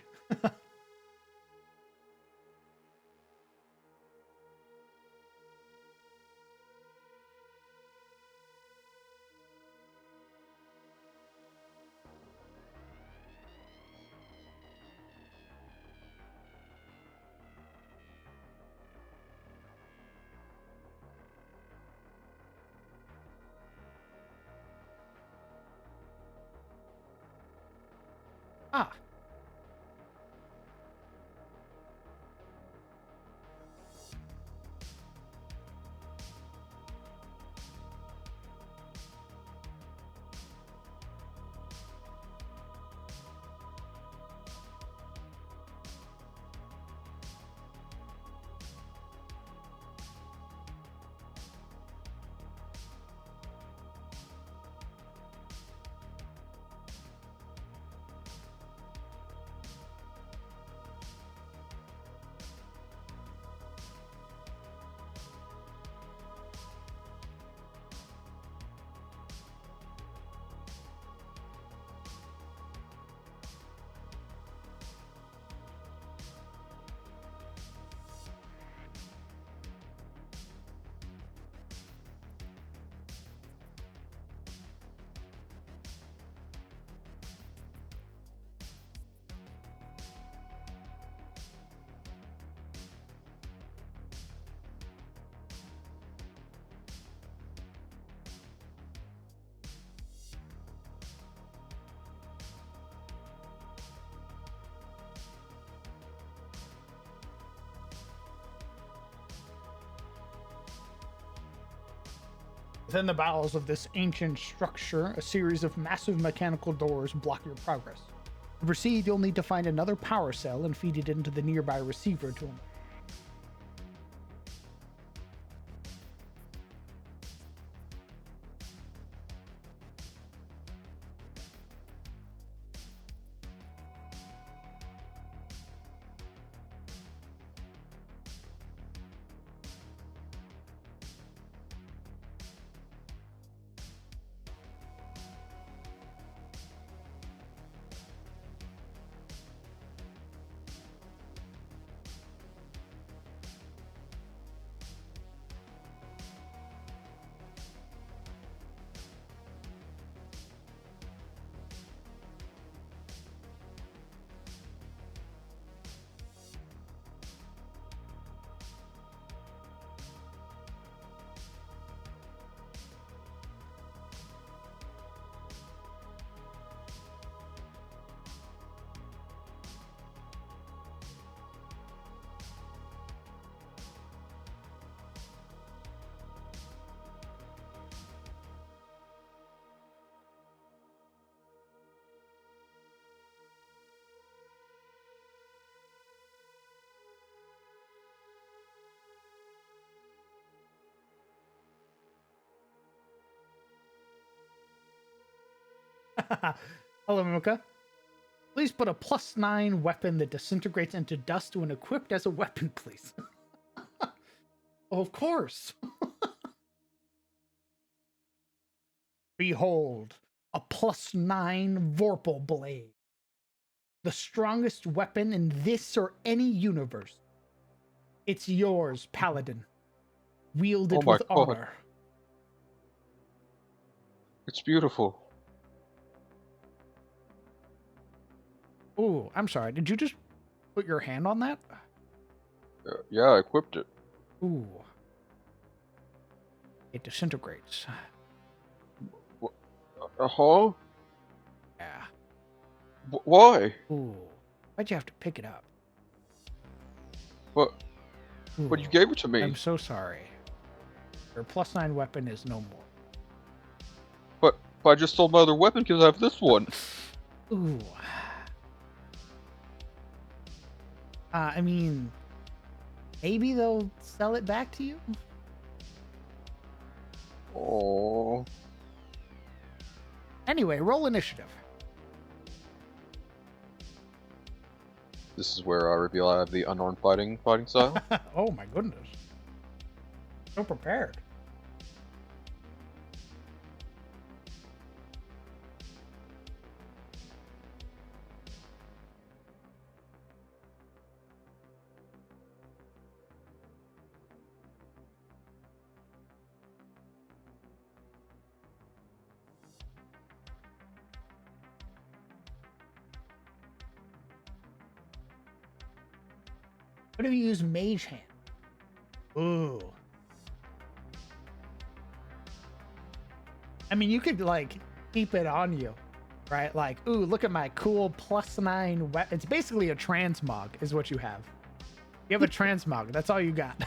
Ah. Within the bowels of this ancient structure, a series of massive mechanical doors block your progress. To proceed, you'll need to find another power cell and feed it into the nearby receiver to unlock. Hello, Mocha. Please put a +9 weapon that disintegrates into dust when equipped as a weapon, please. Oh, of course. Behold, a +9 Vorpal blade. The strongest weapon in this or any universe. It's yours, Paladin. Wield it with God. honor. It's beautiful. Ooh, I'm sorry. Did you just put your hand on that? Yeah, I equipped it. Ooh. It disintegrates. Huh? Yeah. Why? Ooh. Why'd you have to pick it up? But Ooh. you gave it to me. I'm so sorry. Your +9 weapon is no more. But I just stole my other weapon because I have this one. Ooh. I mean, maybe they'll sell it back to you? Oh. Anyway, roll initiative. This is where I reveal I have the unarmed fighting style. Oh my goodness. So prepared. What if you use Mage Hand? Ooh. I mean, you could, like, keep it on you, right? Like, ooh, look at my cool +9 weapon. It's basically a transmog, is what you have. You have a transmog. That's all you got.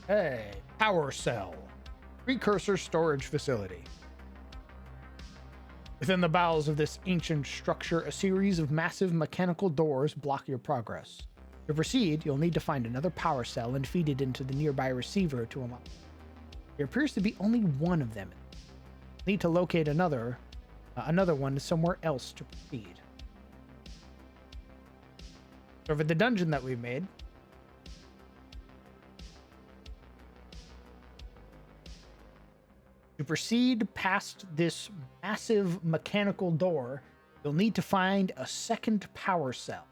Hey, power cell. Precursor storage facility. Within the bowels of this ancient structure, a series of massive mechanical doors block your progress. To proceed, you'll need to find another power cell and feed it into the nearby receiver to unlock. There appears to be only one of them. Need to locate another one somewhere else to proceed. Over the dungeon that we've made. To proceed past this massive mechanical door, you'll need to find a second power cell.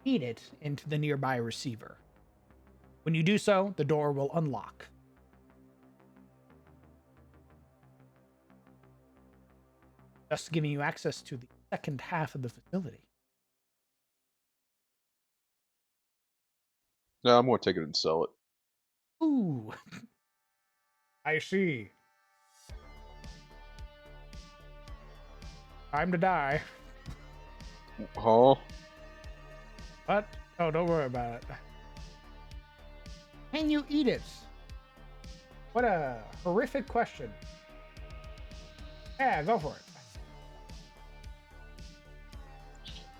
Feed it into the nearby receiver. When you do so, the door will unlock. Thus giving you access to the second half of the facility. No, I'm gonna take it and sell it. Ooh. I see. Time to die. Huh? What? Oh, don't worry about it. Can you eat it? What a horrific question. Yeah, go for it.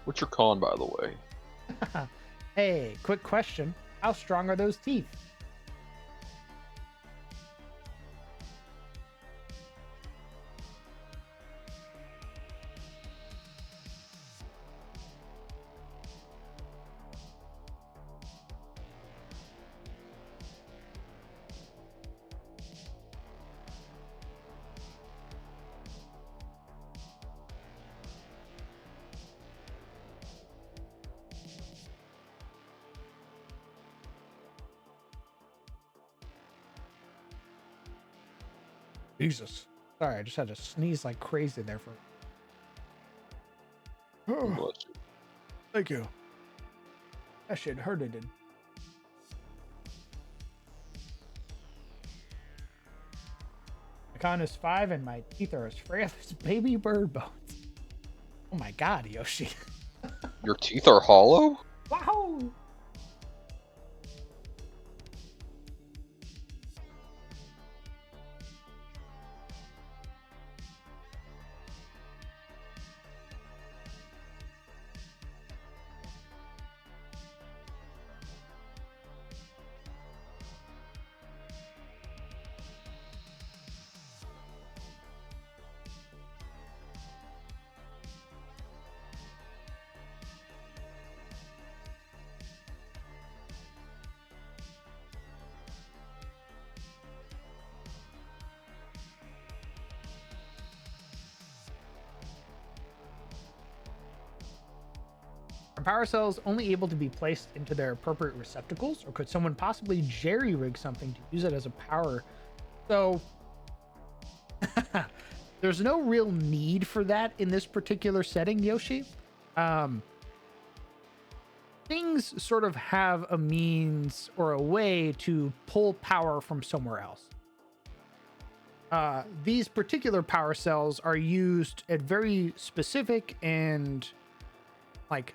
What's your con, by the way? Hey, quick question. How strong are those teeth? Jesus. Sorry, I just had to sneeze like crazy there for. Oh, Bless you. thank you. That shit hurted it. My con is 5 and my teeth are as frail as baby bird bones. Oh my god, Yoshi. Your teeth are hollow? Wow! Are power cells only able to be placed into their appropriate receptacles, or could someone possibly jerry-rig something to use it as a power? So, there's no real need for that in this particular setting, Yoshi. Things sort of have a means or a way to pull power from somewhere else. These particular power cells are used at very specific and like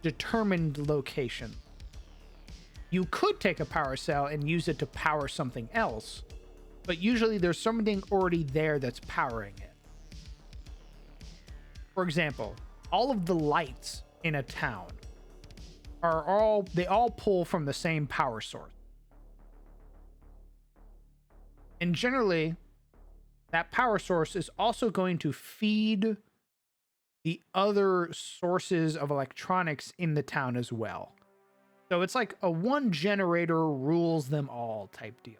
determined location. You could take a power cell and use it to power something else, but usually there's something already there that's powering it. For example, all of the lights in a town they all pull from the same power source. And generally, that power source is also going to feed the other sources of electronics in the town as well. So it's like a one generator rules them all type deal.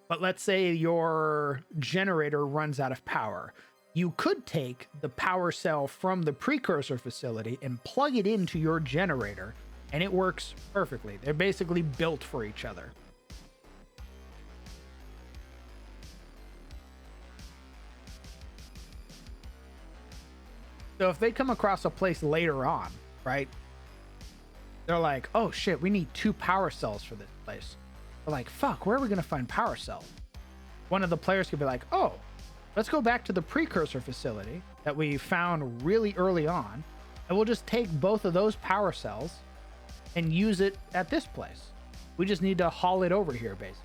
But let's say your generator runs out of power. You could take the power cell from the precursor facility and plug it into your generator, and it works perfectly. They're basically built for each other. So if they come across a place later on, right? They're like, oh shit, we need 2 power cells for this place. They're like, fuck, where are we going to find power cells? One of the players could be like, oh, let's go back to the precursor facility that we found really early on, and we'll just take both of those power cells and use it at this place. We just need to haul it over here, basically.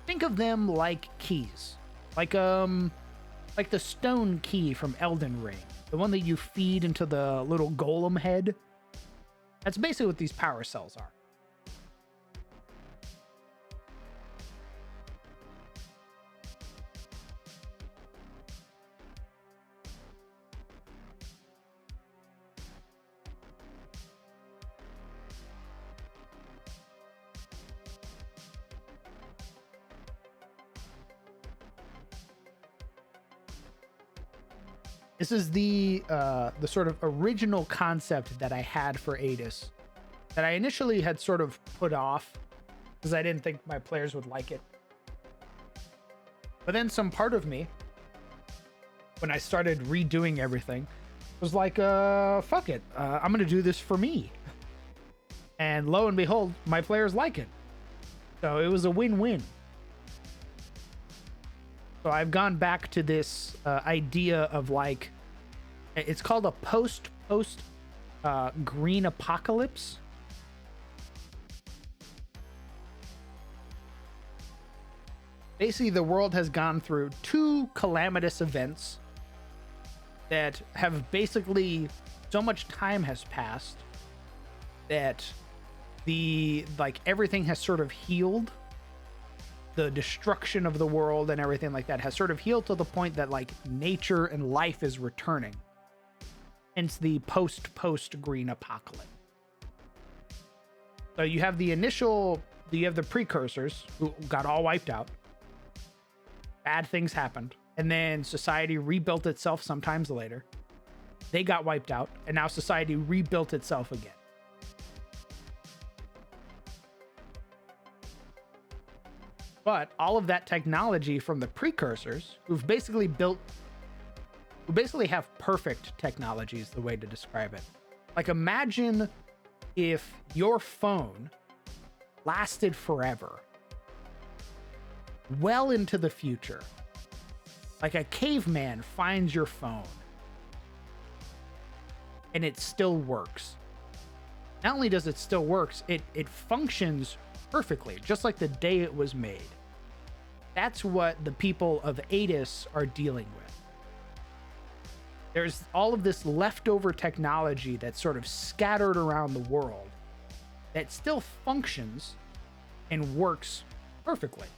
Think of them like keys. Like the stone key from Elden Ring, the one that you feed into the little golem head. That's basically what these power cells are. This is the sort of original concept that I had for Adis, that I initially had sort of put off because I didn't think my players would like it. But then some part of me, when I started redoing everything, was like, fuck it, I'm gonna do this for me. And lo and behold, my players like it. So it was a win-win. So I've gone back to this idea of like, it's called a post green apocalypse. Basically, the world has gone through 2 calamitous events that have basically, so much time has passed that everything has sort of healed. The destruction of the world and everything like that has sort of healed to the point that like nature and life is returning. Hence the post green apocalypse. So you have the precursors who got all wiped out. Bad things happened. And then society rebuilt itself sometimes later. They got wiped out. And now society rebuilt itself again. But all of that technology from the precursors, who basically have perfect technology is the way to describe it. Like imagine if your phone lasted forever, well into the future. Like a caveman finds your phone and it still works. Not only does it still work, it functions perfectly, just like the day it was made. That's what the people of Adis are dealing with. There's all of this leftover technology that's sort of scattered around the world that still functions and works perfectly.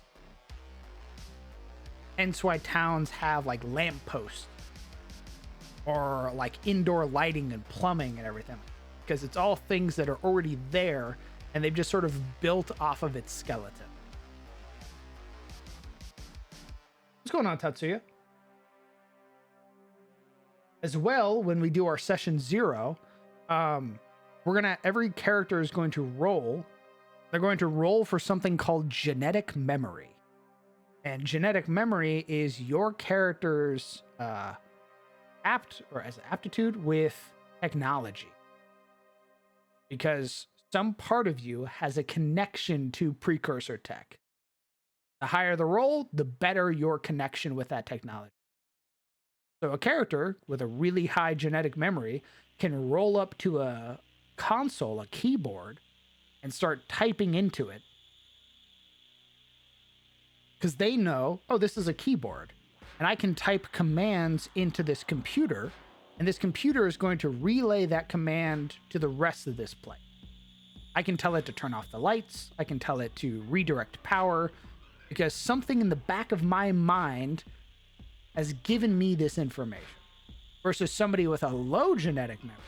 Hence why towns have like lampposts or like indoor lighting and plumbing and everything, because it's all things that are already there and they've just sort of built off of its skeleton. What's going on, Tatsuya? As well, when we do our session 0, every character is going to roll. They're going to roll for something called genetic memory. And genetic memory is your character's aptitude with technology. Because some part of you has a connection to precursor tech. The higher the roll, the better your connection with that technology. So a character with a really high genetic memory can roll up to a console, a keyboard, and start typing into it. Because they know, oh, this is a keyboard. And I can type commands into this computer, and this computer is going to relay that command to the rest of this place. I can tell it to turn off the lights. I can tell it to redirect power, because something in the back of my mind has given me this information. Versus somebody with a low genetic memory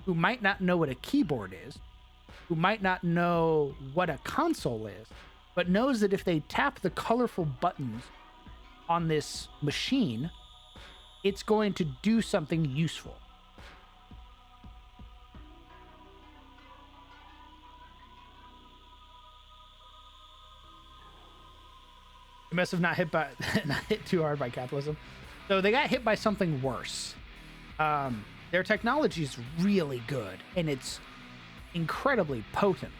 who might not know what a keyboard is, who might not know what a console is, but knows that if they tap the colorful buttons on this machine, it's going to do something useful. They must have not hit too hard by capitalism. So they got hit by something worse. Their technology is really good, and it's incredibly potent.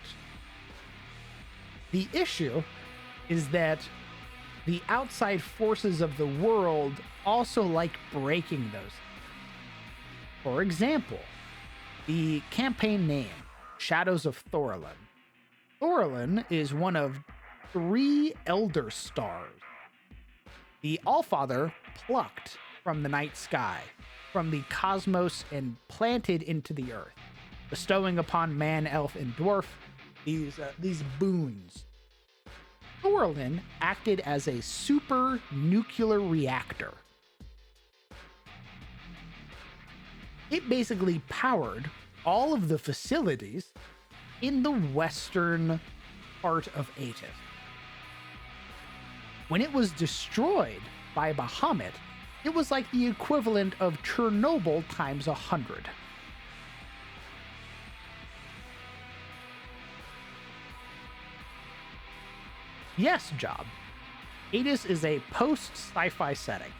The issue is that the outside forces of the world also like breaking those. For example, the campaign name, Shadows of Thorolin. Thorolin is one of 3 elder stars the Allfather plucked from the night sky. from the cosmos and planted into the earth, bestowing upon man, elf, and dwarf these boons. Thorlin acted as a super nuclear reactor. It basically powered all of the facilities in the western part of Atif. When it was destroyed by Bahamut, it was like the equivalent of Chernobyl times 100. Yes, Job. Hades is a post-sci-fi setting.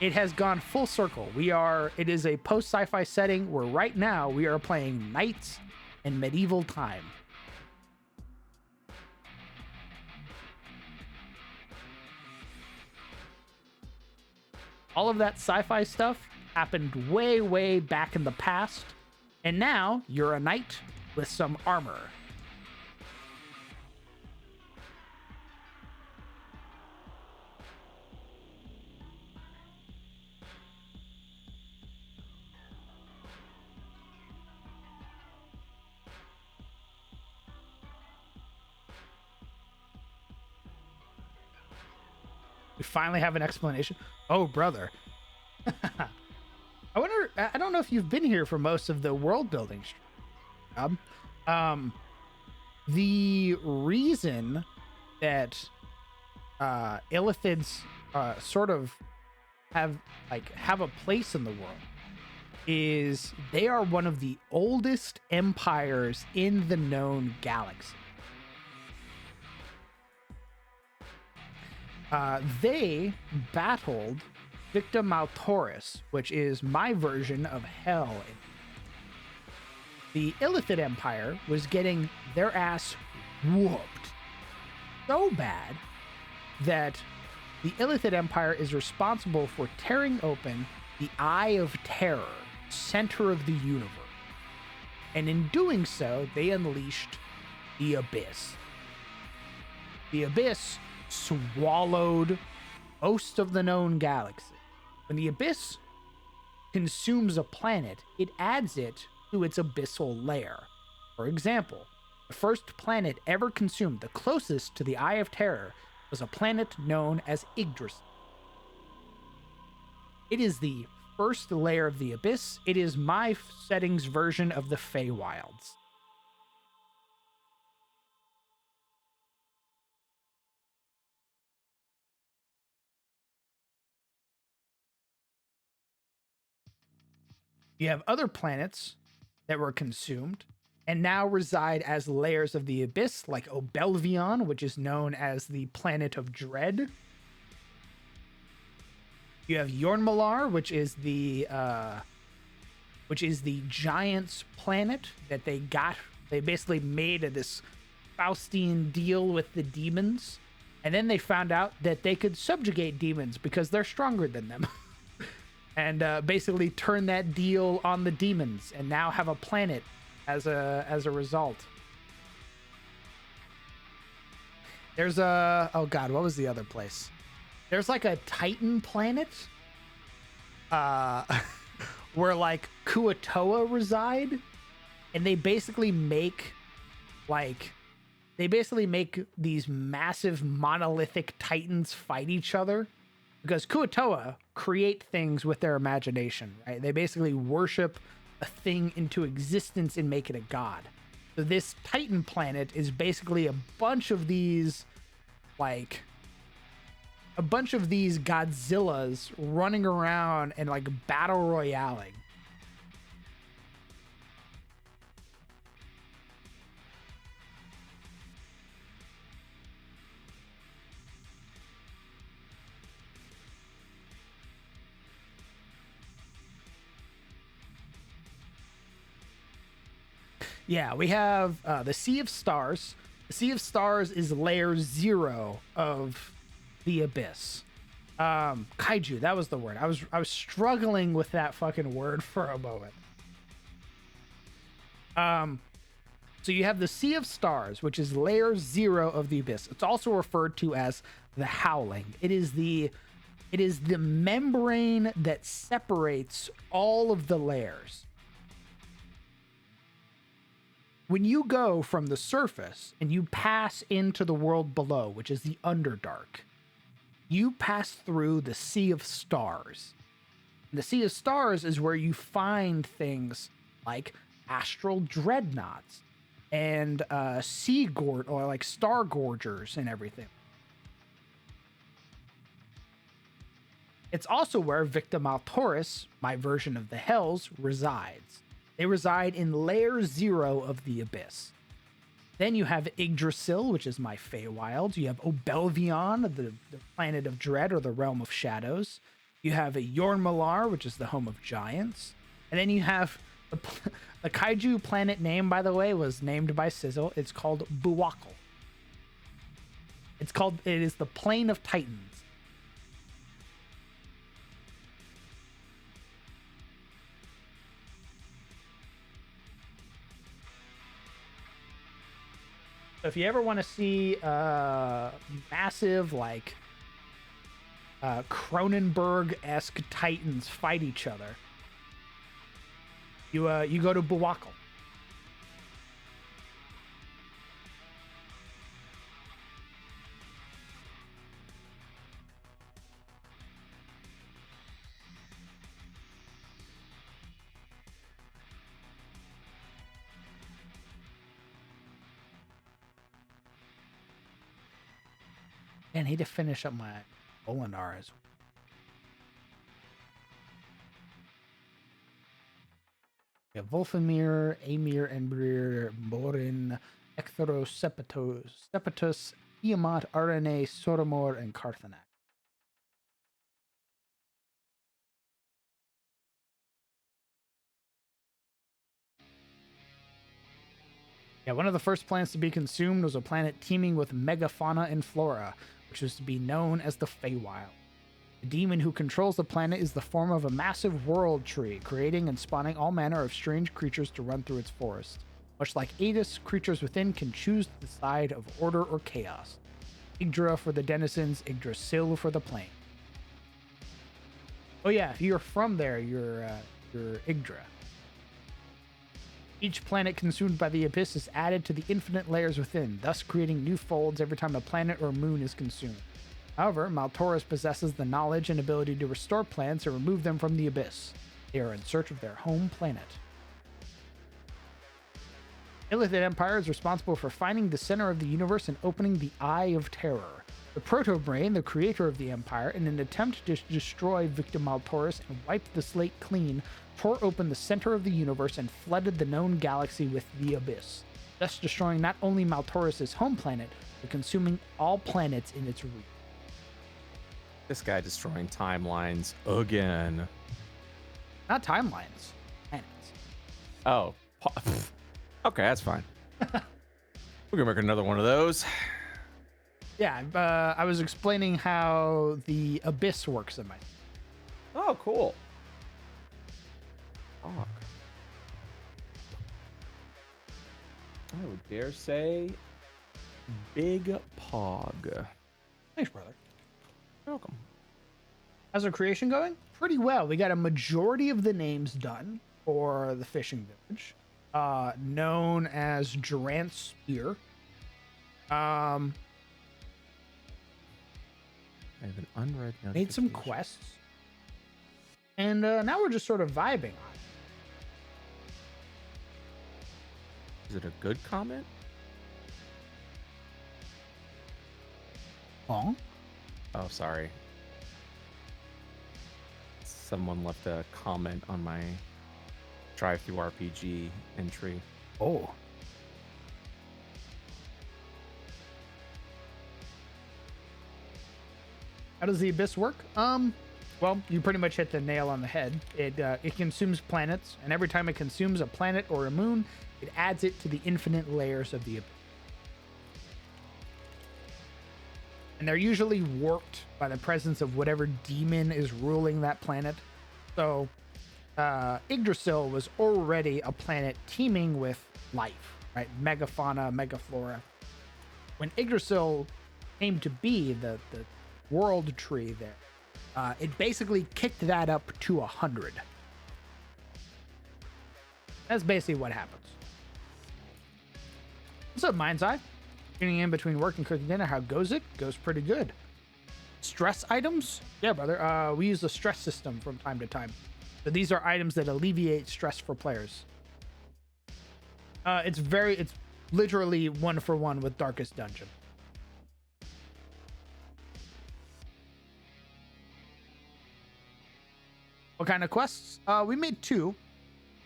It has gone full circle. It is a post-sci-fi setting where right now we are playing knights in medieval time. All of that sci-fi stuff happened way, way back in the past, and now you're a knight with some armor. We finally have an explanation. Oh, brother. I don't know if you've been here for most of the world building. The reason that illithids sort of have a place in the world is they are one of the oldest empires in the known galaxy. They battled Victa Maltoris, which is my version of hell. The Illithid Empire was getting their ass whooped so bad that the Illithid Empire is responsible for tearing open the Eye of Terror, center of the universe. And in doing so, they unleashed the Abyss. The Abyss swallowed most of the known galaxy. When the Abyss consumes a planet, it adds it to its abyssal layer. For example, the first planet ever consumed, the closest to the Eye of Terror, was a planet known as Yggdrasil. It is the first layer of the Abyss. It is my settings version of the Feywilds. You have other planets that were consumed and now reside as layers of the Abyss, like Obelvion, which is known as the Planet of Dread. You have Yornmalar, which is the Giants planet that they got. They basically made this Faustian deal with the demons, and then they found out that they could subjugate demons because they're stronger than them. And basically turn that deal on the demons, and now have a planet as a result. There's oh god, what was the other place? There's like a Titan planet, where like Kuatoa reside, and they basically make these massive monolithic Titans fight each other. Because Kuatoa create things with their imagination, right? They basically worship a thing into existence and make it a god. So this Titan planet is basically a bunch of these Godzillas running around and like battle royaling. Yeah, we have the Sea of Stars. The Sea of Stars is layer 0 of the Abyss. Kaiju, that was the word. I was struggling with that fucking word for a moment. So you have the Sea of Stars, which is layer 0 of the Abyss. It's also referred to as the Howling. It is the It is the membrane that separates all of the layers. When you go from the surface and you pass into the world below, which is the Underdark, you pass through the Sea of Stars. And the Sea of Stars is where you find things like astral dreadnoughts and or like star gorgers and everything. It's also where Victim Altoris, my version of the Hells, resides. They reside in Layer 0 of the Abyss. Then you have Yggdrasil, which is my Feywild. You have Obelvion, the planet of dread or the realm of shadows. You have Yornmalar, which is the home of giants. And then you have the kaiju planet name, by the way, was named by Sizzle. It's called Buwakal. It is the Plain of Titans. So if you ever want to see massive, like, Cronenberg-esque titans fight each other, you go to Buwakal. I need to finish up my Olinar as well. Yeah, Volfamir, Amir, Embrir, Morin, Ectheros, Sepetus, Tiamat, Arane, Sotomor, and Karthanak. Yeah, one of the first planets to be consumed was a planet teeming with megafauna and flora, which was to be known as the Feywild. The demon who controls the planet is the form of a massive world tree, creating and spawning all manner of strange creatures to run through its forest. Much like Adis, creatures within can choose the side of order or chaos. Yggdra for the denizens, Yggdrasil for the plain. Oh yeah, if you're from there, you're Yggdra. Each planet consumed by the Abyss is added to the infinite layers within, thus creating new folds every time a planet or moon is consumed. However, Maltoris possesses the knowledge and ability to restore planets and remove them from the Abyss. They are in search of their home planet. Illithid Empire is responsible for finding the center of the universe and opening the Eye of Terror. The Proto-Brain, the creator of the Empire, in an attempt to destroy Victim Maltoris and wipe the slate clean, tore open the center of the universe and flooded the known galaxy with the Abyss, thus destroying not only Maltoris' home planet, but consuming all planets in its reach. This guy destroying timelines again. Not timelines, planets. Oh. Okay, that's fine. We're gonna make another one of those. Yeah, I was explaining how the Abyss works in my... Oh, cool. Fuck. I would dare say Big Pog. Thanks, brother. You're welcome. How's our creation going? Pretty well. We got a majority of the names done for the fishing village, known as Durant Spear. I have an unread notification. Made some quests, and now we're just sort of vibing on it. Is it a good comment? Oh, Oh, sorry. Someone left a comment on my drive-through RPG entry. oh. How does the Abyss work? Well, you pretty much hit the nail on the head. It consumes planets, and every time it consumes a planet or a moon, it adds it to the infinite layers of the Abyss. And they're usually warped by the presence of whatever demon is ruling that planet. So, Yggdrasil was already a planet teeming with life, right? Megafauna, megaflora. When Yggdrasil came to be, the world tree there, It basically kicked that up to 100. That's basically what happens. What's up, Mind's Eye? Tuning in between work and cooking dinner. How goes it? Goes pretty good. Stress items? Yeah, brother. We use the stress system from time to time. So these are items that alleviate stress for players. It's literally 1-for-1 with Darkest Dungeon. What kind of quests? We made 2,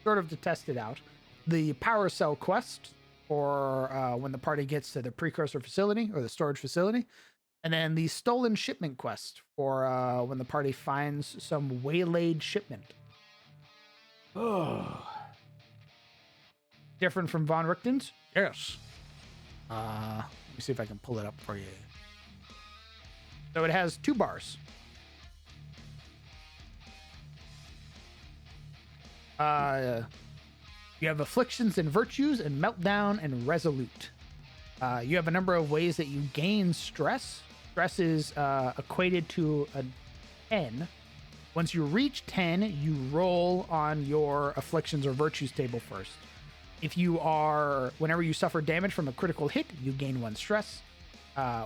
sort of to test it out. The Power Cell quest, for when the party gets to the precursor facility or the storage facility. And then the Stolen Shipment quest, for when the party finds some waylaid shipment. Oh. Different from Von Richten's? Yes. Let me see if I can pull it up for you. So it has 2 bars. You have Afflictions and Virtues and Meltdown and Resolute. You have a number of ways that you gain stress. Stress is equated to a 10. Once you reach 10, you roll on your Afflictions or Virtues table first. Whenever you suffer damage from a critical hit, you gain 1 stress.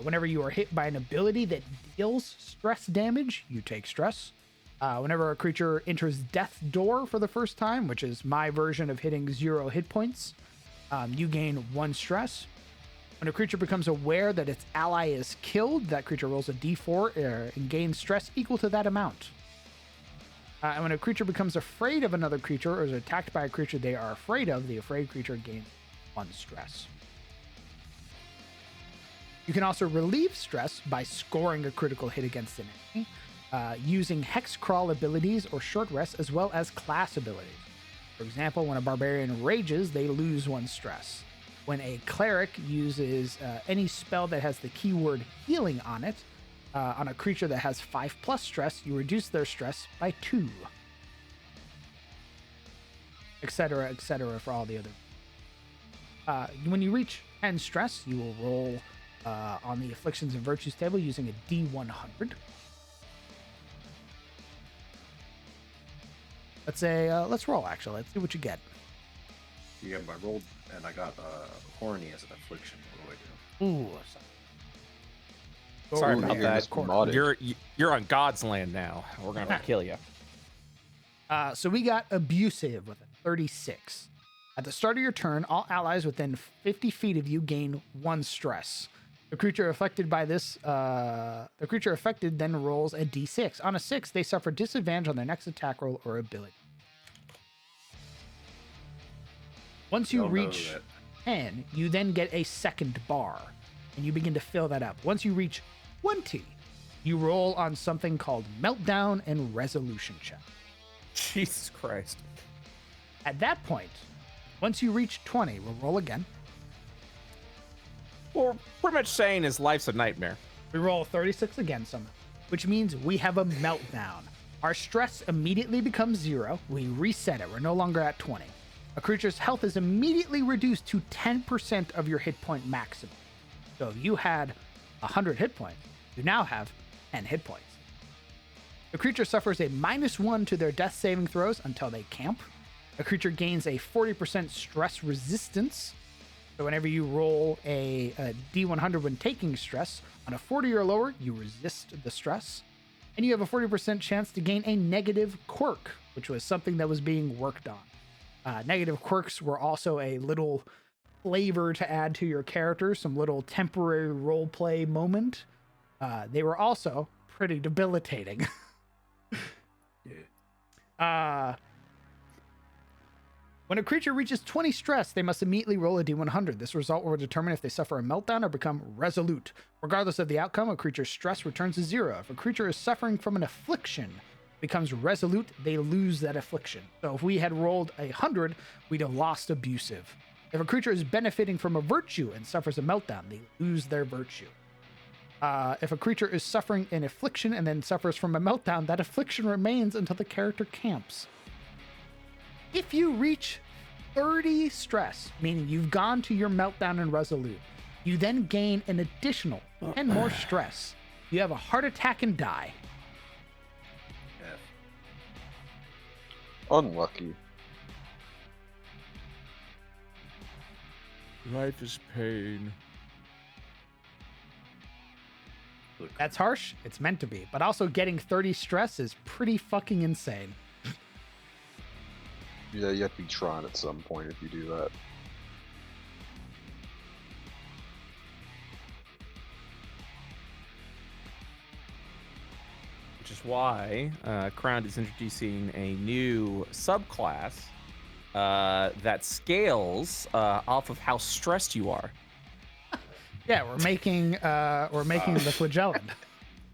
Whenever you are hit by an ability that deals stress damage, you take stress. Whenever a creature enters Death's Door for the first time, which is my version of hitting 0 hit points, you gain 1 stress. When a creature becomes aware that its ally is killed, that creature rolls a d4 and gains stress equal to that amount. And when a creature becomes afraid of another creature or is attacked by a creature they are afraid of, the afraid creature gains 1 stress. You can also relieve stress by scoring a critical hit against an enemy, using hex crawl abilities or short rests, as well as class abilities. For example, when a barbarian rages, they lose 1 stress. When a cleric uses any spell that has the keyword healing on it, on a creature that has 5+ stress, you reduce their stress by 2. Etc., for all the other. When you reach 10 stress, you will roll on the Afflictions and Virtues table using a D100. Let's roll, actually. Let's see what you get. Yeah, I rolled and I got horny as an affliction. What do I do? Ooh. Sorry Ooh, about you that. must be modded. You're on God's land now. We're gonna kill you. So we got Abusive with a 36. At the start of your turn, all allies within 50 feet of you gain 1 stress. The creature affected by this, then rolls a d6. On a 6, they suffer disadvantage on their next attack roll or ability. Once you reach 10, you then get a second bar, and you begin to fill that up. Once you reach 20, you roll on something called Meltdown and Resolution check. Jesus Christ. At that point, once you reach 20, we'll roll again. Well, we're pretty much saying his life's a nightmare. We roll 36 again somehow, which means we have a meltdown. Our stress immediately becomes 0. We reset it. We're no longer at 20. A creature's health is immediately reduced to 10% of your hit point maximum. So if you had 100 hit points, you now have 10 hit points. The creature suffers a -1 to their death saving throws until they camp. A creature gains a 40% stress resistance. So whenever you roll a D100 when taking stress, on a 40 or lower, you resist the stress. And you have a 40% chance to gain a negative quirk, which was something that was being worked on. Negative quirks were also a little flavor to add to your character, some little temporary roleplay moment. They were also pretty debilitating. When a creature reaches 20 stress, they must immediately roll a D100. This result will determine if they suffer a meltdown or become resolute. Regardless of the outcome, a creature's stress returns to 0. If a creature is suffering from an affliction, becomes resolute, they lose that affliction. So if we had rolled 100, we'd have lost Abusive. If a creature is benefiting from a virtue and suffers a meltdown, they lose their virtue. If a creature is suffering an affliction and then suffers from a meltdown, that affliction remains until the character camps. If you reach 30 stress, meaning you've gone to your meltdown and resolute, you then gain an additional 10 more stress. You have a heart attack and die. Unlucky. Life is pain. Look, That's harsh. It's meant to be. But also getting 30 stress is pretty fucking insane. Yeah, you have to be trying at some point if you do that. Which is why Crown is introducing a new subclass that scales off of how stressed you are. Yeah, we're making the flagellan.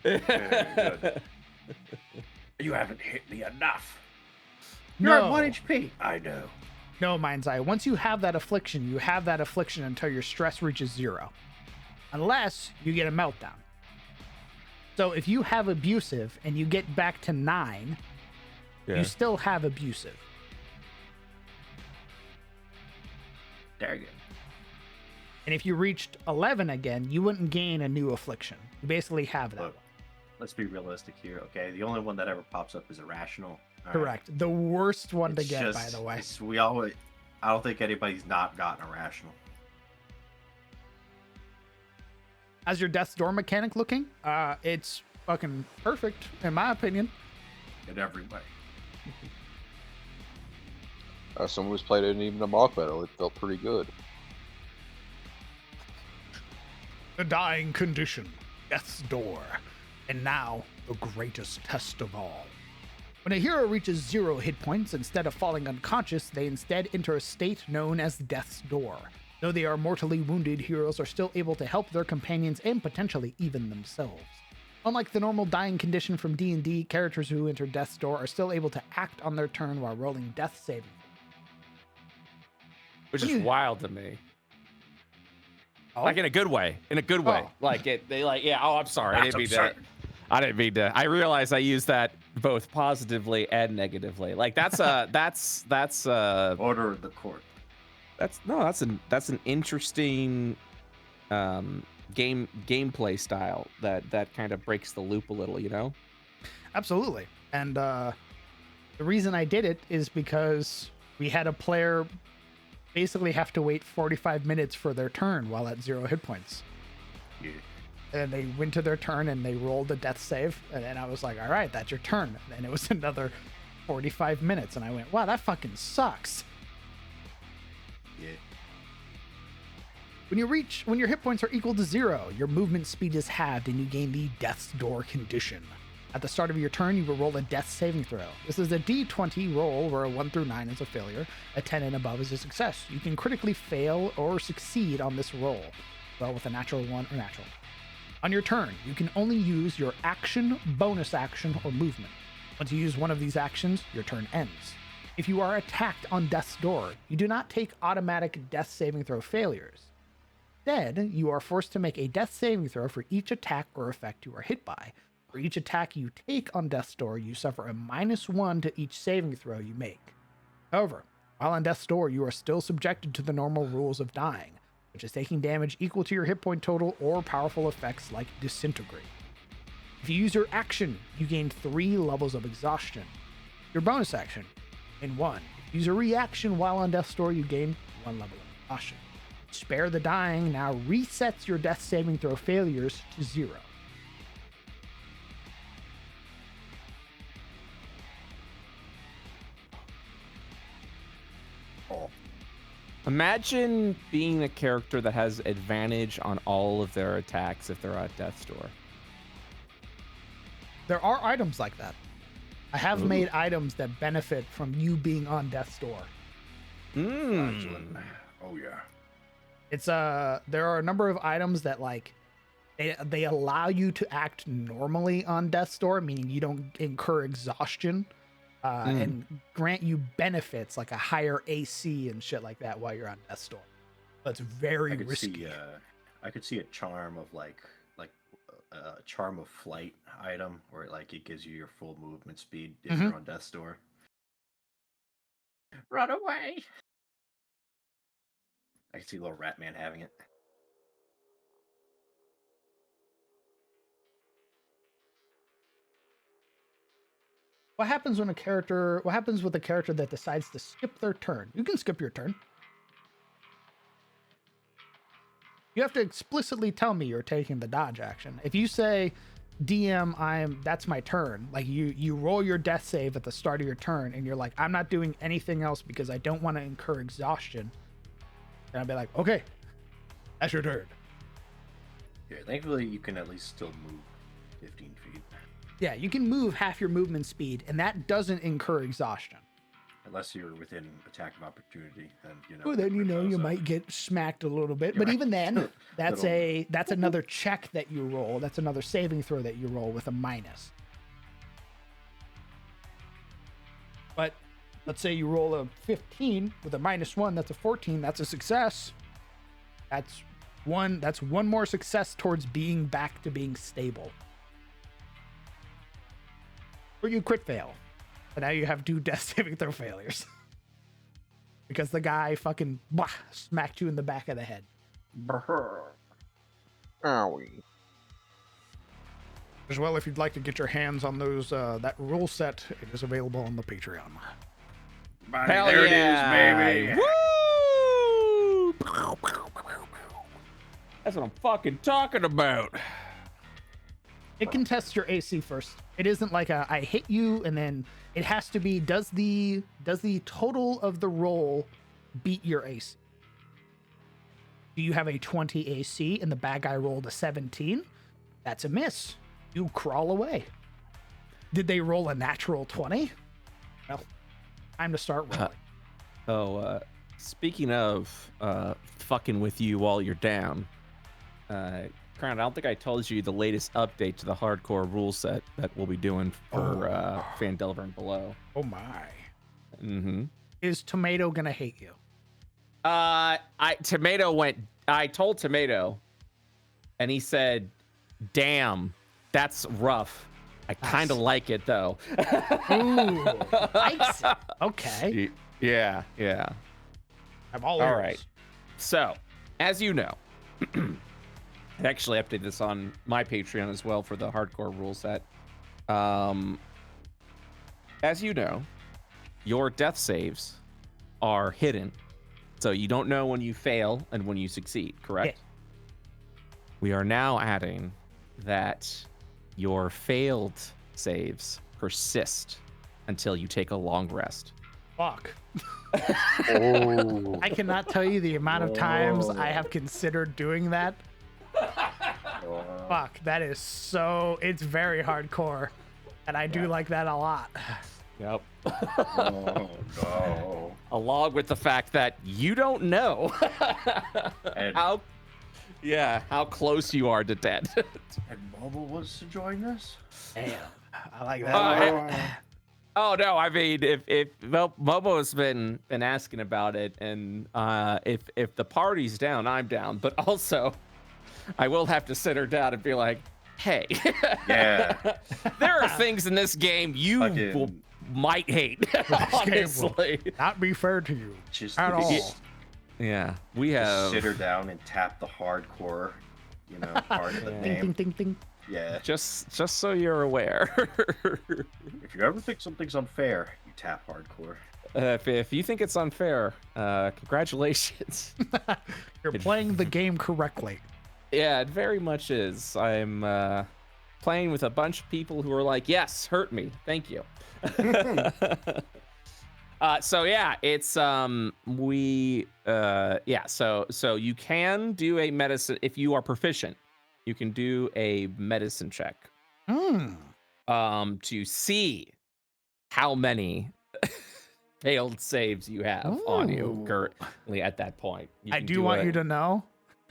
very good. You haven't hit me enough. You're No. at 1 HP. I know. No, Mind's Eye. Once you have that affliction, you have that affliction until your stress reaches 0. Unless you get a meltdown. So if you have abusive and you get back to 9, you still have abusive. There you go. And if you reached 11 again, you wouldn't gain a new affliction. You basically have that. Look, let's be realistic here, okay? The only one that ever pops up is irrational. all right? Correct. The worst one to It's get, by just- the way. I don't think anybody's not gotten irrational. How's your Death's Door mechanic looking? It's fucking perfect, in my opinion. In every way. Someone who's played it in even a mock battle, it felt pretty good. The dying condition, Death's Door, and now the greatest test of all. When a hero reaches 0 hit points, instead of falling unconscious, they instead enter a state known as Death's Door. Though they are mortally wounded, heroes are still able to help their companions and potentially even themselves. Unlike the normal dying condition from D&D, characters who enter Death's Door are still able to act on their turn while rolling death saving. Which When is you- wild to me. Oh? Like in a good way. In a good way. Oh. Like I'm sorry. I That's didn't mean absurd. to. I didn't mean to. I realized I used that both positively and negatively. Like that's Order of the court. that's an interesting gameplay style that kind of breaks the loop a little, you know? Absolutely. And the reason I did it is because we had a player basically have to wait 45 minutes for their turn while at 0 hit points. Yeah. And they went to their turn and they rolled a death save. And then I was like, all right, that's your turn. And then it was another 45 minutes. And I went, wow, that fucking sucks. Yeah. When your hit points are equal to 0, your movement speed is halved and you gain the Death's Door condition. At the start of your turn, you will roll a death saving throw. This is a d20 roll where a 1 through 9 is a failure, a 10 and above is a success. You can critically fail or succeed on this roll, well with a natural 1 or natural. On your turn, you can only use your action, bonus action, or movement. Once you use one of these actions, your turn ends. If you are attacked on Death's Door, you do not take automatic death saving throw failures. Instead, you are forced to make a death saving throw for each attack or effect you are hit by. For each attack you take on Death's Door, you suffer a -1 to each saving throw you make. However, while on Death's Door, you are still subjected to the normal rules of dying, which is taking damage equal to your hit point total or powerful effects like Disintegrate. If you use your action, you gain 3 levels of exhaustion. Your bonus action, gain 1. If you use a reaction while on Death's Door, you gain 1 level of exhaustion. Spare the Dying now resets your death saving throw failures to 0. Oh. Imagine being a character that has advantage on all of their attacks if they're at Death's Door. There are items like that. I have made items that benefit from you being on Death's Door. Excellent. Oh yeah. It's there are a number of items that like they allow you to act normally on Death's Door, meaning you don't incur exhaustion, and grant you benefits like a higher AC and shit like that while you're on Death's Door. That's very I could risky. see I could see a charm of like a charm of flight item where like it gives you your full movement speed if you're on Death's Door. Run away. I can see little Ratman having it. What happens when a character? What happens with a character that decides to skip their turn? You can skip your turn. You have to explicitly tell me you're taking the dodge action. If you say, DM, that's my turn. Like you roll your death save at the start of your turn, and you're like, I'm not doing anything else because I don't want to incur exhaustion. And I'll be like, okay, that's your turn. Yeah, thankfully you can at least still move 15 feet. Yeah, you can move half your movement speed, and that doesn't incur exhaustion. Unless you're within attack of opportunity, then Well, then it goes you up. might get smacked a little bit, You're but right. even then, that's Little- another check that you roll. That's another saving throw that you roll with a minus. But let's say you roll a 15 with a -1, that's a 14, that's a success. That's one more success towards being back to being stable. Or you crit fail. But now you have 2 death saving throw failures. Because the guy fucking smacked you in the back of the head. Owie. As well, if you'd like to get your hands on those that rule set, it is available on the Patreon. Hell there yeah. it is, baby. Woo! That's what I'm fucking talking about. It can test your AC first. It isn't like I hit you and then it has to be does the total of the roll beat your AC? Do you have a 20 AC and the bad guy rolled a 17? That's a miss. You crawl away. Did they roll a natural 20? Well, time to start rolling. Speaking of fucking with you while you're down, Crown, I don't think I told you the latest update to the hardcore rule set that we'll be doing for Phandelver and Below. Oh my. Mm-hmm. Is Tomato gonna hate you? I told Tomato, and he said, "Damn, that's rough. I kind of like it though." Ooh, likes it. Okay. Yeah. I'm all All ears. right. So, as you know, I actually updated this on my Patreon as well for the hardcore rule set. As you know, your death saves are hidden, so you don't know when you fail and when you succeed, correct? We are now adding that your failed saves persist until you take a long rest. Fuck. Oh. I cannot tell you the amount of times I have considered doing that. Fuck, that is so. It's very hardcore. And I do like that a lot. Yep. Oh no. Along with the fact that you don't know And, how close you are to dead. and Mobile wants to join this? Damn. I like that. Oh no! I mean, if Momo has been asking about it, and if the party's down, I'm down. But also, I will have to sit her down and be like, "Hey, Yeah. there are things in this game you Fucking- might hate." Honestly, Not be fair to you Just at all. yeah, we Just have sit her down and tap the hardcore, part of the Yeah. Ding, ding, name. ding, ding. Yeah. just so you're aware. If you ever think something's unfair, you tap hardcore. If you think it's unfair, congratulations. You're playing the game correctly. Yeah, it very much is. I'm playing with a bunch of people who are like, yes, hurt me. Thank you. So yeah, it's so you can do a medicine if you are proficient. You can do a medicine check to see how many failed saves you have on you Ooh. currently at that point. I do want you to know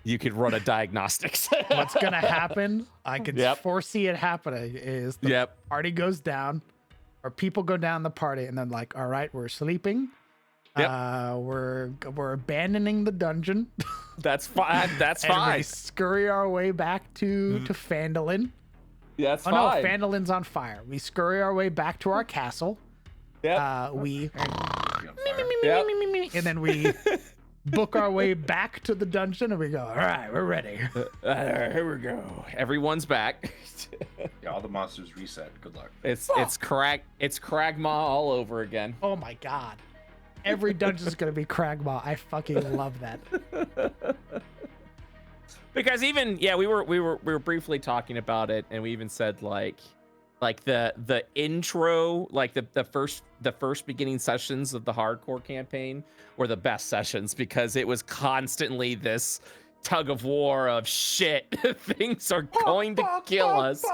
You could run a diagnostics. what's going to happen. I can Yep. foresee it happening is the party goes down or people go down the party and then like, all right, we're sleeping. Yep. We're abandoning the dungeon. That's fine. That's And we fine. scurry our way back to Phandalin. That's Oh fine. no, Phandalin's on fire. We scurry our way back to our castle. Yep. We Be on fire. Yep. and then we book our way back to the dungeon and we go, all right, we're ready. Here we go. Everyone's back. Yeah, all the monsters reset. Good luck. It's Kragmaw all over again. Oh my god. Every dungeon is gonna be Kragmaw. I fucking love that. Because even we were briefly talking about it, and we even said like the intro, like the first beginning sessions of the hardcore campaign were the best sessions because it was constantly this tug of war of shit. Things are going to kill us.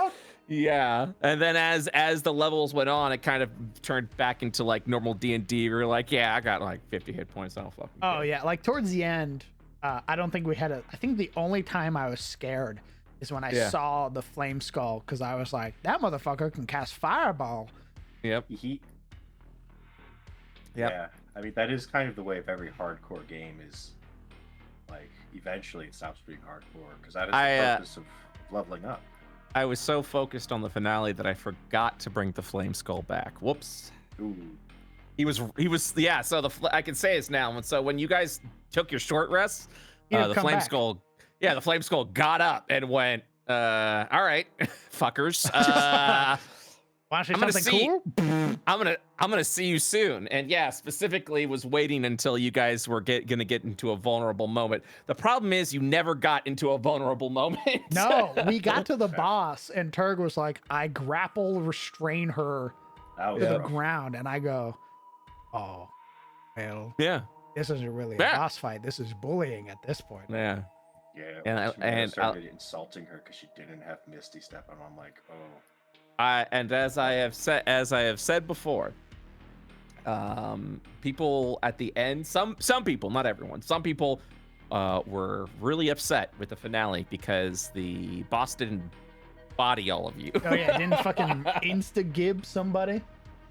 Yeah, and then as the levels went on, it kind of turned back into like normal D&D. We were like, yeah, I got like 50 hit points. I don't fucking care. Oh yeah, like towards the end, I don't think we had I think the only time I was scared is when I saw the flame skull, because I was like, that motherfucker can cast fireball. Yep. Yeah, I mean that is kind of the way of every hardcore game is. Like eventually it stops being hardcore because that is the purpose of leveling up. I was so focused on the finale that I forgot to bring the flame skull back. Whoops. Ooh. He was so I can say this now. And so when you guys took your short rests, the flame skull got up and went, all right, fuckers. Want to say something cool? I'm gonna see you soon. And yeah, specifically was waiting until you guys were gonna get into a vulnerable moment. The problem is you never got into a vulnerable moment. No, we got to the boss and Turg was like, I grapple restrain her to the ground, and I go, oh, well, yeah, this isn't really a boss fight. This is bullying at this point. Yeah. Yeah, and started insulting her because she didn't have Misty Step, and I'm like, oh. And as I have said before, people at the end, some people, not everyone, some people were really upset with the finale because the boss didn't body all of you. Oh yeah, didn't fucking insta-gib somebody?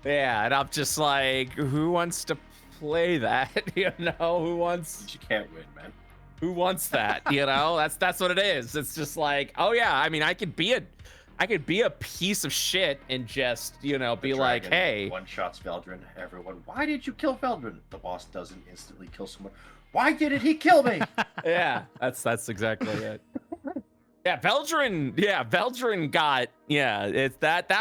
Yeah, and I'm just like, who wants to play that? You know, who wants? You can't win, man. Who wants that? You know, that's what it is. It's just like, oh yeah, I mean, I could be a piece of shit and just, you know, be like, hey. One shots Veldrin. Everyone, why did you kill Veldrin? The boss doesn't instantly kill someone. Why didn't he kill me? Yeah, that's exactly it. Yeah, Veldrin got, it's that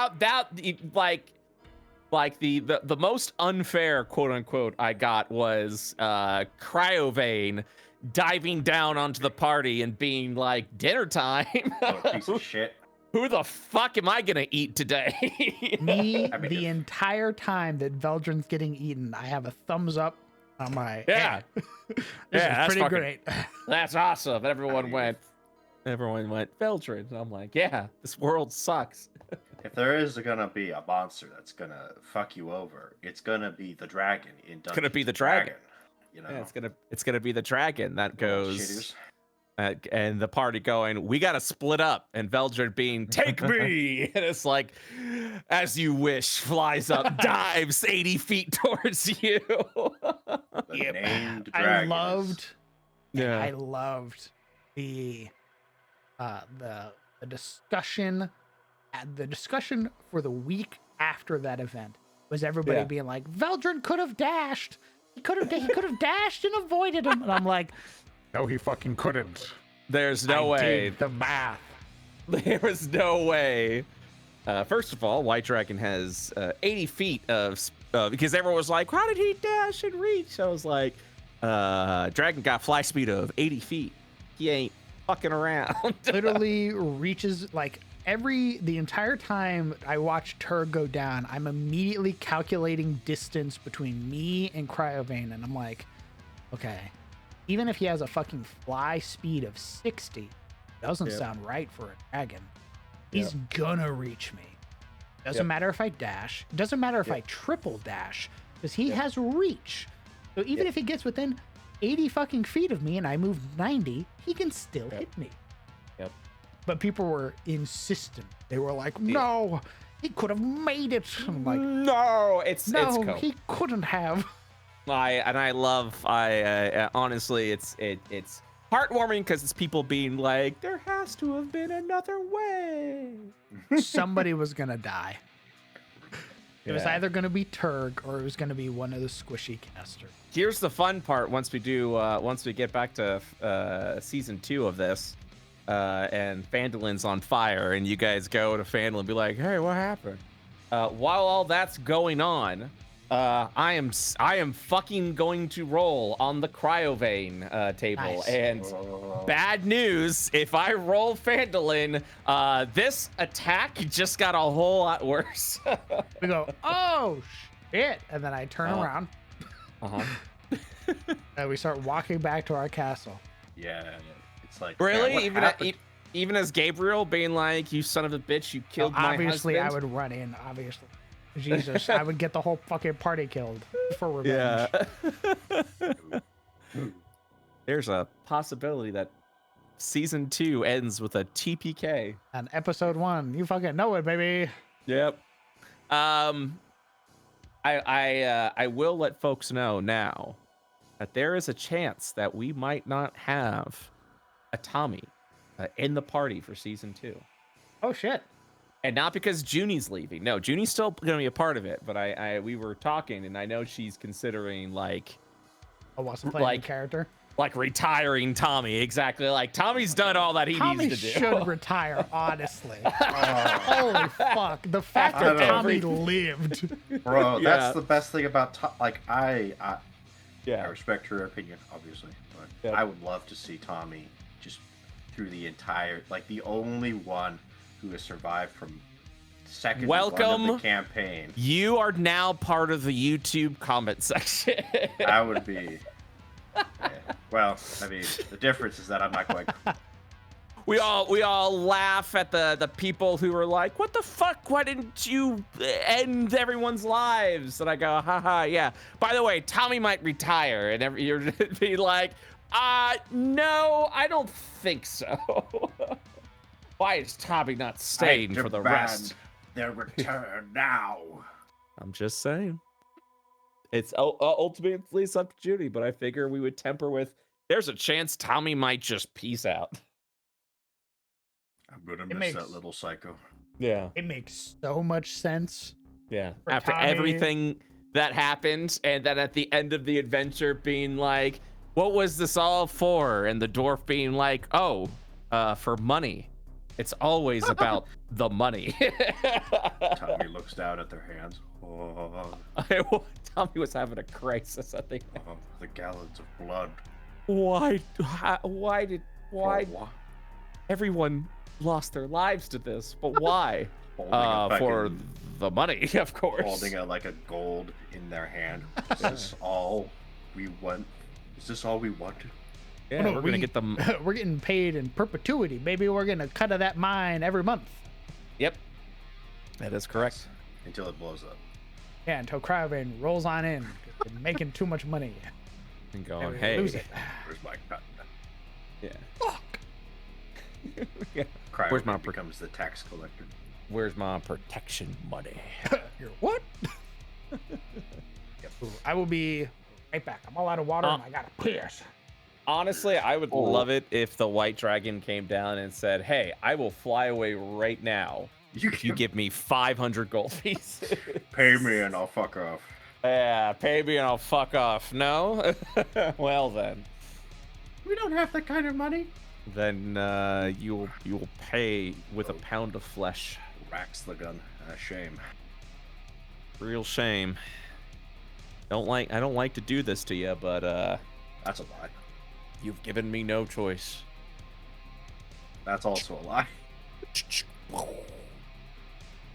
like the most unfair quote unquote I got was Cryovane diving down onto the party and being like, dinner time. Oh, piece of shit. Who the fuck am I gonna eat today? Me, the entire time that Veldrin's getting eaten, I have a thumbs up on my. Yeah, this is pretty great. That's awesome. Everyone went Veldrin. And I'm like, yeah, this world sucks. If there is gonna be a monster that's gonna fuck you over, it's gonna be the dragon in Dungeons. It's gonna be the dragon. You know, yeah, it's gonna be the dragon that goes. And the party going, we gotta split up, and Veldrin being, take me, and it's like, as you wish, flies up, dives 80 feet towards you. I loved the discussion. The discussion for the week after that event was everybody being like, Veldrin could have dashed. He could have dashed and avoided him, and I'm like. No, he fucking couldn't. There's no way. Did the math. There was no way. First of all, White Dragon has 80 feet of because everyone was like, how did he dash and reach? I was like, Dragon got fly speed of 80 feet. He ain't fucking around. Literally reaches like the entire time I watch Turg go down, I'm immediately calculating distance between me and Cryovane, and I'm like, okay. Even if he has a fucking fly speed of 60, doesn't sound right for a dragon. He's gonna reach me. Doesn't matter if I dash. Doesn't matter if I triple dash, because he has reach. So even if he gets within 80 fucking feet of me and I move 90, he can still hit me. Yep. But people were insistent. They were like, no, he could have made it. I'm like, no, it's he couldn't have. Honestly, it's heartwarming because it's people being like, there has to have been another way. Somebody was gonna die. It was either gonna be Turg or it was gonna be one of the squishy casters. Here's the fun part. Once we get back to season 2 of this, and Phandolin's on fire, and you guys go to Phandolin and be like, "Hey, what happened?" While all that's going on, I am fucking going to roll on the cryovane table. Nice. And bad news, if I roll Phandolin, this attack just got a whole lot worse. We go, oh shit, and then I turn around and we start walking back to our castle. Yeah, it's like Really? what happened? Even as Gabriel being like, "You son of a bitch, you killed my obviously, husband." I would run in. Obviously, Jesus, I would get the whole fucking party killed for revenge. Yeah. There's a possibility that season 2 ends with a TPK. And episode 1, you fucking know it, baby. Yep. I will let folks know now that there is a chance that we might not have a Tommy in the party for season 2. Oh shit. And not because Junie's leaving. No, Junie's still gonna be a part of it. But we were talking, and I know she's considering like wasn't playing the character. Like retiring Tommy. Exactly. Like Tommy's done all that he Tommy needs to do. should retire, honestly. Holy fuck. The fact that Tommy lived. Bro, Yeah. that's the best thing about I Yeah. respect your opinion, obviously, but Yep. I would love to see Tommy just through the entire, like the only one who has survived from second one Welcome. of the campaign. You are now part of the YouTube comment section. I would be. Yeah. Well, I mean, the difference is that I'm not going. We all laugh at the people who are like, "What the fuck? Why didn't you end everyone's lives?" And I go, "Haha, yeah. By the way, Tommy might retire." And you're be like, no, I don't think so." Why is Tommy not staying for the rest? Their return now. I'm just saying. It's ultimately it's up to Judy, but I figure we would temper with, there's a chance Tommy might just peace out. I'm gonna It miss makes- that little psycho. Yeah. It makes so much sense. Yeah. For After Tommy. everything that happened, and then at the end of the adventure being like, "What was this all for?" And the dwarf being like, "Oh, for money. It's always about the money." Tommy looks down at their hands. Oh, Tommy was having a crisis, I think. the gallons of blood. Why everyone lost their lives to this? But why? Holding a For fucking- the money, of course. holding a gold in their hand. Is this all we want? Is this all we wanted? Yeah, Oh, no, we're gonna get them. We're getting paid in perpetuity. Maybe we're gonna cut of that mine every month. Yep, that is correct. Until it blows up. Yeah, until Cryovane rolls on in. They're making too much money. And And going, we hey, lose it. Where's my cut? yeah, Fuck. yeah. Cryo Where's my becomes the tax collector. Where's my protection money? You're what? Ooh, I will be right back. I'm all out of water and I gotta piss. Honestly, I would Oh. love it if the white dragon came down and said, "Hey, I will fly away right now. You You give me 500 gold pieces." pay me and I'll fuck off. Yeah, pay me and I'll fuck off. No? Well then. We don't have that kind of money. Then you'll pay with a pound of flesh. Racks the gun. Shame. Real shame. I don't like to do this to you, but That's a lie. you've given me no choice. That's also a lie.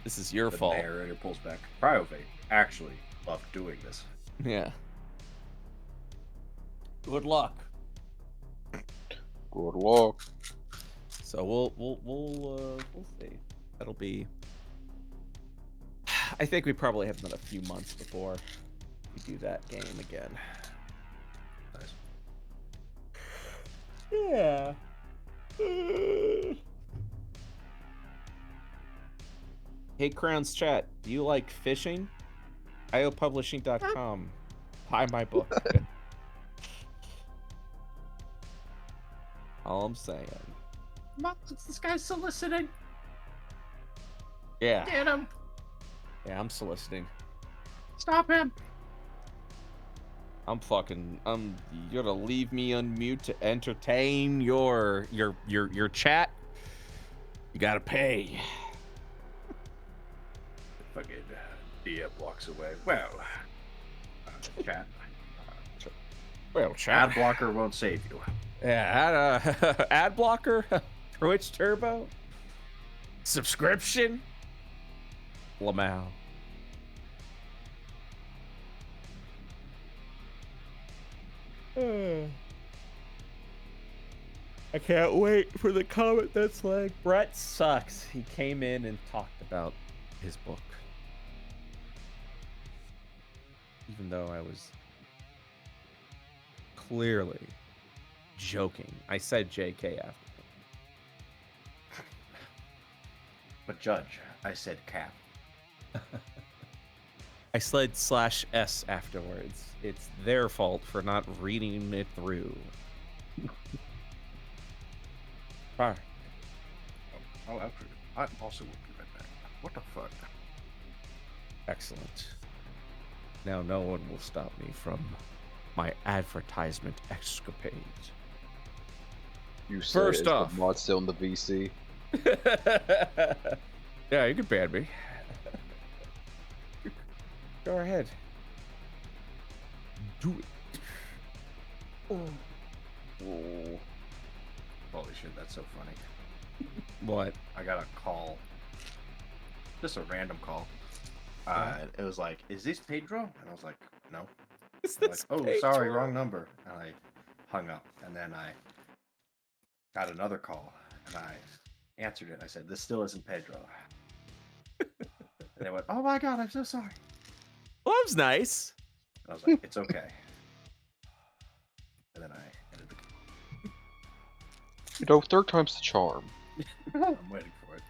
This is your The fault. narrator pulls back. Cryovate actually loved doing this. Yeah. Good luck. Good luck. So we'll see. That'll be. I think we probably have another few months before we do that game again. Nice. Yeah. Hey Crowns chat, do you like fishing? IOpublishing.com. Buy my book. All I'm saying. This guy's soliciting. Yeah. Get him. Yeah, I'm soliciting. Stop him. You're gonna leave me unmute to entertain your chat. You gotta pay. Fucking DM walks away. Well, chat. Well, chat. Ad blocker won't save you. Yeah, ad blocker, Twitch Turbo, subscription, Lamau. I can't wait for the comment that's like, Brett sucks. He came in and talked about his book. Even though I was clearly joking. I said JK after. But Judge, I said cap. I said /S afterwards. It's their fault for not reading it through. Fine. Oh, after I also will be right back. What the fuck? Excellent. Now no one will stop me from my advertisement escapades. You said First is the off- mod still in the VC? Yeah, you can ban me. Go ahead. Do it. Oh. Holy shit, that's so funny. What? I got a call. Just a random call. It was like, is this Pedro? And I was like, no. Is They're like, this oh, Pedro? sorry, wrong number. And I hung up. And then I got another call. And I answered it. I said, this still isn't Pedro. And they went, oh my god, I'm so sorry. Well, that was nice. And I was like, it's okay. And then I ended the call. You know, third time's the charm. I'm waiting for it.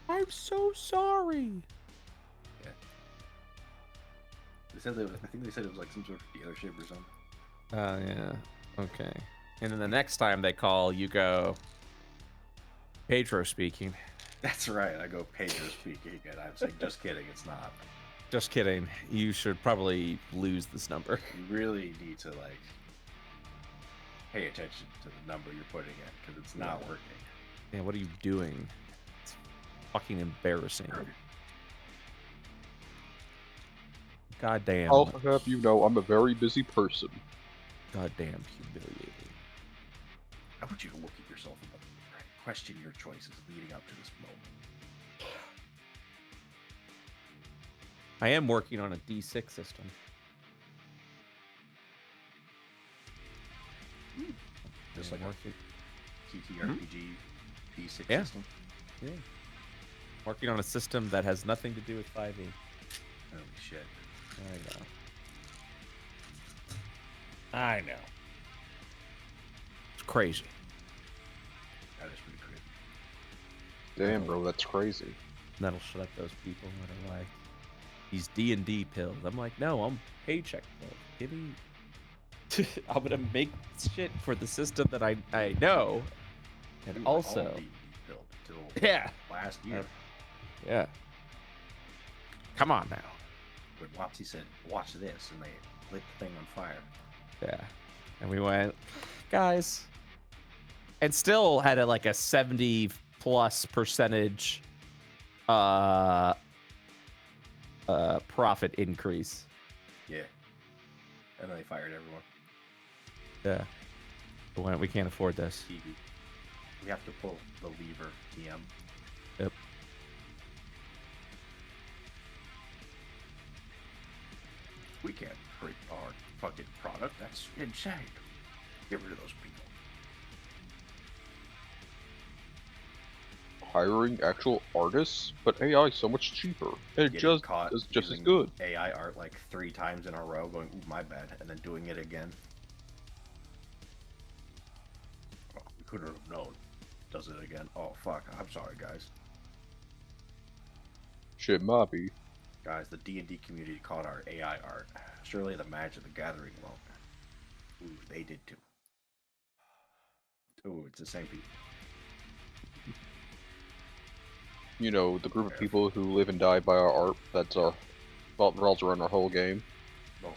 I'm so sorry. They said I think they said it was like some sort of dealership or something. Oh, yeah. Okay. And then the next time they call, you go, Pedro speaking. That's right. I go Pedro speaking, and I'm saying, just kidding, it's not. Just kidding. You should probably lose this number. You really need to like pay attention to the number you're putting in because it's not working. Yeah, what are you doing? It's fucking embarrassing. Goddamn. I'll have you know, I'm a very busy person. Goddamn humiliating. I want you to look at yourself and question your choices leading up to this moment. I am working on a D6 system. Just Yeah, like working. a TTRPG D6 Yeah. system. Yeah. Working on a system that has nothing to do with 5e. Holy shit. I know. It's crazy. That is pretty crazy. Damn, bro, that's crazy. That'll shut up those people that are like, these D&D pills. I'm like, no, I'm paycheck pills. Give me... I'm gonna make shit for the system that I know. And We were all also... D&D built till Yeah. last year. Yeah. Come on now. When Wapsie said, watch this, and they lit the thing on fire. Yeah. And we went, guys. And still had a 70+% profit increase. Yeah. And then they fired everyone. Yeah. We went, we can't afford this. TV. We have to pull the lever, TM. Yep. We can't create our fucking product. That's insane. Get rid of those people. Hiring actual artists, but AI is so much cheaper. And it Getting just caught is just as using good. AI art like 3 times in a row, going, ooh, my bad, and then doing it again. Oh, we couldn't have known. Does it again. Oh, fuck. I'm sorry, guys. Shit might be. Guys, the D&D community caught our AI art. Surely the Magic the Gathering won't. Ooh, they did too. Ooh, it's the same people. You know, the group of people who live and die by our art, that's our fault revolves around our whole game. Well,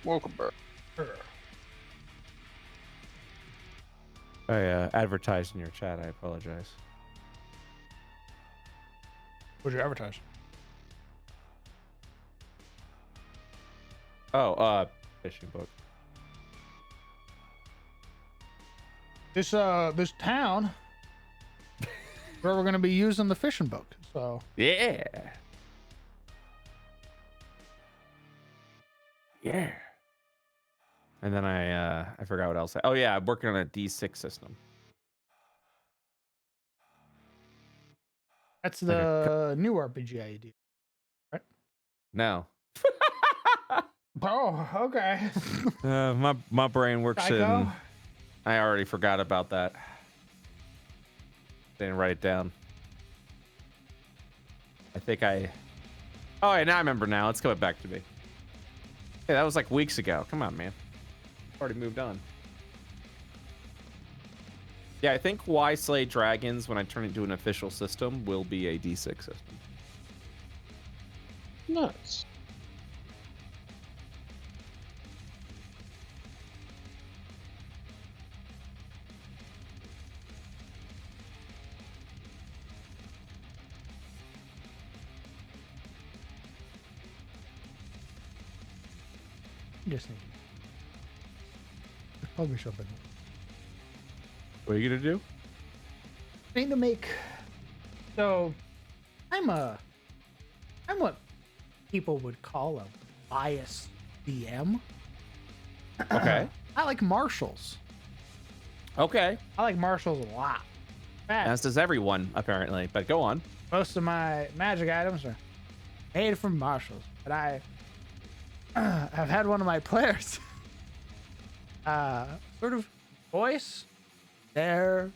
Welcome back. I advertised in your chat. I apologize. What'd you advertise? Oh, fishing book. This town where we're gonna be using the fishing boat. So Yeah. Yeah. And then I forgot what else. Oh yeah, I'm working on a D6 system. that's the new RPG idea. No. Oh, okay. My brain works Psycho? in. I already forgot about that. Didn't write it down. I think I. Oh, yeah, now I remember. Now it's coming back to me. Hey, that was like weeks ago. Come on, man. Already moved on. Yeah, I think why Slay Dragons when I turn it into an official system will be a D6 system. Nice. Just thinking. There's probably something. What are you gonna do? I need to make. So, I'm what people would call a biased DM. Okay. I like marshals. Okay. I like marshals a lot. In fact, As does everyone, apparently. But go on. most of my magic items are made from marshals, but I have had one of my players sort of voice their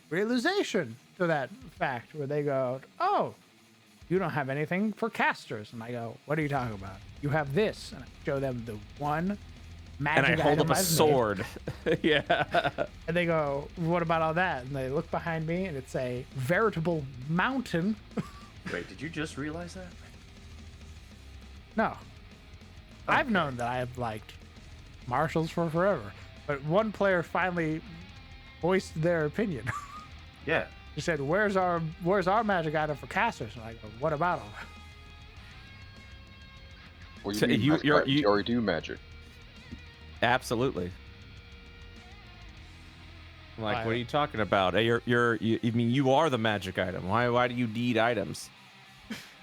realization to that fact, where they go, "Oh, you don't have anything for casters," and I go, "What are you talking about? You have this," and I show them the one magic And I hold item up a I've made. sword. Yeah. And they go, "What about all that?" And they look behind me, and it's a veritable mountain. Wait, did you just realize that? No. I've known that I've liked marshals for forever, but one player finally voiced their opinion. Yeah. He said, where's our magic item for casters?" And I go, "What about them?" Well, So you, mean you- magic you're- items, you- you already do magic. Absolutely. I'm like, Why? what are you talking about? You I mean, you are the magic item. Why do you need items?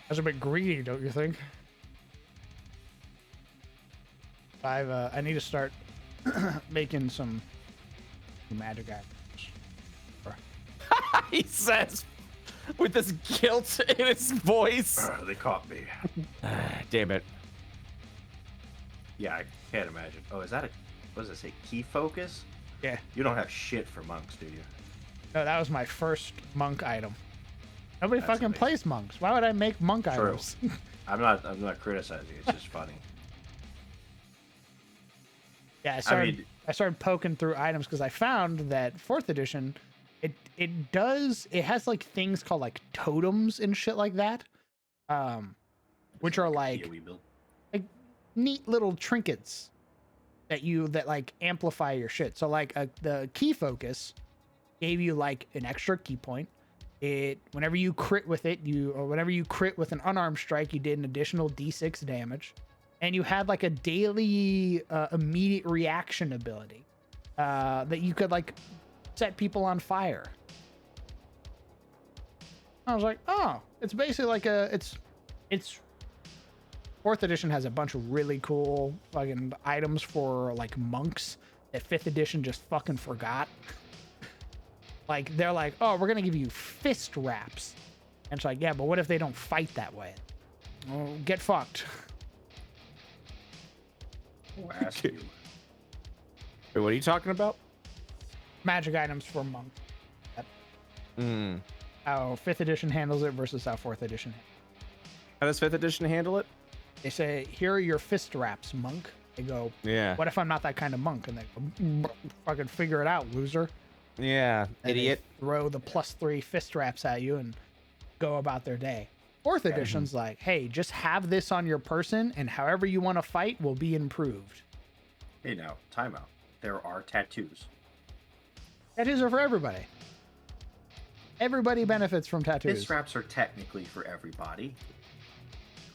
That's a bit greedy, don't you think? I need to start making some magic items. He says, with this guilt in his voice. They caught me. Damn it. Yeah, I can't imagine. Oh, is that what does it say? Key focus? Yeah. You don't have shit for monks, do you? No, that was my first monk item. Nobody That's fucking amazing. plays monks. Why would I make monk True. items? I'm not criticizing. It's just funny. Yeah, I I mean, started poking through items because I found that 4th edition, it has like things called like totems and shit like that, which are like PoE build. neat little trinkets that like amplify your shit. So like the key focus gave you like an extra key point. Whenever you crit with it, whenever you crit with an unarmed strike, you did an additional D6 damage. And you had like a daily immediate reaction ability that you could like set people on fire. I was like, oh, it's basically like it's 4th edition has a bunch of really cool fucking items for like monks that 5th edition just fucking forgot. Like they're like, oh, we're gonna give you fist wraps. And it's like, yeah, but what if they don't fight that way? Well, get fucked. Who asked you? Wait, what are you talking about? Magic items for monks. Mm. How 5th edition handles it versus how 4th edition. How does 5th edition handle it? They say, here are your fist wraps, monk. They go, Yeah. what if I'm not that kind of monk? And they go, fucking figure it out, loser. Yeah, And they idiot. throw the +3 fist wraps at you, and go about their day. Fourth edition's like, hey, just have this on your person, and however you want to fight will be improved. Hey, now, timeout. There are tattoos. Tattoos are for everybody. Everybody benefits from tattoos. Fist wraps are technically for everybody.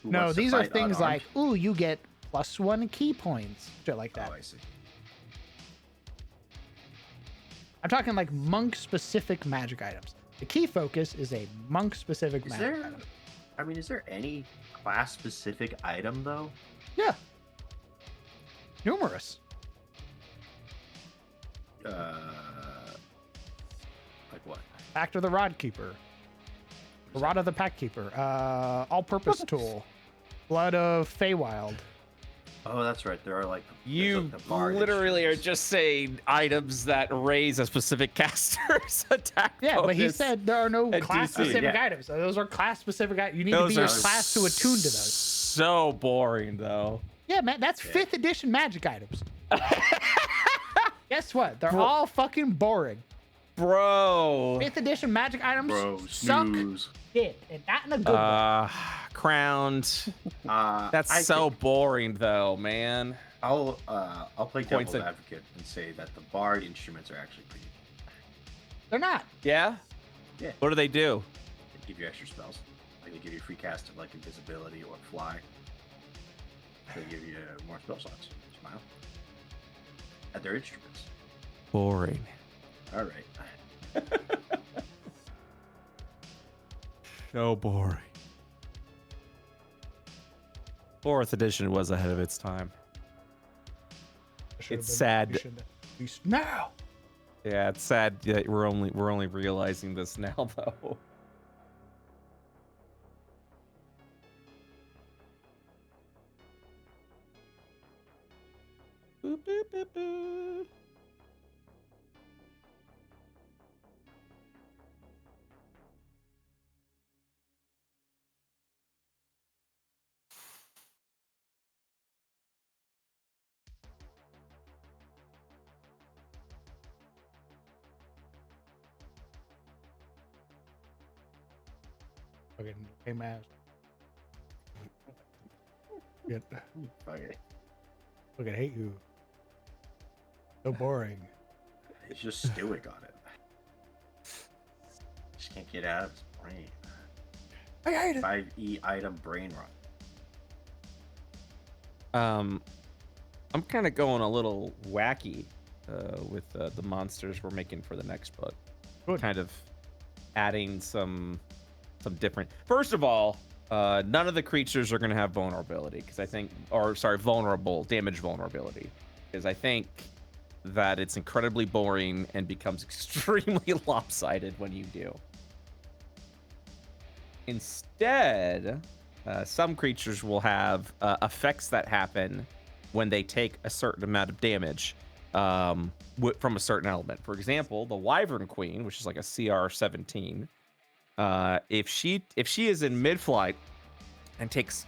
Who No, wants to these are fight things unarmed. like, ooh, you get +1 key points, shit like that. Oh, I see. I'm talking like monk-specific magic items. The key focus is a monk-specific Is magic there? item. I mean, is there any class-specific item though? Yeah. Numerous. Like what? Act of the Rod Keeper. The Rod of the Pack Keeper. All-purpose tool. Blood of Feywild. Oh, that's right. There are like You the bard literally are instruments. just saying items that raise a specific caster's attack. Yeah, but he bonus. said there are no at class-specific DC. Yeah. items. Those are class-specific items. You need to Those be your are class to attune to those. So boring, though. Yeah, man, that's Yeah. 5th edition magic items. Guess what? They're Bro- all fucking boring. Bro. 5th edition magic items Bro, suck snooze. dick, and not in a good way. Crowned. That's I so think boring, though, man. I'll play Points devil's at- advocate and say that the bard instruments are actually pretty good. They're not. Yeah? Yeah. What do they do? They give you extra spells. Like they give you free cast of like invisibility or fly. They give you more spell slots. Smile. And they're instruments. Boring. All right. So boring. 4th edition was ahead of its time. Should've It's been sad. edition at least now. Yeah, it's sad that we're only realizing this now, though. Boop, boop, boop, boop. Fucking lame ass. Get, Okay. fucking hate you. So boring. He's just stewing on it. Just can't get out of his brain. I hate it. 5E item brain rot. I'm kind of going a little wacky with the monsters we're making for the next book. Good. Kind of adding some different. First of all, none of the creatures are going to have vulnerability because I think, or sorry, damage vulnerability, because I think that it's incredibly boring and becomes extremely lopsided when you do. Instead, some creatures will have effects that happen when they take a certain amount of damage from a certain element. For example, the Wyvern Queen, which is like a CR 17, if she is in mid-flight and takes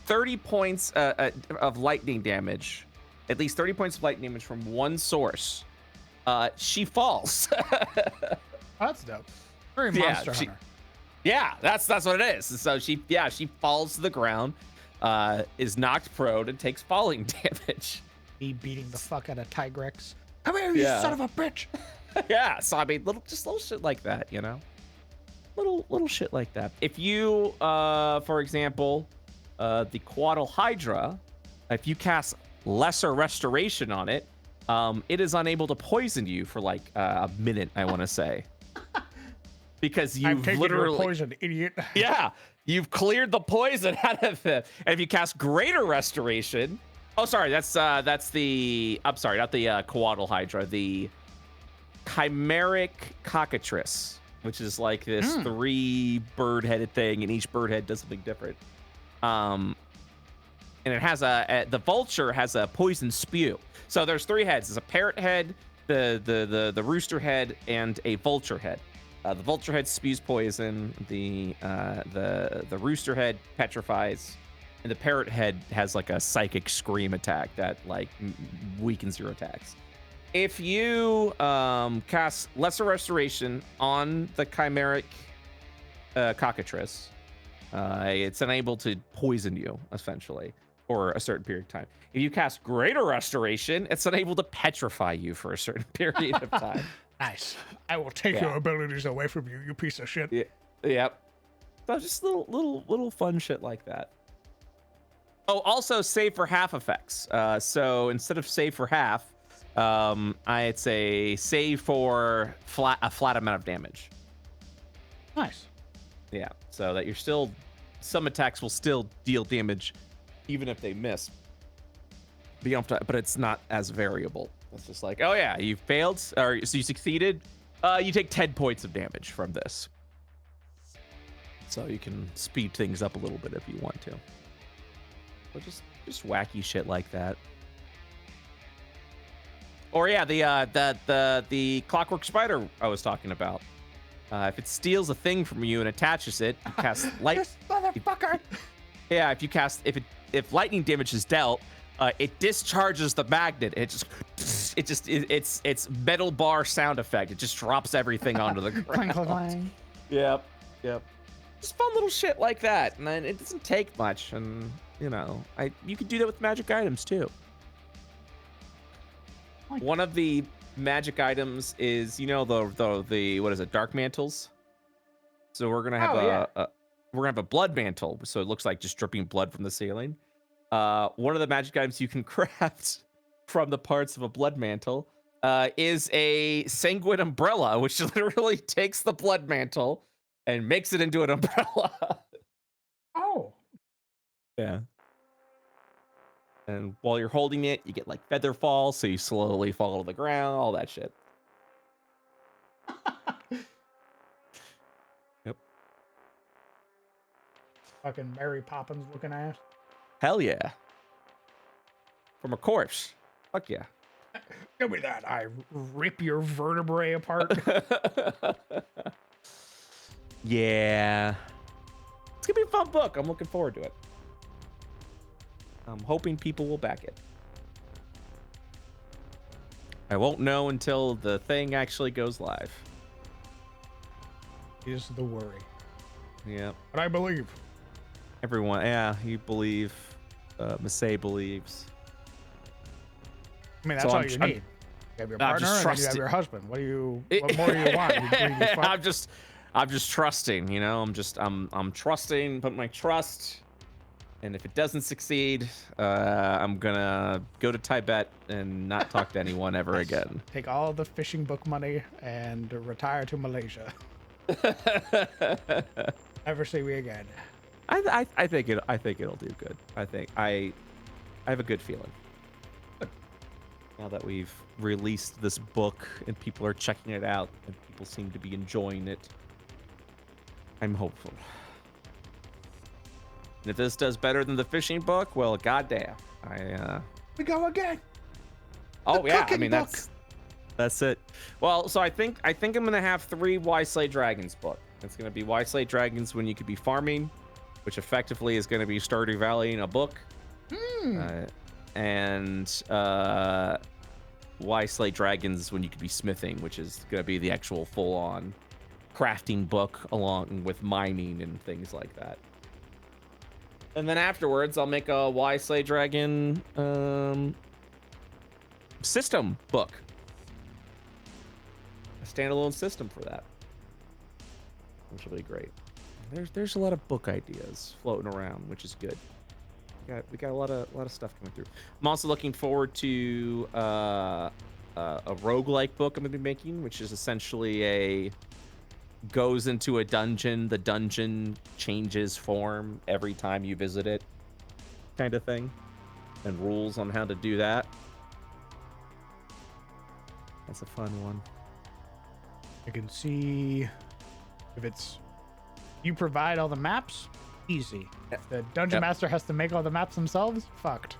30 points of lightning damage, at least 30 points of lightning damage from one source, she falls. Oh, that's dope. Very Yeah, Monster she- Hunter. Yeah, that's what it is. So she falls to the ground, is knocked prone, and takes falling damage. Me beating the fuck out of Tigrex. Come here, you Yeah. son of a bitch. Yeah, so I mean, little shit like that, you know, little shit like that. If you, for example, the Quaddle Hydra, if you cast Lesser Restoration on it, it is unable to poison you for like a minute, I want to say, because I'm you've taking your literally, poison, idiot. yeah, you've cleared the poison out of it. And if you cast Greater Restoration, oh, sorry, that's the, I'm sorry, not the Quaddle Hydra, the Chimeric Cockatrice, which is like this 3 bird-headed thing, and each bird head does something different. And it has the vulture has a poison spew. So there's 3 heads. There's a parrot head, the rooster head, and a vulture head. The vulture head spews poison. The rooster head petrifies, and the parrot head has like a psychic scream attack that like weakens your attacks. If you cast Lesser Restoration on the Chimeric cockatrice, it's unable to poison you, essentially, for a certain period of time. If you cast Greater Restoration, it's unable to petrify you for a certain period of time. Nice. I will take your abilities away from you, you piece of shit. Yeah. Yep. So just little fun shit like that. Oh, also save for half effects. So instead of save for half, I'd say save for a flat amount of damage. Nice. Yeah, so that you're still, some attacks will still deal damage even if they miss. But, you don't have to, but it's not as variable. It's just like, oh yeah, you failed, or so you succeeded. You take 10 points of damage from this. So you can speed things up a little bit if you want to. But just wacky shit like that. Or yeah, the clockwork spider I was talking about. If it steals a thing from you and attaches it, you cast light. This motherfucker. Yeah, if lightning damage is dealt, it discharges the magnet. It's metal bar sound effect. It just drops everything onto the ground. Clang, clang, clang. Yep. Just fun little shit like that, and then it doesn't take much, and you know, you could do that with magic items too. One of the magic items is, you know, the what is it, dark mantles. So we're gonna have we're gonna have a blood mantle, so it looks like just dripping blood from the ceiling. One of the magic items you can craft from the parts of a blood mantle is a sanguine umbrella, which literally takes the blood mantle and makes it into an umbrella. Oh. Yeah. And while you're holding it, you get like feather fall, so you slowly fall to the ground, all that shit. Yep. Fucking Mary Poppins looking ass. Hell yeah. From a corpse. Fuck yeah. Give me that. I rip your vertebrae apart. Yeah. It's gonna be a fun book. I'm looking forward to it. I'm hoping people will back it. I won't know until the thing actually goes live. Is the worry. Yep. But I believe. Everyone, yeah, you believe. Massey believes. I mean, that's So all you need. You have your partner and then you have your husband. What more do you want? I'm just trusting, you know. I'm trusting, put my trust. And if it doesn't succeed, I'm gonna go to Tibet and not talk to anyone ever again. Take all the fishing book money and retire to Malaysia. Never see me again. I think it'll do good. I have a good feeling. Now that we've released this book and people are checking it out and people seem to be enjoying it, I'm hopeful. And if this does better than the fishing book, well, goddamn, We go again. Oh The yeah, I cooking mean book. that's it. Well, so I think I'm gonna have 3 Why Slay Dragons book. It's gonna be Why Slay Dragons when you could be farming, which effectively is gonna be Stardew Valley in a book. And Why Slay Dragons when you could be smithing, which is gonna be the actual full-on crafting book along with mining and things like that. And then afterwards, I'll make a Why Slay Dragon system book. A standalone system for that. Which will be great. There's a lot of book ideas floating around, which is good. We got a lot of stuff coming through. I'm also looking forward to a roguelike book I'm gonna be making, which is essentially goes into a dungeon, the dungeon changes form every time you visit it, kind of thing, and rules on how to do that. That's a fun one. I can see if you provide all the maps, easy. If the dungeon master has to make all the maps themselves, fucked.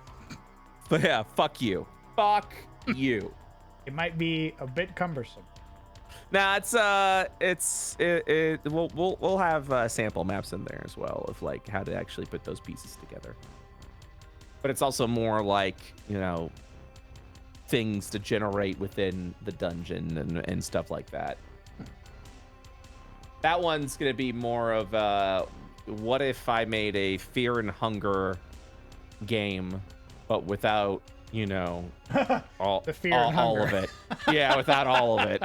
But yeah, fuck you. Fuck you. It might be a bit cumbersome. Nah, we'll have sample maps in there as well of like how to actually put those pieces together. But it's also more like, you know, things to generate within the dungeon and stuff like that. That one's gonna be more of what if I made a Fear and Hunger game, but without, you know, all The fear and all hunger. of it. Yeah, without all of it.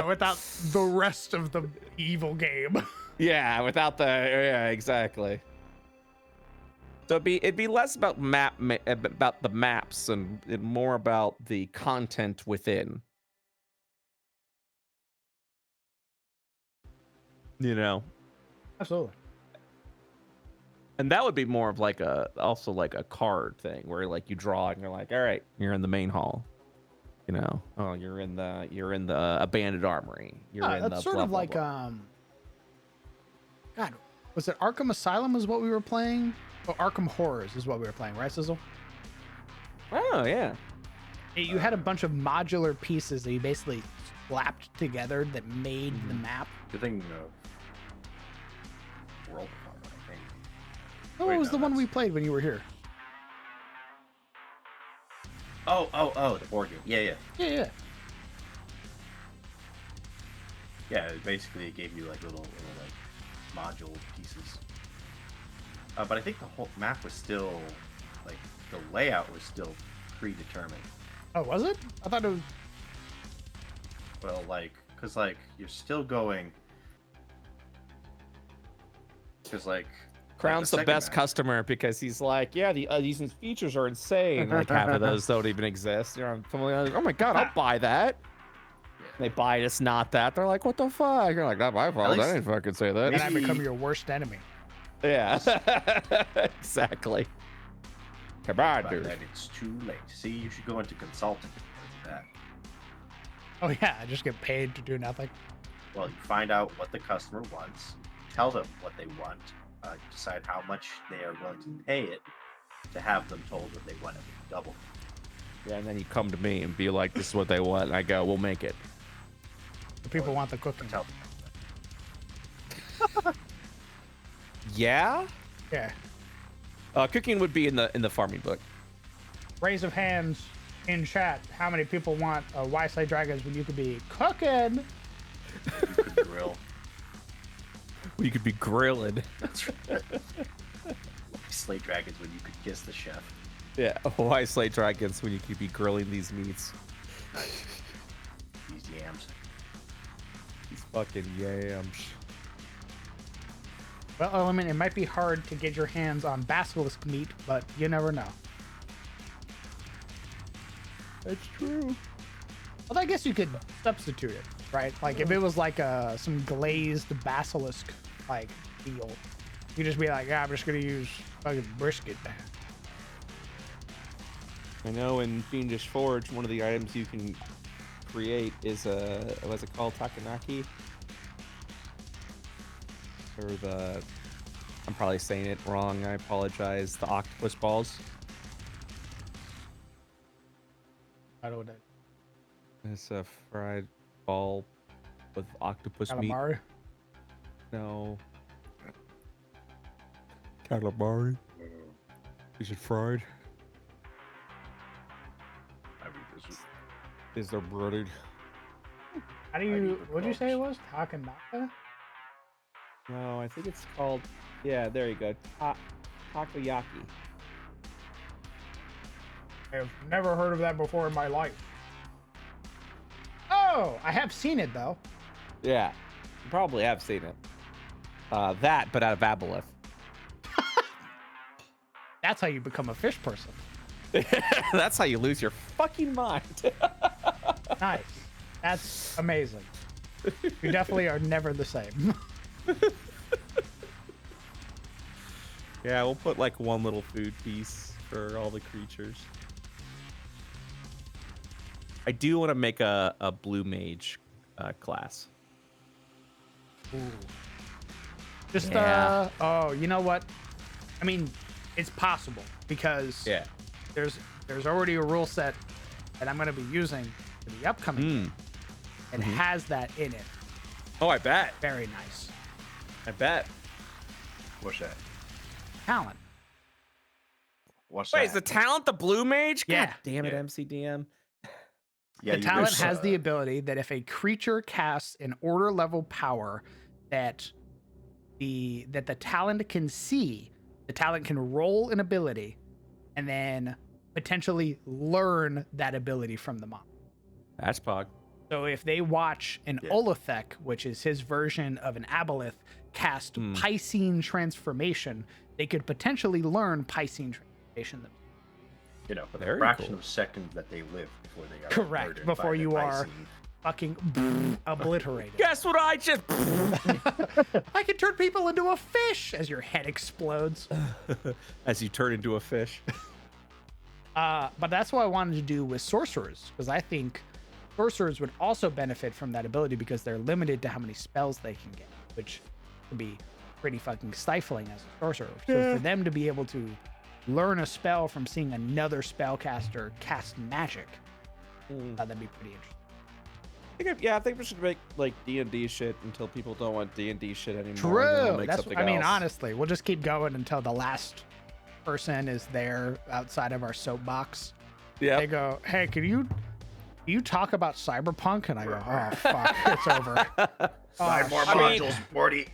Without the rest of the evil game. Yeah, without yeah, exactly. So it'd be less about about the maps and more about the content within. You know, Absolutely. and that would be more of like also like a card thing where like you draw and you're like, all right, you're in the main hall. You know, oh, you're in the abandoned armory. You're in That's the sort blah, of blah, like blah. God, was it Arkham Asylum is what we were playing? Oh, Arkham Horrors is what we were playing, right, Sizzle? Oh yeah. You had a bunch of modular pieces that you basically slapped together that made the map. Good thing World of Fun, I think. Oh, Wait, it was no, the one that's- we played when you were here. Oh, the board game. Yeah. Yeah. Yeah, it basically gave you like little like module pieces. But I think the whole map was still like the layout was still predetermined. Oh, was it? I thought it was. Well, like, cause like you're still going. Cause like Crown's the second best map- customer because he's like, yeah, these features are insane. Like half of those don't even exist. You know, I'm like, oh my god, I'll buy that. They buy it, it's not that. They're like, what the fuck? You're like, not my fault. least- I didn't fucking say that. And I Maybe- become your worst enemy. Yeah, exactly. Come on, But dude. then it's too late. See, you should go into consulting like that. Oh yeah, I just get paid to do nothing. Well, you find out what the customer wants, tell them what they want, decide how much they are willing to pay it to have them told what they want it double. Yeah, and then you come to me and be like, this is what they want. And I go, we'll make it. The people want the cooking. Tell them. Yeah. Yeah. Cooking would be in the farming book. Raise of hands in chat. How many people want Why Slay Dragons when you could be cooking? You could grill. You could be grilling. That's right. Slay dragons when you could kiss the chef. Yeah. Why slay dragons when you could be grilling these meats? These yams. These fucking yams. Well, I mean, it might be hard to get your hands on basilisk meat, but you never know. That's true. Well, I guess you could substitute it, right? Like if it was like some glazed basilisk like deal, you just be like, yeah, I'm just gonna use fucking brisket. I know in Fiendish Forge, one of the items you can create is what's it called, takanaki? Or I'm probably saying it wrong. I apologize. The octopus balls. I don't know. It's a fried ball with octopus meat. Calamari. No. Calamari. Is it fried? I mean, this is Is there breaded? How do I you? need the What'd you say it was? cloves. Takanaka? No, I think it's called. Yeah, there you go. Takoyaki. I've never heard of that before in my life. Oh, I have seen it though. Yeah, you probably have seen it. That, but out of aboleth. That's how you become a fish person. That's how you lose your fucking mind. Nice. That's amazing. You definitely are never the same. Yeah, we'll put like one little food piece for all the creatures. I do want to make a blue mage class. Ooh. Just Yeah. oh, you know what? I mean, it's possible because Yeah. there's already a rule set that I'm going to be using for the upcoming game, and has that in it. Oh, I bet. Very nice. I bet. what's that? Talent. What's Wait, that? is the talent the blue mage? God Yeah. damn it, Yeah. MCDM. Yeah, the you talent wish, has the ability that if a creature casts an order level power that the talent can see, the talent can roll an ability and then potentially learn that ability from the monster. That's Pog. So if they watch an Yeah. Olithek, which is his version of an Aboleth, cast Piscine transformation, they could potentially learn Piscine transformation themselves. you know, for the Very fraction cool. of seconds that they live before they are Correct, murdered before by the you are Piscine. fucking obliterated. Guess what I just. I can turn people into a fish as your head explodes. As you turn into a fish. But that's what I wanted to do with sorcerers, because I think sorcerers would also benefit from that ability because they're limited to how many spells they can get, which can be pretty fucking stifling as a sorcerer. So for them to be able to learn a spell from seeing another spellcaster cast magic, that'd be pretty interesting. I think we should make like D&D shit until people don't want D&D shit anymore. and then True. we'll make That's. something I mean, else. honestly, we'll just keep going until the last person is there outside of our soapbox. Yeah. They go, "Hey, can you talk about Cyberpunk?" And I go, "Oh fuck, it's over." Oh, More shit. modules, Morty.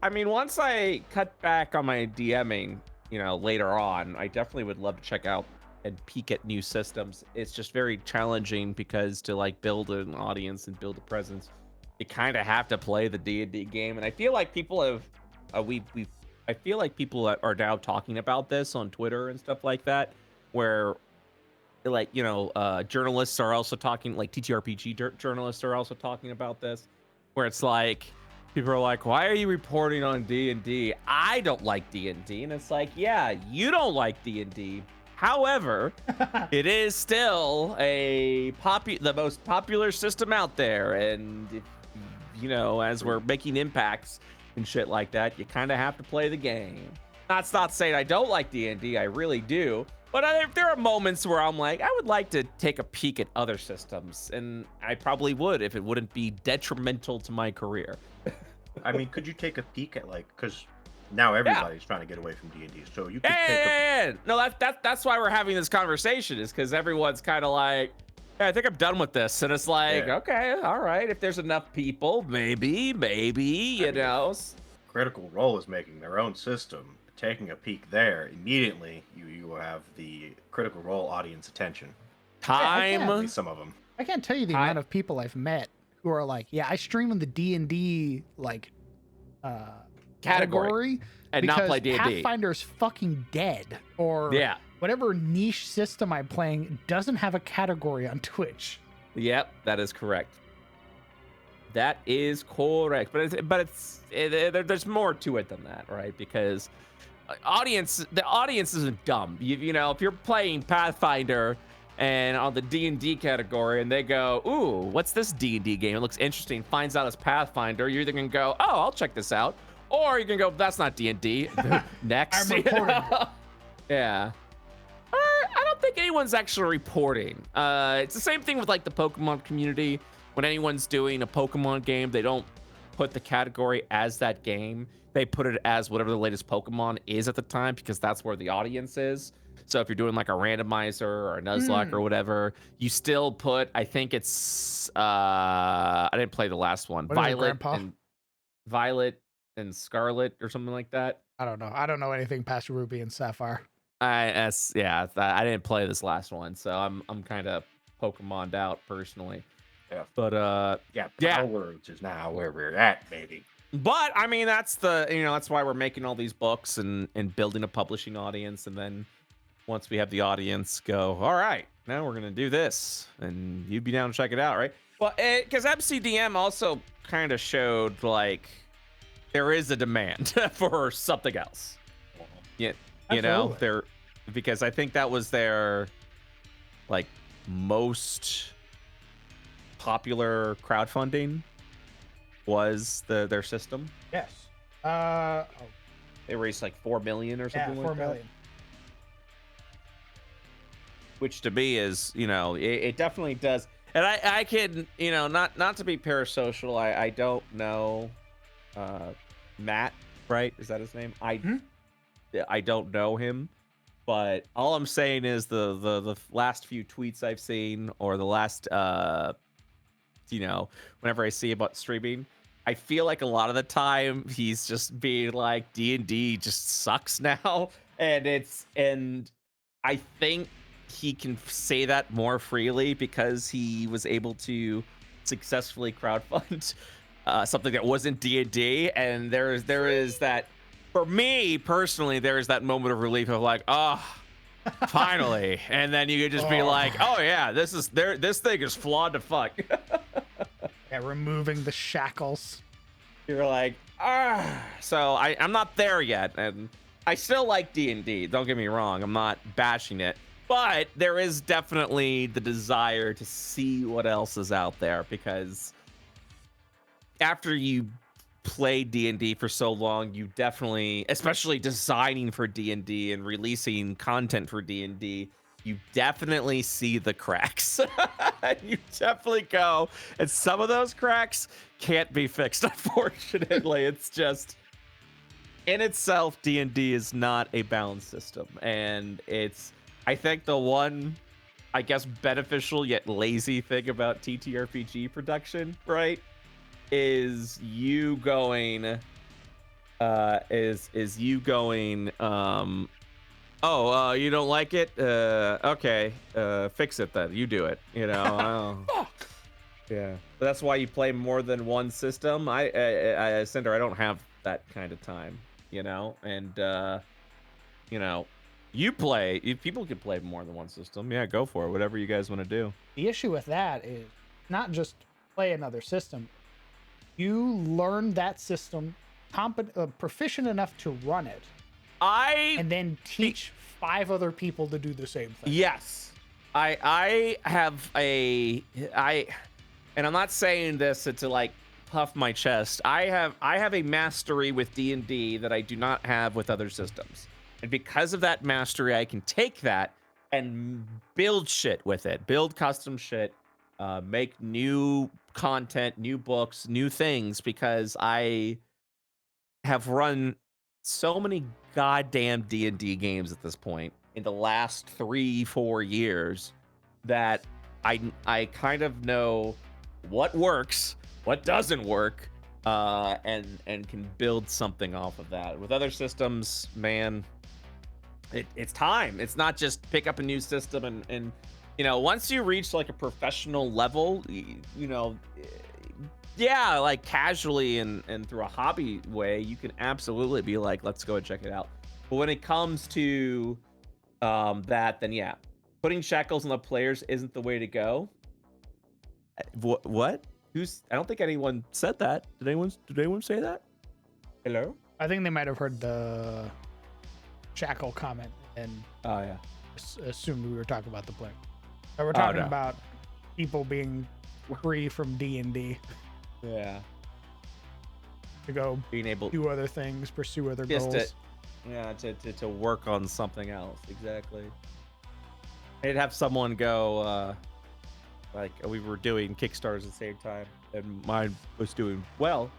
I mean, once I cut back on my DMing, later on, I definitely would love to check out and peek at new systems. It's just very challenging because to like build an audience and build a presence, you kind of have to play the D&D game. And I feel like people have, I feel like people are now talking about this on Twitter and stuff like that, where like, journalists are also talking, like TTRPG journalists are also talking about this, where it's like, people are like, why are you reporting on D&D? I don't like D&D. And it's like, yeah, you don't like D&D. However, it is still the most popular system out there. And, as we're making impacts and shit like that, you kind of have to play the game. That's not saying I don't like D&D. I really do. But there are moments where I'm like, I would like to take a peek at other systems. And I probably would if it wouldn't be detrimental to my career. I mean, could you take a peek at because now everybody's trying to get away from D&D, so you could Yeah. No, that's why we're having this conversation, is because everyone's kind of like, hey, I think I'm done with this. And it's like, okay, all right. If there's enough people, maybe, Critical Role is making their own system. Taking a peek there, immediately you will have the Critical Role audience attention. At time. least some of them. I can't tell you the amount of people I've met who are like, yeah, I stream in the D&D category and not play D&D. Pathfinder's fucking dead, or whatever niche system I'm playing doesn't have a category on Twitch. Yep, that is correct. That is correct. But there's more to it than that, right? Because the audience isn't dumb. If you're playing Pathfinder and on the D&D category and they go, ooh, what's this D&D game? It looks interesting. Finds out it's Pathfinder. You're either going to go, oh, I'll check this out. Or you can go, that's not D&D. Next. I'm reporting. Yeah. I don't think anyone's actually reporting. It's the same thing with like the Pokemon community. When anyone's doing a Pokemon game, they don't put the category as that game. They put it as whatever the latest Pokemon is at the time, because that's where the audience is. So if you're doing like a randomizer or a Nuzlocke or whatever, you still put, I think it's, I didn't play the last one. Violet and Scarlet or something like that. I don't know. I don't know anything past Ruby and Sapphire. I didn't play this last one, so I'm kind of Pokemon'd out personally. Yeah. But Words is now where we're at, baby. But I mean, that's that's why we're making all these books and building a publishing audience, and then once we have the audience go, all right, now we're gonna do this, and you'd be down to check it out, right? Well, because MCDM also kind of showed like there is a demand for something else. Yeah, because I think that was their like most popular crowdfunding was their system. Yes. They raised like 4 million or something like 4 that. million. Which to me is, it definitely does. And I can, not to be parasocial, I don't know Matt, right? Is that his name? I don't know him. But all I'm saying is the last few tweets I've seen, or the last whenever I see about streaming, I feel like a lot of the time he's just being like D&D just sucks now, and I think he can say that more freely because he was able to successfully crowdfund something that wasn't D&D, and there is that, for me personally, there is that moment of relief of like, oh, finally, and then you could just be like, oh yeah, this thing is flawed to fuck. Yeah, removing the shackles. You're like, so I'm not there yet, and I still like D&D, don't get me wrong, I'm not bashing it, but there is definitely the desire to see what else is out there, because after you play D&D for so long, you definitely, especially designing for D&D and releasing content for D&D, you definitely see the cracks. You definitely go, and some of those cracks can't be fixed, unfortunately. It's just, in itself, D&D is not a balanced system, and I think the one, I guess, beneficial yet lazy thing about TTRPG production, right, is you going you don't like it, okay, fix it then, you do it, yeah, but that's why you play more than one system. I Cinder, I don't have that kind of time, and people can play more than one system. Yeah, go for it, whatever you guys want to do. The issue with that is not just play another system. You learn that system, proficient enough to run it, and then teach 5 other people to do the same thing. Yes, I have and I'm not saying this to like puff my chest. I have a mastery with D&D that I do not have with other systems, and because of that mastery, I can take that and build shit with it, build custom shit, make new content, new books, new things, because I have run so many goddamn D&D games at this point in the last 3-4 years that I kind of know what works, what doesn't work, and can build something off of that. With other systems, man, it's time. It's not just pick up a new system and once you reach like a professional level, yeah, like casually and through a hobby way, you can absolutely be like, let's go and check it out. But when it comes to that, then yeah, putting shackles on the players isn't the way to go. What? I don't think anyone said that. Did anyone say that? Hello? I think they might have heard the shackle comment and Oh yeah. assumed we were talking about the player. So we're talking about people being free from D&D Yeah. to go Being able do other things, pursue other just goals. to work on something else. Exactly. I'd have someone go like we were doing Kickstarters at the same time, and mine was doing well,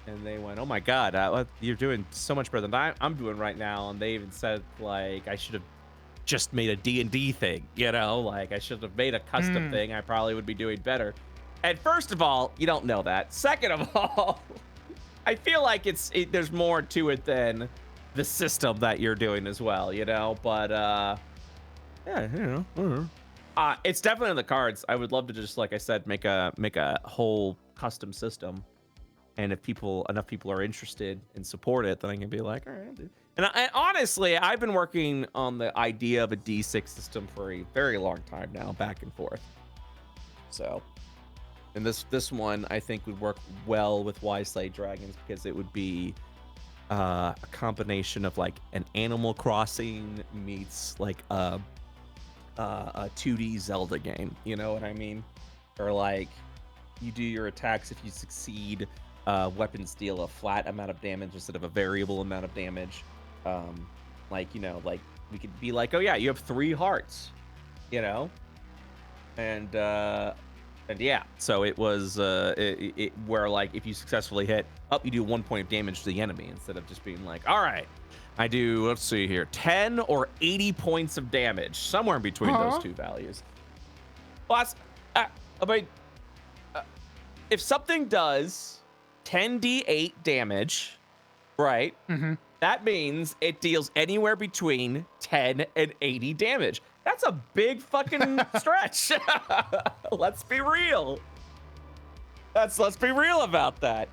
and they went, "Oh my god, you're doing so much better than I'm doing right now." And they even said like I should have just made a D&D thing, like I should have made a custom thing. I probably would be doing better. And first of all, you don't know that. Second of all, I feel like there's more to it than the system that you're doing as well, but yeah, it's definitely in the cards. I would love to just, like I said, make a whole custom system, and if enough people are interested and support it, then I can be like, all right, dude. And honestly, I've been working on the idea of a D6 system for a very long time now, back and forth. So, and this one I think would work well with Wise Slay Dragons, because it would be a combination of like an Animal Crossing meets like a 2D Zelda game. You know what I mean? Or like you do your attacks, if you succeed, weapons deal a flat amount of damage instead of a variable amount of damage. Like we could be like, oh yeah, you have 3 hearts, and And yeah, so it was where like if you successfully hit up, you do 1 point of damage to the enemy instead of just being like, all right, I do, let's see here, 10 or 80 points of damage, somewhere in between those two values. Well, I mean, if something does 10d8 damage, right? Mm-hmm. That means it deals anywhere between 10 and 80 damage. That's a big fucking stretch. Let's be real. Let's be real about that.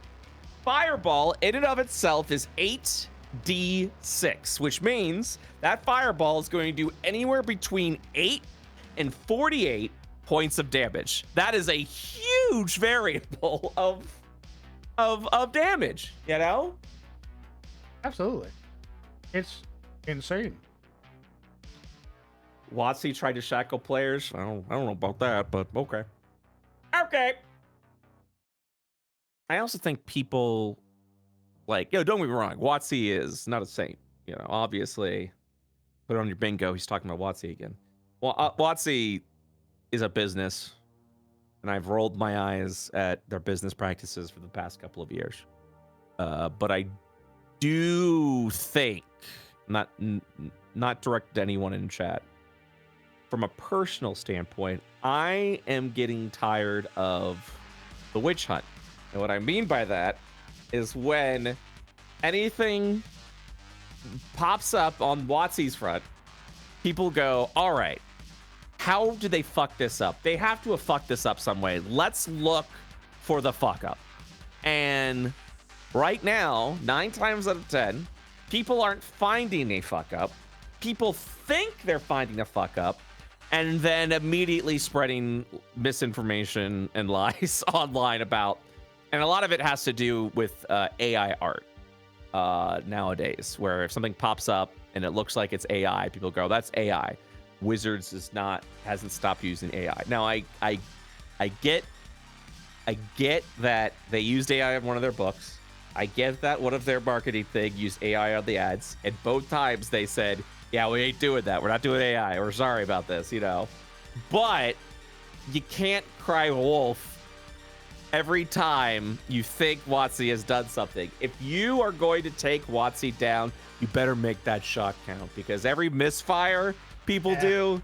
Fireball in and of itself is 8d6, which means that fireball is going to do anywhere between 8 and 48 points of damage. That is a huge variable of damage, you know? Absolutely. It's insane. WotC tried to shackle players. I don't know about that, but okay. Okay. I also think people like, don't get me wrong, WotC is not a saint. You know, obviously, put it on your bingo. He's talking about WotC again. Well, WotC is a business, and I've rolled my eyes at their business practices for the past couple of years. But I do think, not directed to anyone in chat, from a personal standpoint, I am getting tired of the witch hunt. And what I mean by that is when anything pops up on WotC's front, people go, all right, how did they fuck this up? They have to have fucked this up some way. Let's look for the fuck up. And right now, 9 times out of 10, people aren't finding a fuck up. People think they're finding a fuck up and then immediately spreading misinformation and lies online about, and a lot of it has to do with AI art nowadays, where if something pops up and it looks like it's AI, people go, that's AI. Wizards hasn't stopped using AI. Now I get that they used AI in one of their books. I get that one of their marketing thing used AI on the ads, and both times they said, yeah, we ain't doing that. We're not doing AI. We're sorry about this, you know. But you can't cry wolf every time you think WotC has done something. If you are going to take WotC down, you better make that shot count, because every misfire people do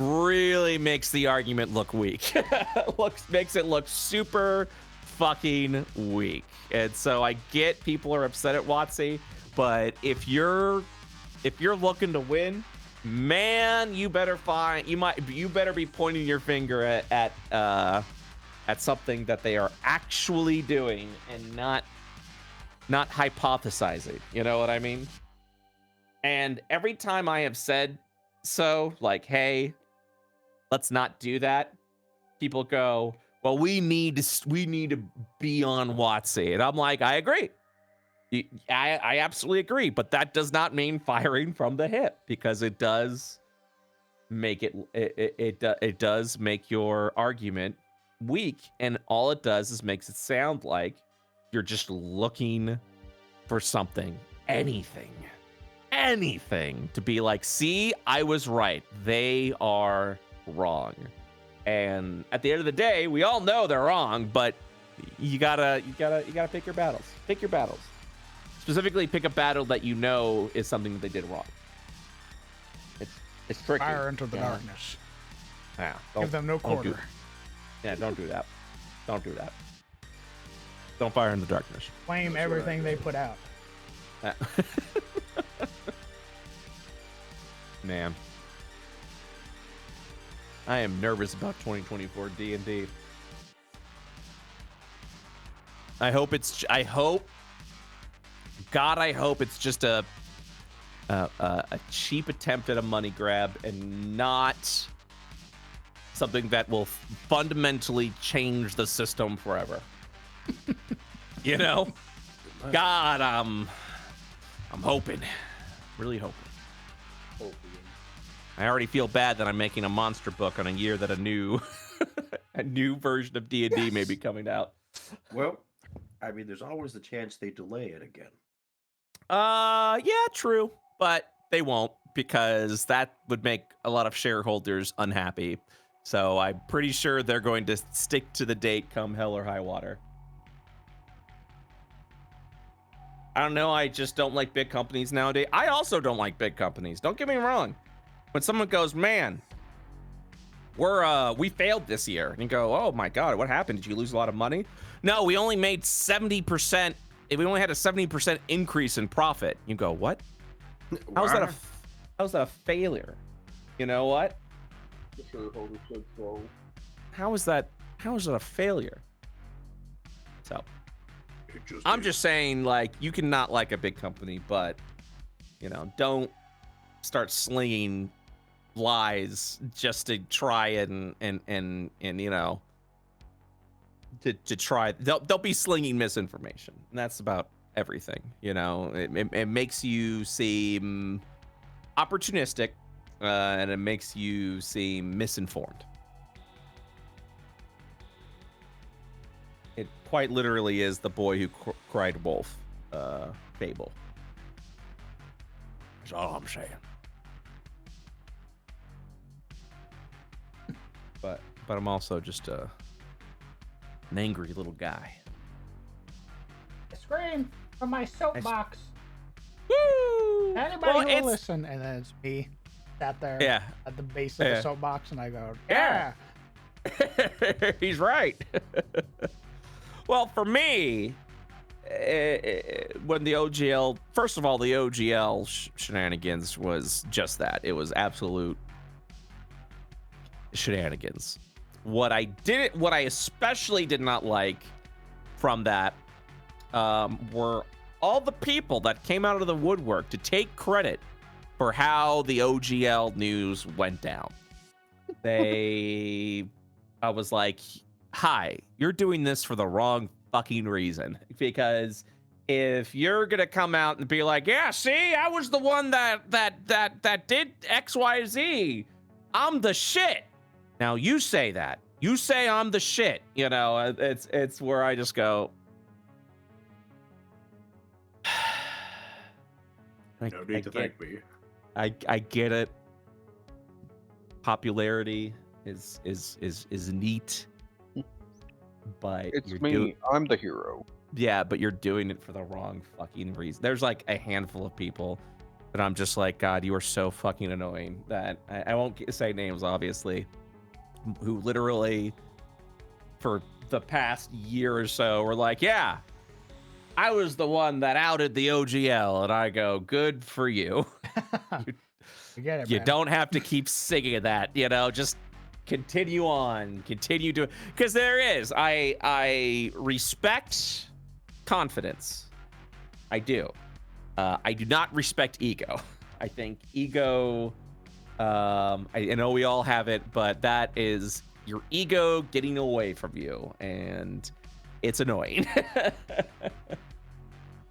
really makes the argument look weak. Makes it look super fucking weak. And so I get people are upset at WotC, but if you're looking to win, man, you better be pointing your finger at something that they are actually doing and not hypothesizing. You know what I mean? And every time I have said so, like, hey, let's not do that, people go, well, we need to be on WotC. And I'm like, I agree. I absolutely agree, but that does not mean firing from the hip, because it does make it does make your argument weak, and all it does is makes it sound like you're just looking for something, anything to be like, see, I was right, they are wrong. And at the end of the day, we all know they're wrong, but you gotta pick your battles. Pick your battles. Specifically, pick a battle that you know is something that they did wrong. It's tricky. Fire into the darkness. Yeah. Give them no quarter. Don't do that. Don't do that. Don't fire in the darkness. Flame everything they put out. Man, I am nervous about 2024 D&D. I hope it's just a cheap attempt at a money grab and not something that will fundamentally change the system forever. You know? God, I'm hoping. Really hoping. I already feel bad that I'm making a monster book on a year that a new version of D&D may be coming out. Well, I mean, there's always the chance they delay it again. Yeah, true, but they won't, because that would make a lot of shareholders unhappy. So I'm pretty sure they're going to stick to the date come hell or high water. I don't know. I just don't like big companies nowadays. I also don't like big companies. Don't get me wrong. When someone goes, man, we failed this year, and you go, oh my God, what happened? Did you lose a lot of money? No, we only made 70%. We only had a 70% increase in profit. You go, what? How's that a failure? You know what? The shareholder said so. How is that a failure? So I'm just saying, like, you cannot like a big company, but don't start slinging lies just to try and to try. They'll be slinging misinformation, and that's about everything. It makes you seem opportunistic, and it makes you seem misinformed. It quite literally is the boy who cried wolf fable. That's all I'm saying. But I'm also just an angry little guy. I scream from my soapbox. Woo! Anybody will listen, and then it's me sat there at the base of the soapbox, and I go, yeah. He's right. Well, for me, when the OGL, first of all, the OGL shenanigans was just that. It was absolute shenanigans. What I especially did not like from that were all the people that came out of the woodwork to take credit for how the OGL news went down. I was like, hi, you're doing this for the wrong fucking reason. Because if you're gonna come out and be like, yeah, see, I was the one that did XYZ, I'm the shit. Now you say that. You say I'm the shit. It's where I just go. No need to thank me. I get it. Popularity is neat. But It's me. I'm the hero. Yeah, but you're doing it for the wrong fucking reason. There's like a handful of people that I'm just like, God, you are so fucking annoying that I won't say names, obviously, who literally for the past year or so were like, yeah, I was the one that outed the OGL. And I go, good for you. You don't have to keep singing that, just continue on, continue to, because there is, I respect confidence. I do. I do not respect ego. I think ego, I know we all have it, but that is your ego getting away from you, and it's annoying.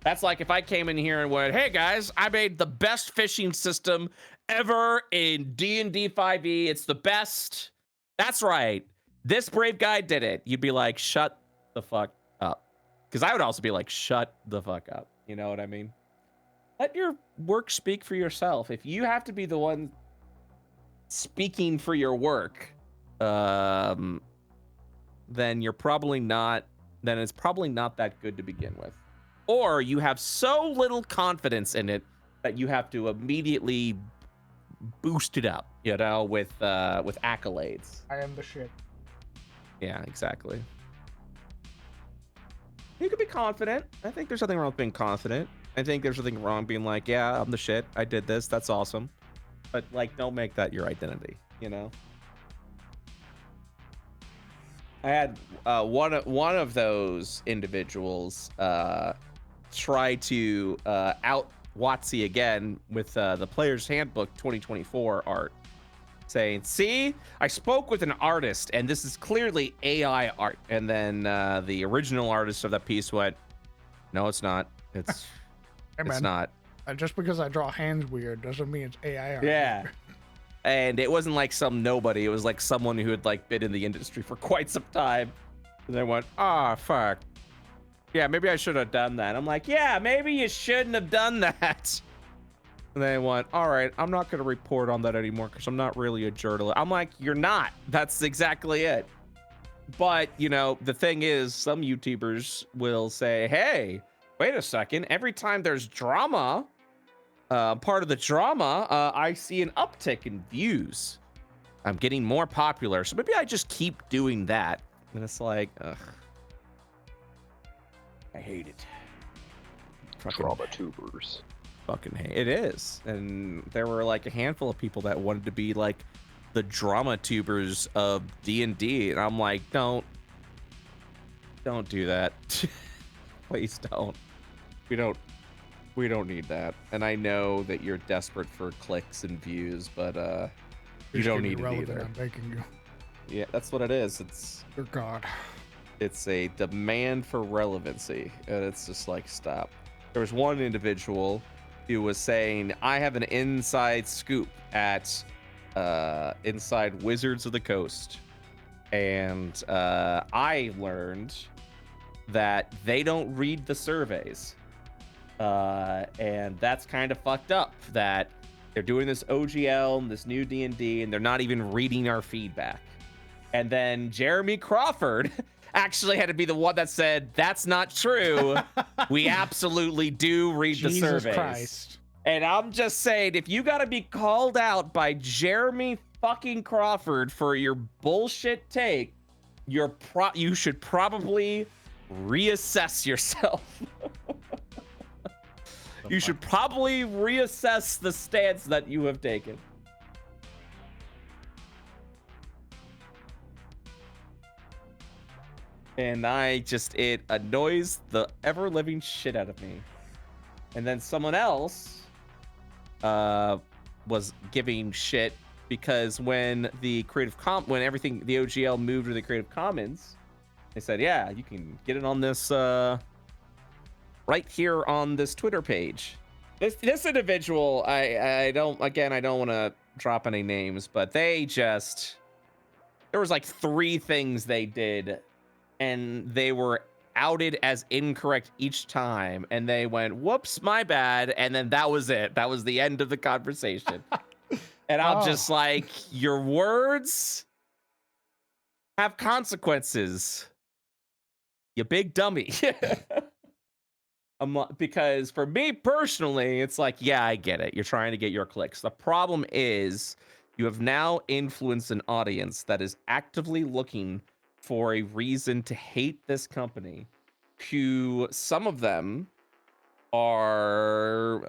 That's like if I came in here and went, hey guys, I made the best fishing system ever in D&D 5e. It's the best. That's right. This brave guy did it. You'd be like, shut the fuck up. Because I would also be like, shut the fuck up. You know what I mean? Let your work speak for yourself. If you have to be the one speaking for your work, then you're probably not, then it's probably not that good to begin with. Or you have so little confidence in it that you have to immediately boost it up, with accolades. I am the shit. Yeah, exactly. You could be confident. I think there's nothing wrong with being confident. I think there's nothing wrong being like, yeah, I'm the shit. I did this. That's awesome. But like, don't make that your identity, I had one of those individuals try to out WotC again with the Player's Handbook 2024 art, saying, see, I spoke with an artist and this is clearly AI art. And then the original artist of that piece went, no, it's not. It's hey, it's not. Just because I draw hands weird doesn't mean it's AI art. Yeah. And it wasn't like some nobody. It was like someone who had like been in the industry for quite some time. And they went, fuck. Yeah, maybe I should have done that. I'm like, yeah, maybe you shouldn't have done that. And they went, all right, I'm not going to report on that anymore because I'm not really a journalist. I'm like, you're not. That's exactly it. But, you know, the thing is, some YouTubers will say, hey, wait a second. Every time there's drama, part of the drama, I see an uptick in views. I'm getting more popular. So maybe I just keep doing that. And it's like, ugh. I hate it. Drama tubers. Fucking hate it. Is. And there were like a handful of people that wanted to be like the drama tubers of D&D. And I'm like, don't do that. Please don't. We don't need that. And I know that you're desperate for clicks and views, but you don't need it either. I'm begging you. Yeah, that's what it is. It's Dear God. It's a demand for relevancy, and it's just like, stop. There was one individual who was saying, I have an inside scoop at inside Wizards of the Coast, and I learned that they don't read the surveys, and that's kind of fucked up, that they're doing this OGL and this new D&D, and they're not even reading our feedback. And then Jeremy Crawford actually had to be the one that said, that's not true. We absolutely do read the surveys. Jesus Christ. And I'm just saying, if you got to be called out by Jeremy fucking Crawford for your bullshit take, you should probably reassess yourself. You should probably reassess the stance that you have taken. And it annoys the ever-living shit out of me. And then someone else was giving shit because when the the OGL moved to the Creative Commons, they said, yeah, you can get it on this right here on this Twitter page. This individual, I don't want to drop any names, but there was like 3 things they did, and they were outed as incorrect each time, and they went, whoops, my bad, and then that was it. That was the end of the conversation. And I'm just like, your words have consequences, you big dummy. Because for me personally, it's like, yeah, I get it. You're trying to get your clicks. The problem is you have now influenced an audience that is actively looking for a reason to hate this company, who some of them are,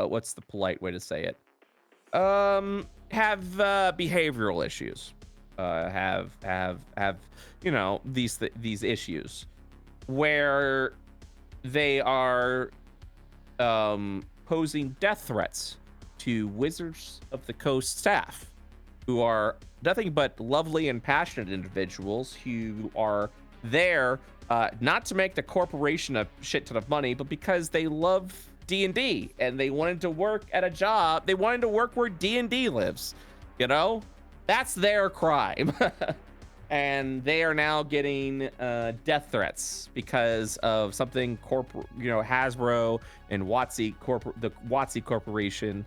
what's the polite way to say it? Have behavioral issues, have you know, these issues where they are posing death threats to Wizards of the Coast staff, who are nothing but lovely and passionate individuals who are there not to make the corporation a shit ton of money, but because they love D&D and they wanted to work at a job. They wanted to work where D&D lives, you know? That's their crime. And they are now getting death threats because of something Hasbro and the WotC Corporation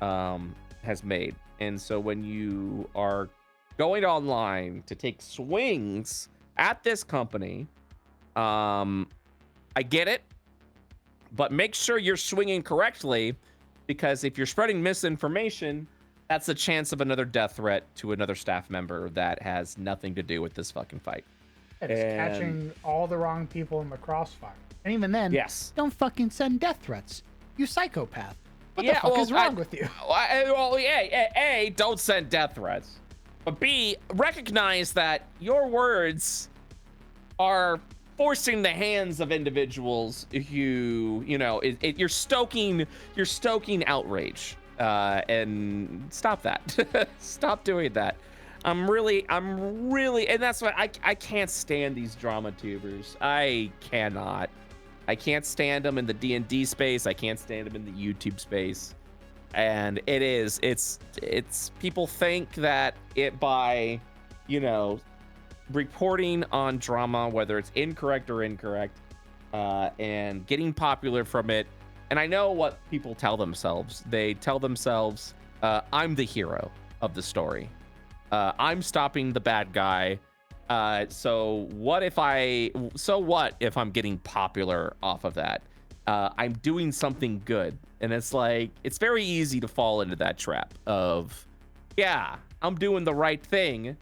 has made. And so when you are going online to take swings at this company, I get it, but make sure you're swinging correctly, because if you're spreading misinformation, that's a chance of another death threat to another staff member that has nothing to do with this fucking fight. It's catching all the wrong people in the crossfire. And even then, yes, don't fucking send death threats, you psychopath. What the fuck is wrong with you? A, don't send death threats. But B, recognize that your words are forcing the hands of individuals who, you're stoking outrage. And stop that. Stop doing that. I'm really, and that's why I can't stand these drama tubers. I can't stand them in the D&D space. I can't stand them in the YouTube space. And it's people think that by, reporting on drama, whether it's incorrect, and getting popular from it, and I know what people tell themselves. They tell themselves, I'm the hero of the story. I'm stopping the bad guy. So what if I'm getting popular off of that? I'm doing something good. And it's like, it's very easy to fall into that trap of, yeah, I'm doing the right thing.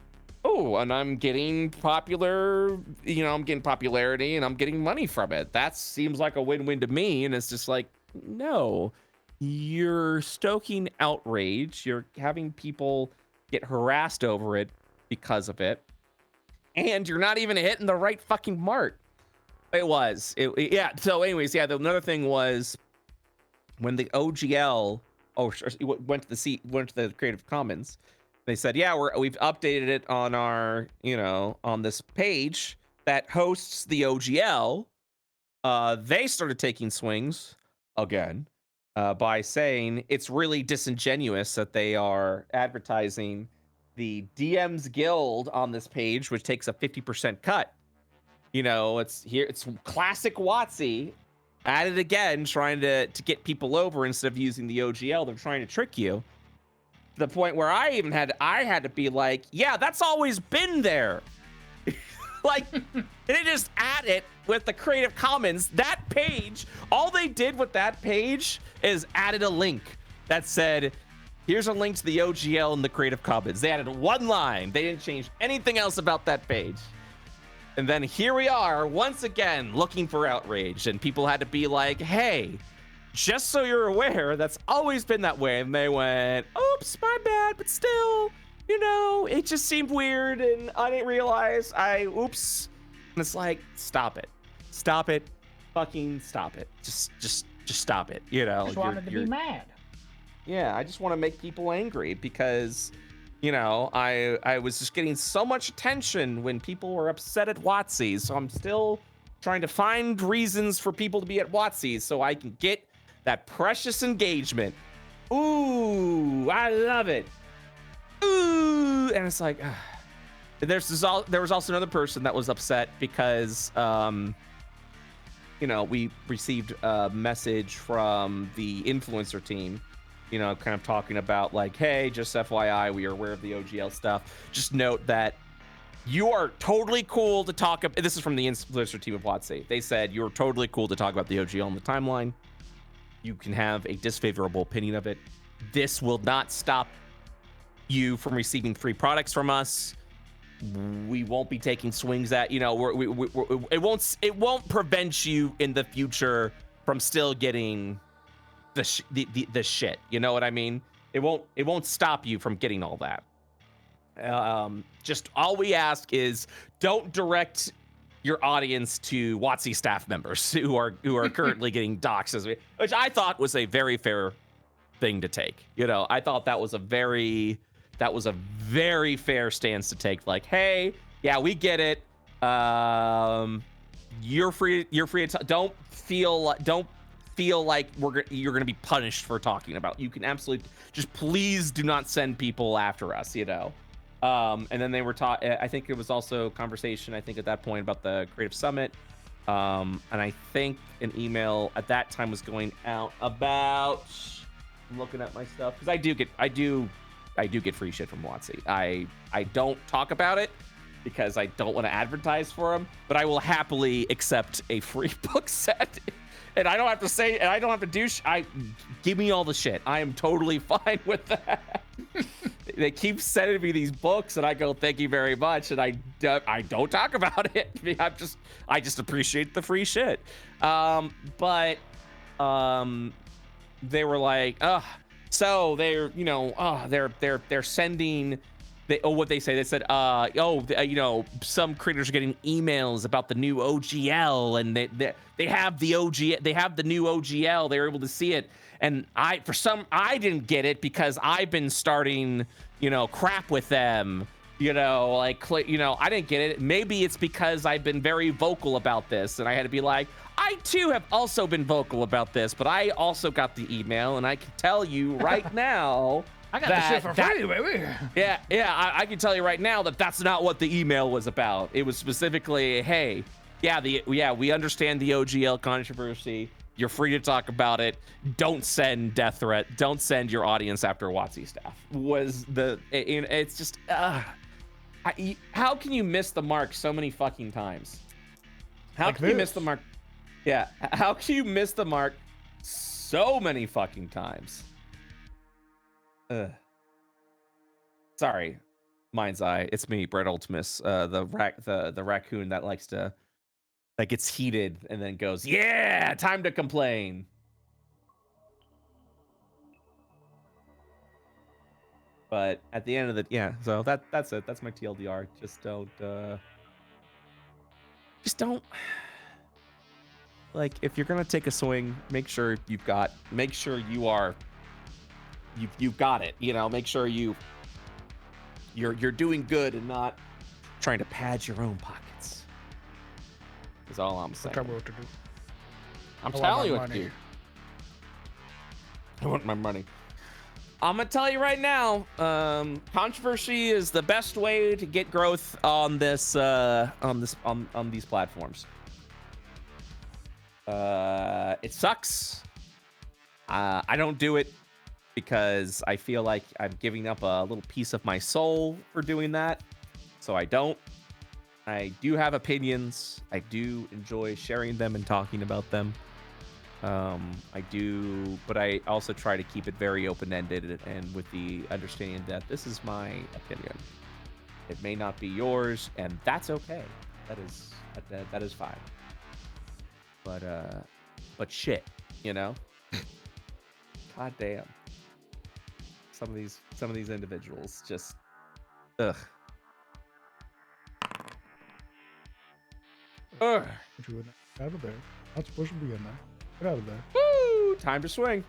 Oh, and I'm getting popular, I'm getting popularity and I'm getting money from it. That seems like a win-win to me. And it's just like, no, you're stoking outrage. You're having people get harassed over it because of it. And you're not even hitting the right fucking mark. Yeah. So anyways, yeah, another thing was when the OGL went to the Creative Commons, they said, yeah, we've updated it on our, on this page that hosts the OGL. They started taking swings again by saying it's really disingenuous that they are advertising the DM's Guild on this page, which takes a 50% cut. It's classic WotC at it again, trying to get people over instead of using the OGL. They're trying to trick you. To the point where I had to be like, yeah, that's always been there. Like, they just add it with the Creative Commons. That page, all they did with that page is added a link that said, here's a link to the OGL and the Creative Commons. They added one line. They didn't change anything else about that page. And then here we are, once again, looking for outrage. And people had to be like, hey, just so you're aware, that's always been that way. And they went, oops, my bad, but still, it just seemed weird and I didn't realize oops. And it's like, stop it. Stop it. Fucking stop it. Just stop it. I just wanted to be mad. Yeah, I just want to make people angry because, I was just getting so much attention when people were upset at WotC. So I'm still trying to find reasons for people to be at WotC so I can get that precious engagement. Ooh, I love it. Ooh, and it's like, there was also another person that was upset because, we received a message from the influencer team, kind of talking about like, hey, just FYI, we are aware of the OGL stuff. Just note that you are totally cool to talk about. This is from the influencer team of WotC. They said you're totally cool to talk about the OGL in the timeline. You can have a disfavorable opinion of it. This will not stop you from receiving free products from us. We won't be taking swings at, it won't prevent you in the future from still getting the shit. You know what I mean? It won't stop you from getting all that. Just all we ask is don't direct your audience to WotC staff members who are currently getting doxxed, which I thought was a very fair thing to take. I thought that was a very fair stance to take. Like, hey, yeah, we get it. You're free to don't feel like you're gonna be punished for talking about. You can absolutely just please do not send people after us. And then they were taught. I think it was also conversation. I think at that point about the Creative Summit. And I think an email at that time was going out about. I'm looking at my stuff because I do get free shit from WotC. I don't talk about it because I don't want to advertise for them, but I will happily accept a free book set. And I don't have to say, and I don't have to do. Give me all the shit. I am totally fine with that. They keep sending me these books, and I go, "Thank you very much." And I don't talk about it. I just appreciate the free shit. But they were like, so they're sending. What they say? They said, some creators are getting emails about the new OGL, and they have the OG, they have the new OGL. They were able to see it, and I didn't get it because I've been starting, crap with them. I didn't get it. Maybe it's because I've been very vocal about this, and I had to be like, I too have also been vocal about this, but I also got the email, and I can tell you right now. I got the shit for free, baby. Yeah. I can tell you right now that that's not what the email was about. It was specifically, hey, we understand the OGL controversy. You're free to talk about it. Don't send death threat. Don't send your audience after WotC staff. It's just how can you miss the mark so many fucking times? How Like can you miss this. the mark? Yeah, how can you miss the mark so many fucking times? Sorry, mind's eye. It's me, Brett Ultimus, the raccoon that likes to, that gets heated and then goes, yeah, time to complain. But at the end of the so that's it. That's my TLDR. Just don't like, if you're gonna take a swing, make sure you've got it. You know, make sure you're doing good and not trying to pad your own pockets. Is all I'm saying. Tell me what to do. I'm I want telling you my what to money. do. I want my money. I'm gonna tell you right now, controversy is the best way to get growth on this on these platforms. It sucks. I don't do it because I feel like I'm giving up a little piece of my soul for doing that. So I don't. I do have opinions. I do enjoy sharing them and talking about them. I do, but I also try to keep it very open-ended and with the understanding that this is my opinion. It may not be yours, and that's okay. That is fine. But shit, you know? God damn. Some of these individuals just, ugh. Ugh. Get you out of there. Not supposed to be in there. Get out of there. Woo! Time to swing.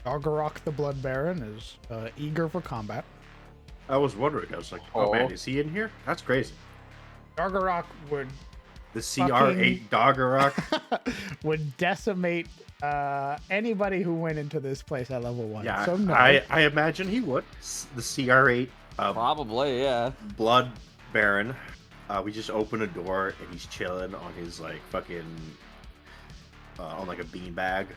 Gargarok the Blood Baron is eager for combat. I was wondering. I was like, oh man, Oh. is he in here? That's crazy. Gargarok would The CR8 Doggerok. would decimate anybody who went into this place at level 1. Yeah, so no. I imagine he would. The CR8 Probably, yeah. Blood Baron. We just open a door and he's chilling on his like fucking on like a beanbag,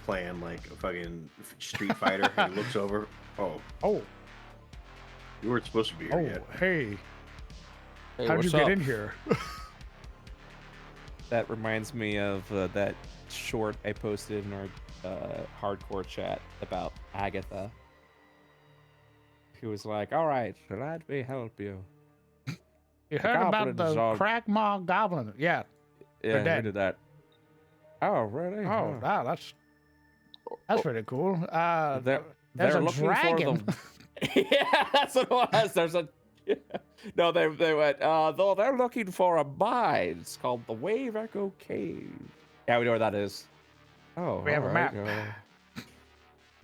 playing like a fucking Street Fighter. And he looks over. Oh, Oh, you weren't supposed to be here yet. hey. Hey, How'd you what's get up? in here? That reminds me of that short I posted in our hardcore chat about Agatha. He was like, all right, let me help you. You heard goblin about is the all- Cragmaw Goblin? Yeah. Yeah, dead. we did that. Oh, really? Oh, wow, that's pretty cool. They're, there's they're a looking dragon. for the... Yeah, that's what it was. There's a... No, they went, though they're looking for a mine. It's called the Wave Echo Cave. Yeah, we know where that is. Oh, We have a alright, map.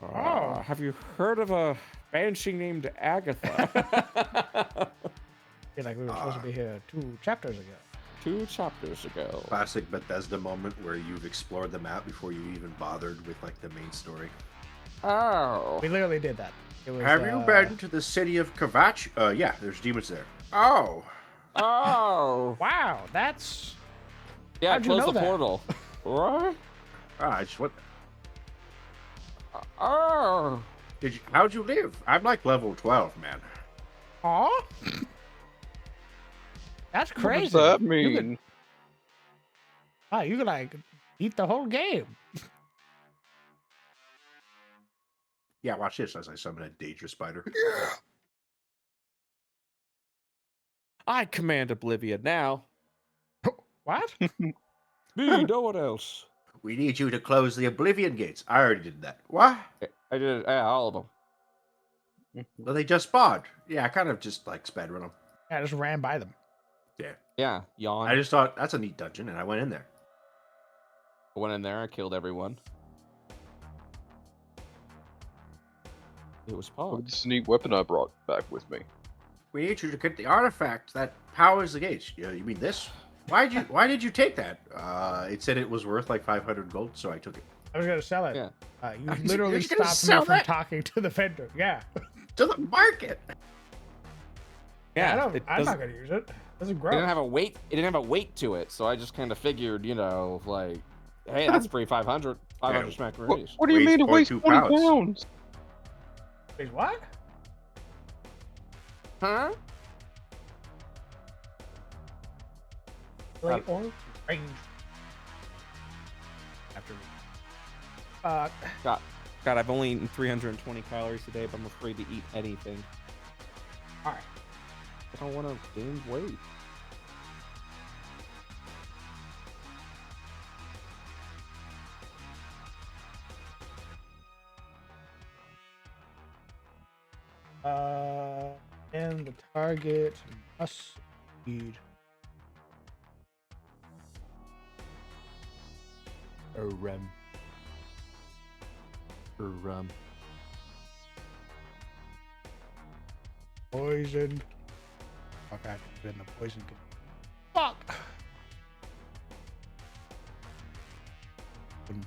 Oh. Have you heard of a banshee named Agatha? Feel like we were supposed to be here 2 chapters ago. 2 chapters ago. Classic Bethesda moment where you've explored the map before you even bothered with like the main story. Oh. We literally did that. It was, Have you been to the city of Kavach? Yeah, there's demons there. Oh, Oh. Wow, that's... Yeah, How'd you close know the that? portal. What? I just what? Oh. How'd you live? I'm like level 12, man. Aw? That's What crazy. does that You mean? could, wow, you could like beat the whole game. Yeah, watch this as I summon a Daedra spider. I command Oblivion now. What? Me, no one else. We need you to close the Oblivion gates. I already did that. What? I did it. Yeah, all of them. Well, they just spawned. Yeah, I kind of just like sped run them. I just ran by them. Yeah. Yeah, yawn. I just thought that's a neat dungeon, and I went in there. I went in there. I killed everyone. It was Look Pog. at this neat weapon I brought back with me. We need you to get the artifact that powers the gates. You mean this? Why did you take that? It said it was worth like 500 gold, so I took it. I was gonna sell it. Yeah. You You're literally just gonna stopped me sell from that? talking to the vendor. Yeah. To the market. Yeah, I'm not doesn't- gonna use it. Doesn't It grow. didn't have a weight. It didn't have a weight to it, so I just kind of figured, you know, like Hey, that's free 500. 500 Yeah. smackaroonies. What do you mean it weighs 42 20 pounds. pounds? Wait, what? Huh? Melee or range? After God, I've only eaten 320 calories a day, but I'm afraid to eat anything. all right. I don't want to gain weight. And the target must need a rem. Poisoned. Fuck, I have to put in the poison. Fuck!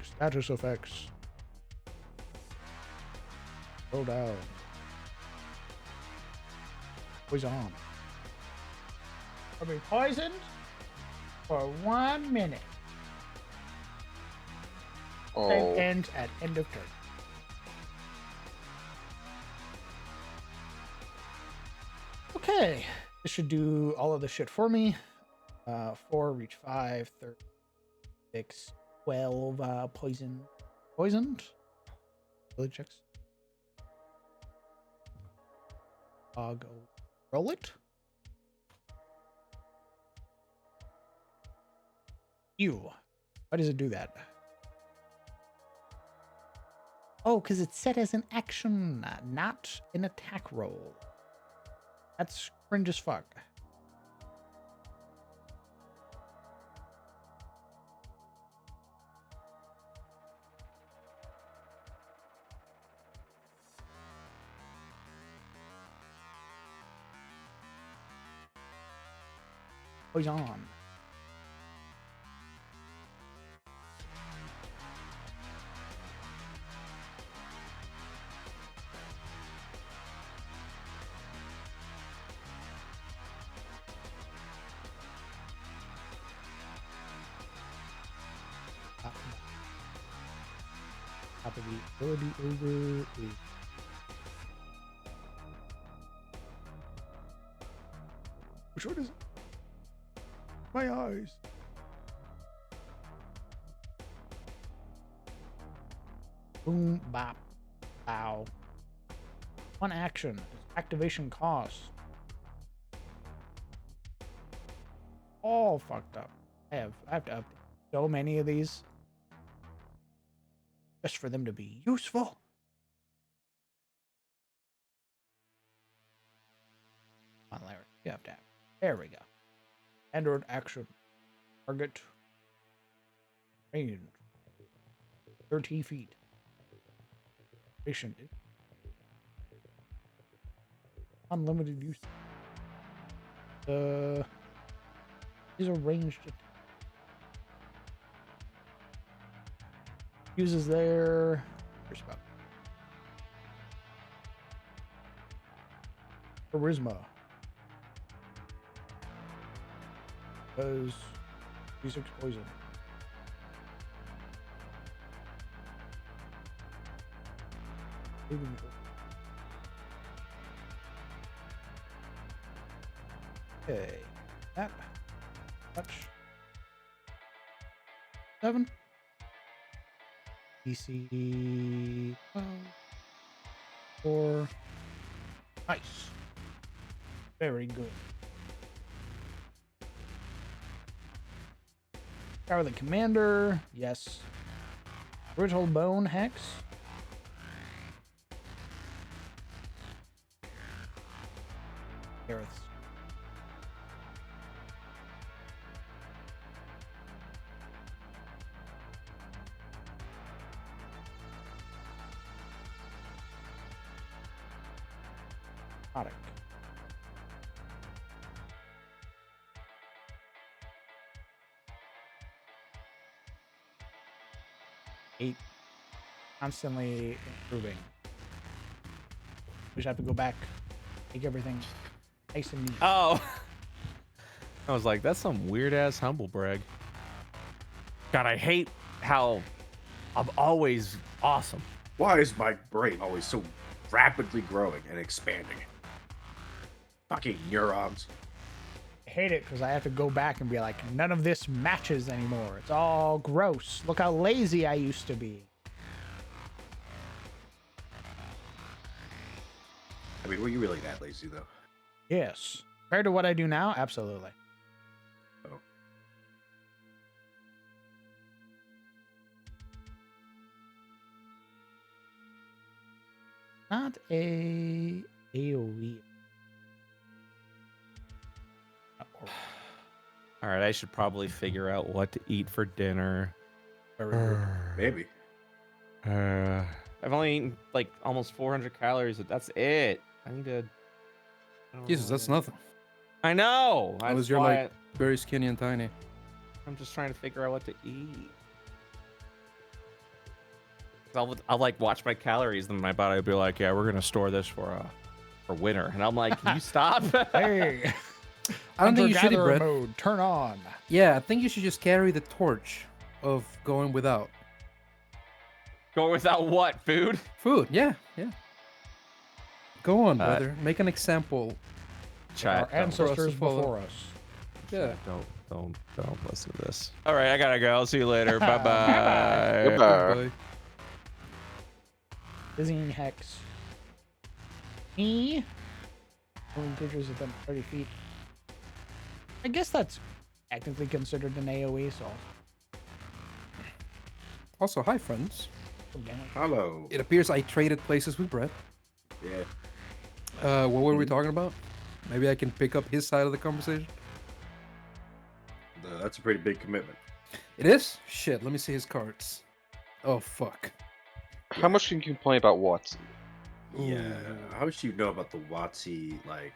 Status effects. Roll down. Poison. I'll be poisoned for 1 minute. Oh, And ends at end of turn. Okay, this should do all of the shit for me. 4, reach 5, 36, 12, poisoned. Ability checks. I'll go roll it. Ew. Why does it do that? Oh, because it's set as an action, not an attack roll. That's cringe as fuck. Poison. Top of the ability over is which one is it? My eyes. Boom, bop, bow. One action. Activation cost. All fucked up. I have to update so many of these just for them to be useful. Come on, Larry. You have to have. There we go. Android action. Target. Range. 30 feet. Patient. Unlimited use. These are ranged. Uses their charisma. Does D6 poison. Okay. That. Touch. 7. DC 12. 4. Nice. Very good. Power the commander. Yes. Brittle bone hex. Gareth's. Product. Eight. Constantly improving. We just have to go back, make everything nice and neat. Oh. I was like, that's some weird ass humble brag. God, I hate how I'm always awesome. Why is my brain always so rapidly growing and expanding? Fucking neurons. I hate it because I have to go back and be like, none of this matches anymore. It's all gross. Look how lazy I used to be. I mean, were you really that lazy, though? Yes. Compared to what I do now, absolutely. Oh. Not a AoE. All right, I should probably figure out what to eat for dinner. Maybe. I've only eaten like almost 400 calories. But that's it. I need to. I don't Jesus, know that's what- nothing. I know. I was That's you're why like very skinny and tiny. I'm just trying to figure out what to eat. I'll like watch my calories, and my body will be like, "Yeah, we're gonna store this for winter," and I'm like, "Can you stop?" Hey. I don't think you should eat Hunter-gatherer bread. mode. Turn on. Yeah, I think you should just carry the torch of going without Go without what? Food? food. Yeah, yeah. Go on, Uh, brother. Make an example. Chat. Our ancestors follow. before us. Yeah. Don't listen to this. All right, I gotta go. I'll see you later. Bye bye. Goodbye. Goodbye. Dizzying Hex. Me. Moving creatures within 30 feet. I guess that's technically considered an AoE, so. Also, hi, friends. Hello. It appears I traded places with Brett. Yeah. What were we talking about? Maybe I can pick up his side of the conversation. That's a pretty big commitment. It is? Shit, let me see his cards. Oh, fuck. How much can you complain about Watson? Yeah. Ooh. How much do you know about the WotC like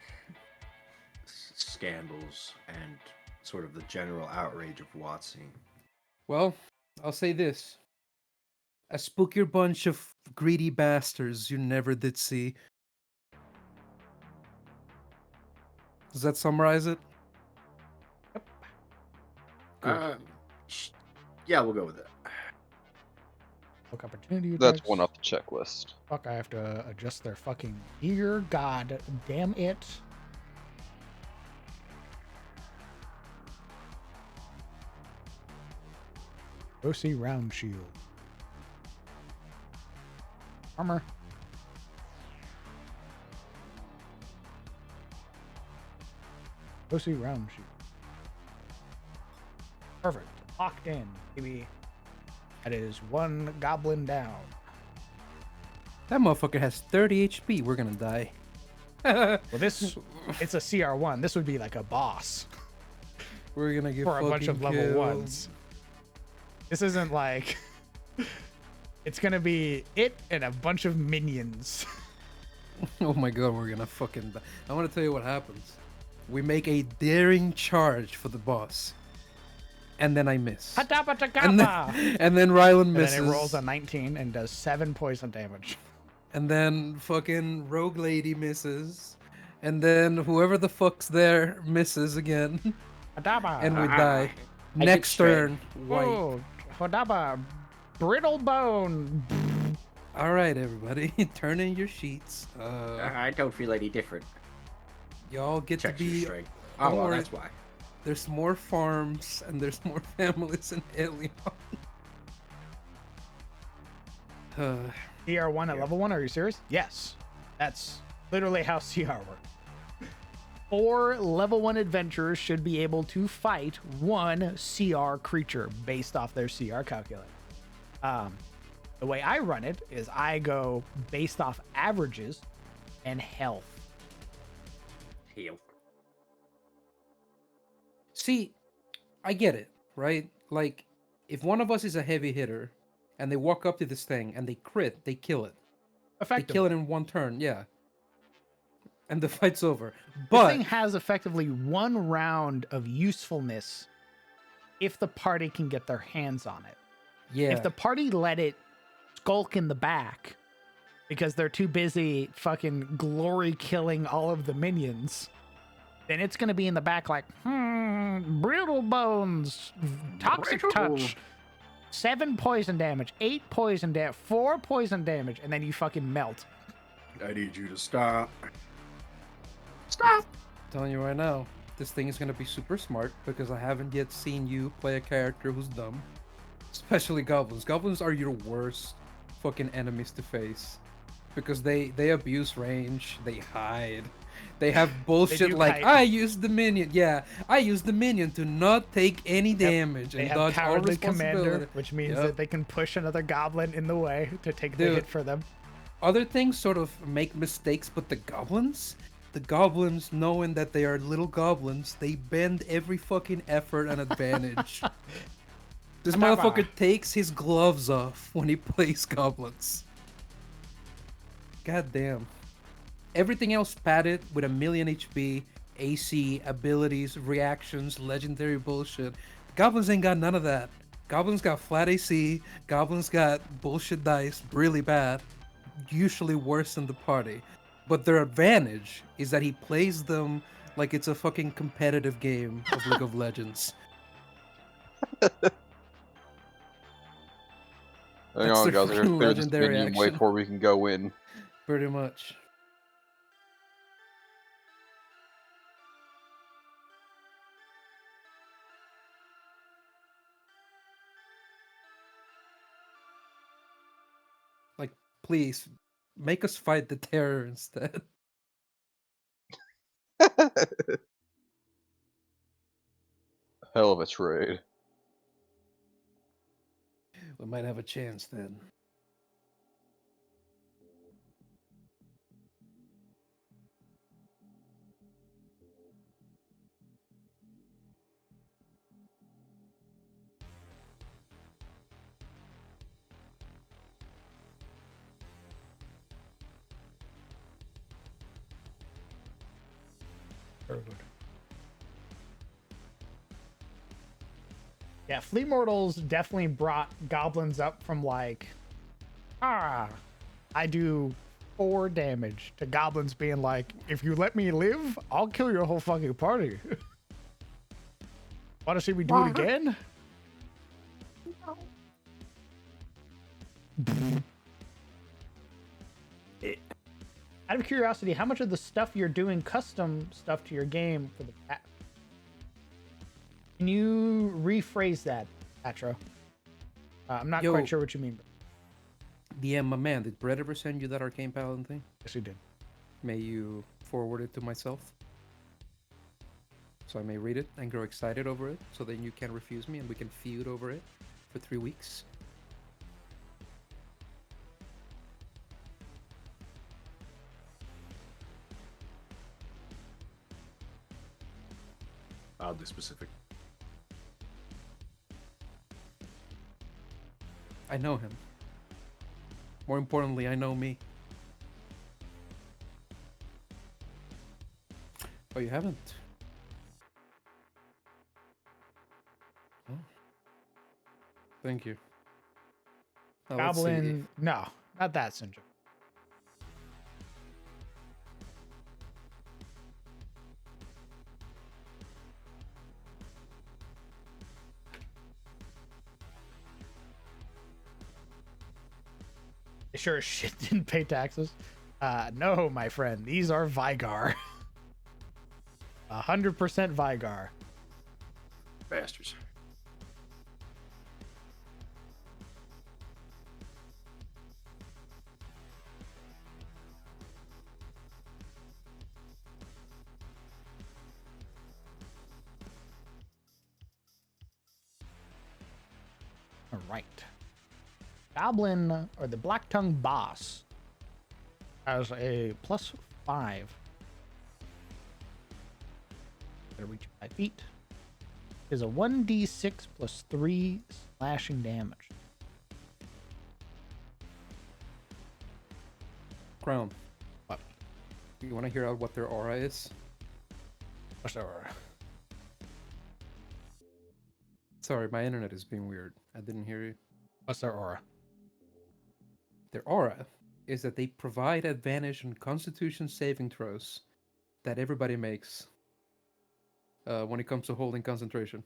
scandals and sort of the general outrage of WotC? Well, I'll say this. A spookier bunch of greedy bastards you never did see. Does that summarize it? Good. Yeah, we'll go with it. Look, opportunity That's attacks. one off the checklist. Fuck, I have to adjust their fucking ear. God damn it. Go see Round Shield. Armor. Go see Round Shield. Perfect. Locked in, baby. That is one goblin down. That motherfucker has 30 HP. We're gonna die. Well, this, it's a CR1. This would be like a boss We're gonna get for a bunch of fucking level killed. ones. This isn't like, it's gonna be it and a bunch of minions. Oh my god, we're gonna fucking die. I wanna tell you what happens. We make a daring charge for the boss. And then I miss. And then, and then Rylan And misses. then it rolls a 19 and does 7 poison damage. And then fucking Rogue Lady misses. And then whoever the fuck's there misses again. And we die. I get Next straight. turn, white. Oh, Hodaba, brittle bone. Alright, everybody. Turn in your sheets. I don't feel any different. Y'all get Checks to your be. strength. don't Oh, well, worry. that's why. There's more farms and there's more families in Alien. CR1 at Yeah. level 1, are you serious? Yes. That's literally how CR works. 4 level 1 adventurers should be able to fight 1 CR creature based off their CR calculator. The way I run it is I go based off averages and health. Heal. See, I get it, right? Like, if one of us is a heavy hitter and they walk up to this thing and they crit, they kill it. They Effectively. kill it in one turn, yeah. And the fight's over. This But thing has effectively 1 round of usefulness if the party can get their hands on it. yeah, If the party let it skulk in the back because they're too busy fucking glory killing all of the minions, then it's going to be in the back like, brittle bones, toxic Brittle. touch. 7 poison damage, 8 poison damage, 4 poison damage, and then you fucking melt. I need you to stop. I'm telling you right now, this thing is gonna be super smart because I haven't yet seen you play a character who's dumb. Especially goblins. Goblins are your worst fucking enemies to face. Because they abuse range, they hide. They have bullshit do like, hide. I use the minion. Yeah, I use the minion to not take any damage They and have dodge all Cowardly Commander, responsibility. which means Yep. that they can push another goblin in the way to take the Dude. hit for them. Other things sort of make mistakes, but the goblins, knowing that they are little goblins, they bend every fucking effort and advantage. This motherfucker takes his gloves off when he plays goblins. God damn. Everything else padded with a million HP, AC, abilities, reactions, legendary bullshit. Goblins ain't got none of that. Goblins got flat AC, goblins got bullshit dice, really bad. Usually worse than the party. But their advantage is that he plays them like it's a fucking competitive game of League of Legends. Hang That's on, the guys. I gotta freaking clear this legendary minion way action. before we can go in. Pretty much. Like, please, make us fight the terror instead. Hell of a trade. We might have a chance then. Yeah, Flea Mortals definitely brought goblins up from like, I do 4 damage to goblins being like, if you let me live, I'll kill your whole fucking party. Want to see me do it again? Out of curiosity, how much of the stuff you're doing custom stuff to your game for the can you rephrase that, Atro? I'm not quite sure what you mean. DM, my man, did Brett ever send you that Arcane Paladin thing? Yes, he did. May you forward it to myself? So I may read it and grow excited over it, so then you can refuse me and we can feud over it for 3 weeks. Oddly specific. I know him. More importantly, I know me. Oh, you haven't? Oh. Thank you. Now, let's see. Goblin, no, not that syndrome. Sure as shit didn't pay taxes. No, my friend, these are Vigar. 100% Vigar. Bastards. All right. Goblin, or the Black Tongue boss, has a +5. Gotta reach 5 feet. Is a 1d6 plus 3 slashing damage. Crown. What? You want to hear out what their aura is? What's their aura? Sorry, my internet is being weird. I didn't hear you. What's their aura? Their aura is that they provide advantage on Constitution saving throws that everybody makes when it comes to holding concentration.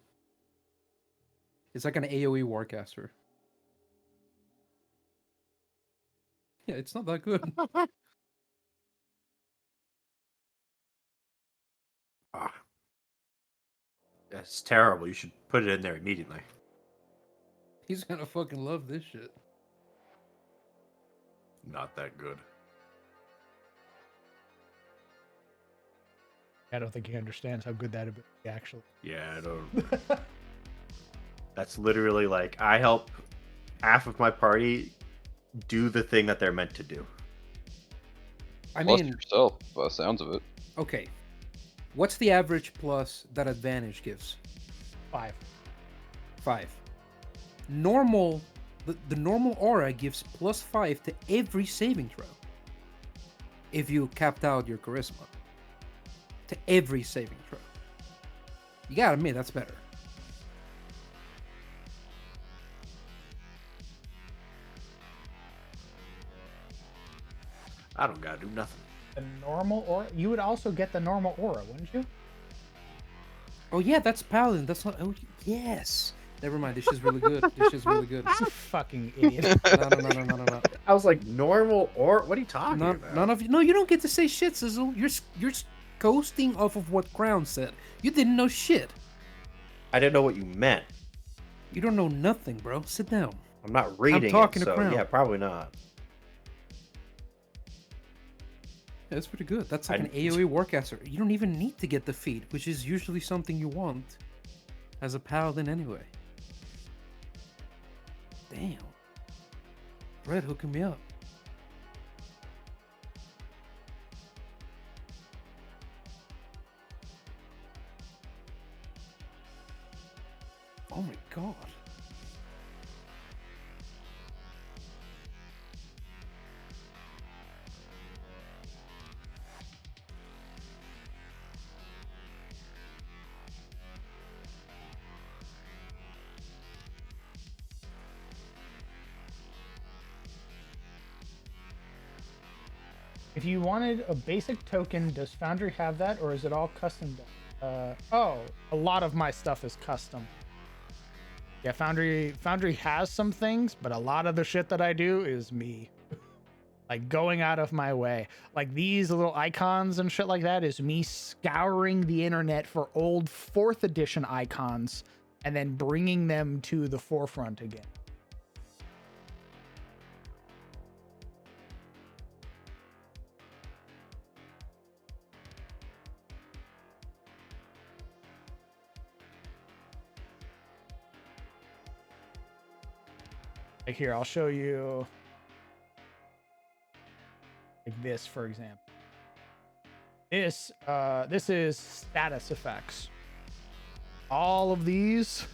It's like an AoE Warcaster. Yeah, it's not that good. Ah, that's terrible. You should put it in there immediately. He's gonna fucking love this shit. Not that good. I don't think he understands how good that ability actually. Yeah, I don't. That's literally like I help half of my party do the thing that they're meant to do. I Plus mean, yourself, by the sounds of it. okay. What's the average plus that advantage gives? 5. 5. Normal, the normal aura gives +5 to every saving throw. If you capped out your charisma. To every saving throw. You gotta admit, that's better. I don't gotta do nothing. The normal aura? You would also get the normal aura, wouldn't you? Oh yeah, that's paladin. That's not. Oh yes. Never mind. This is really good. This is really good. You fucking idiot. No. I was like, normal or what are you talking about? None of you. No, you don't get to say shit, Sizzle. You're coasting off of what Crown said. You didn't know shit. I didn't know what you meant. You don't know nothing, bro. Sit down. I'm not reading talking it, to so Crown. yeah, probably not. Yeah, that's pretty good. That's like I- an AoE Warcaster. You don't even need to get the feat, which is usually something you want as a paladin anyway. Damn. Red hooking me up. Oh my god. If you wanted a basic token, does Foundry have that, or is it all custom done? Oh, a lot of my stuff is custom. Yeah, Foundry has some things, but a lot of the shit that I do is me. Like going out of my way. Like these little icons and shit like that is me scouring the internet for old 4th edition icons and then bringing them to the forefront again. Like here, I'll show you like this, for example. This is status effects. All of these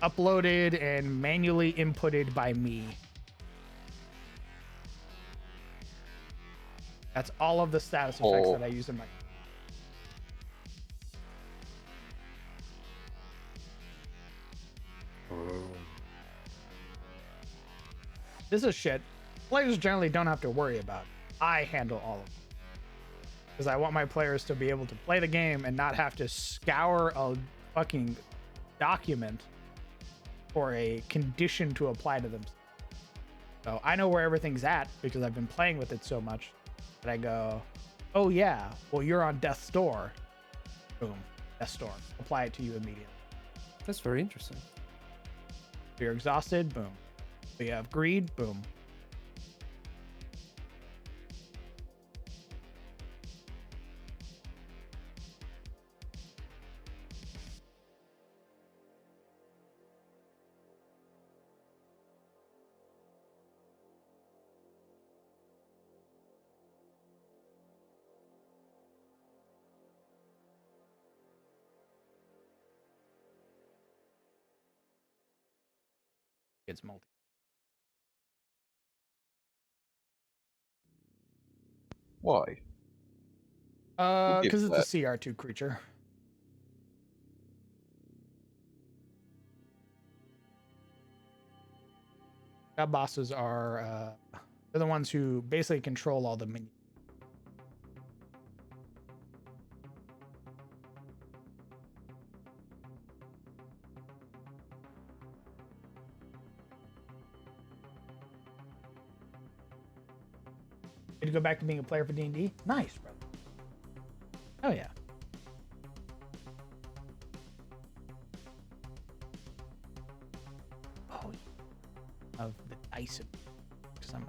uploaded and manually inputted by me. That's all of the status effects that I use in my. This is shit players generally don't have to worry about. I handle all of it. Because I want my players to be able to play the game and not have to scour a fucking document for a condition to apply to them. So I know where everything's at because I've been playing with it so much that I go, oh yeah, well you're on Death's Door. Boom, Death's Door. Apply it to you immediately. That's very interesting. If you're exhausted, boom. If you have greed, boom. It's multi. Why? Who gives Because it's that? a CR2 creature. God bosses are they're the ones who basically control all the minions. Did you go back to being a player for D&D? Nice, brother. Oh yeah. Oh, yeah. Of the dice. Some.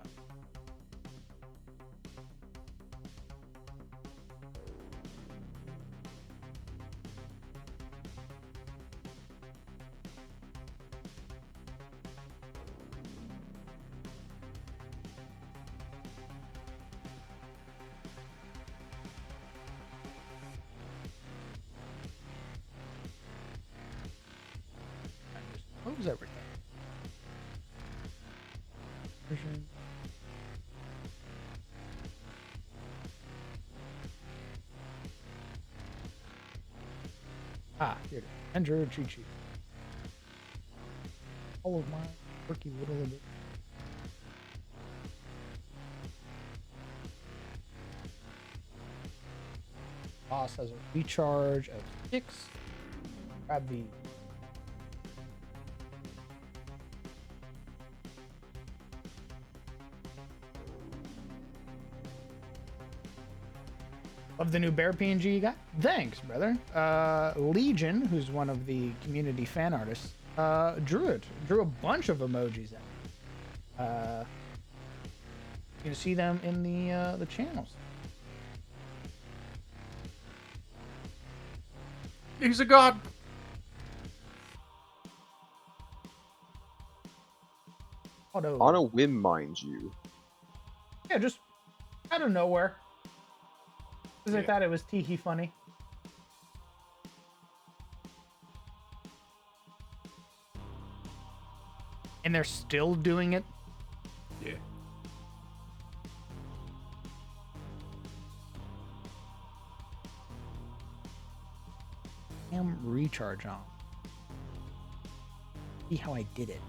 Moves everything. Ah, here it is. Enter cheat sheet. All of my quirky little bit. Boss has a recharge of 6. Grab the of the new bear PNG you got? Thanks, brother. Legion, who's one of the community fan artists, drew it. Drew a bunch of emojis out. You can see them in the channels. He's a god. Auto. On a whim, mind you. Yeah, just out of nowhere. Because I Yeah. thought it was teehee funny. And they're still doing it. Yeah. Damn recharge on. See how I did it.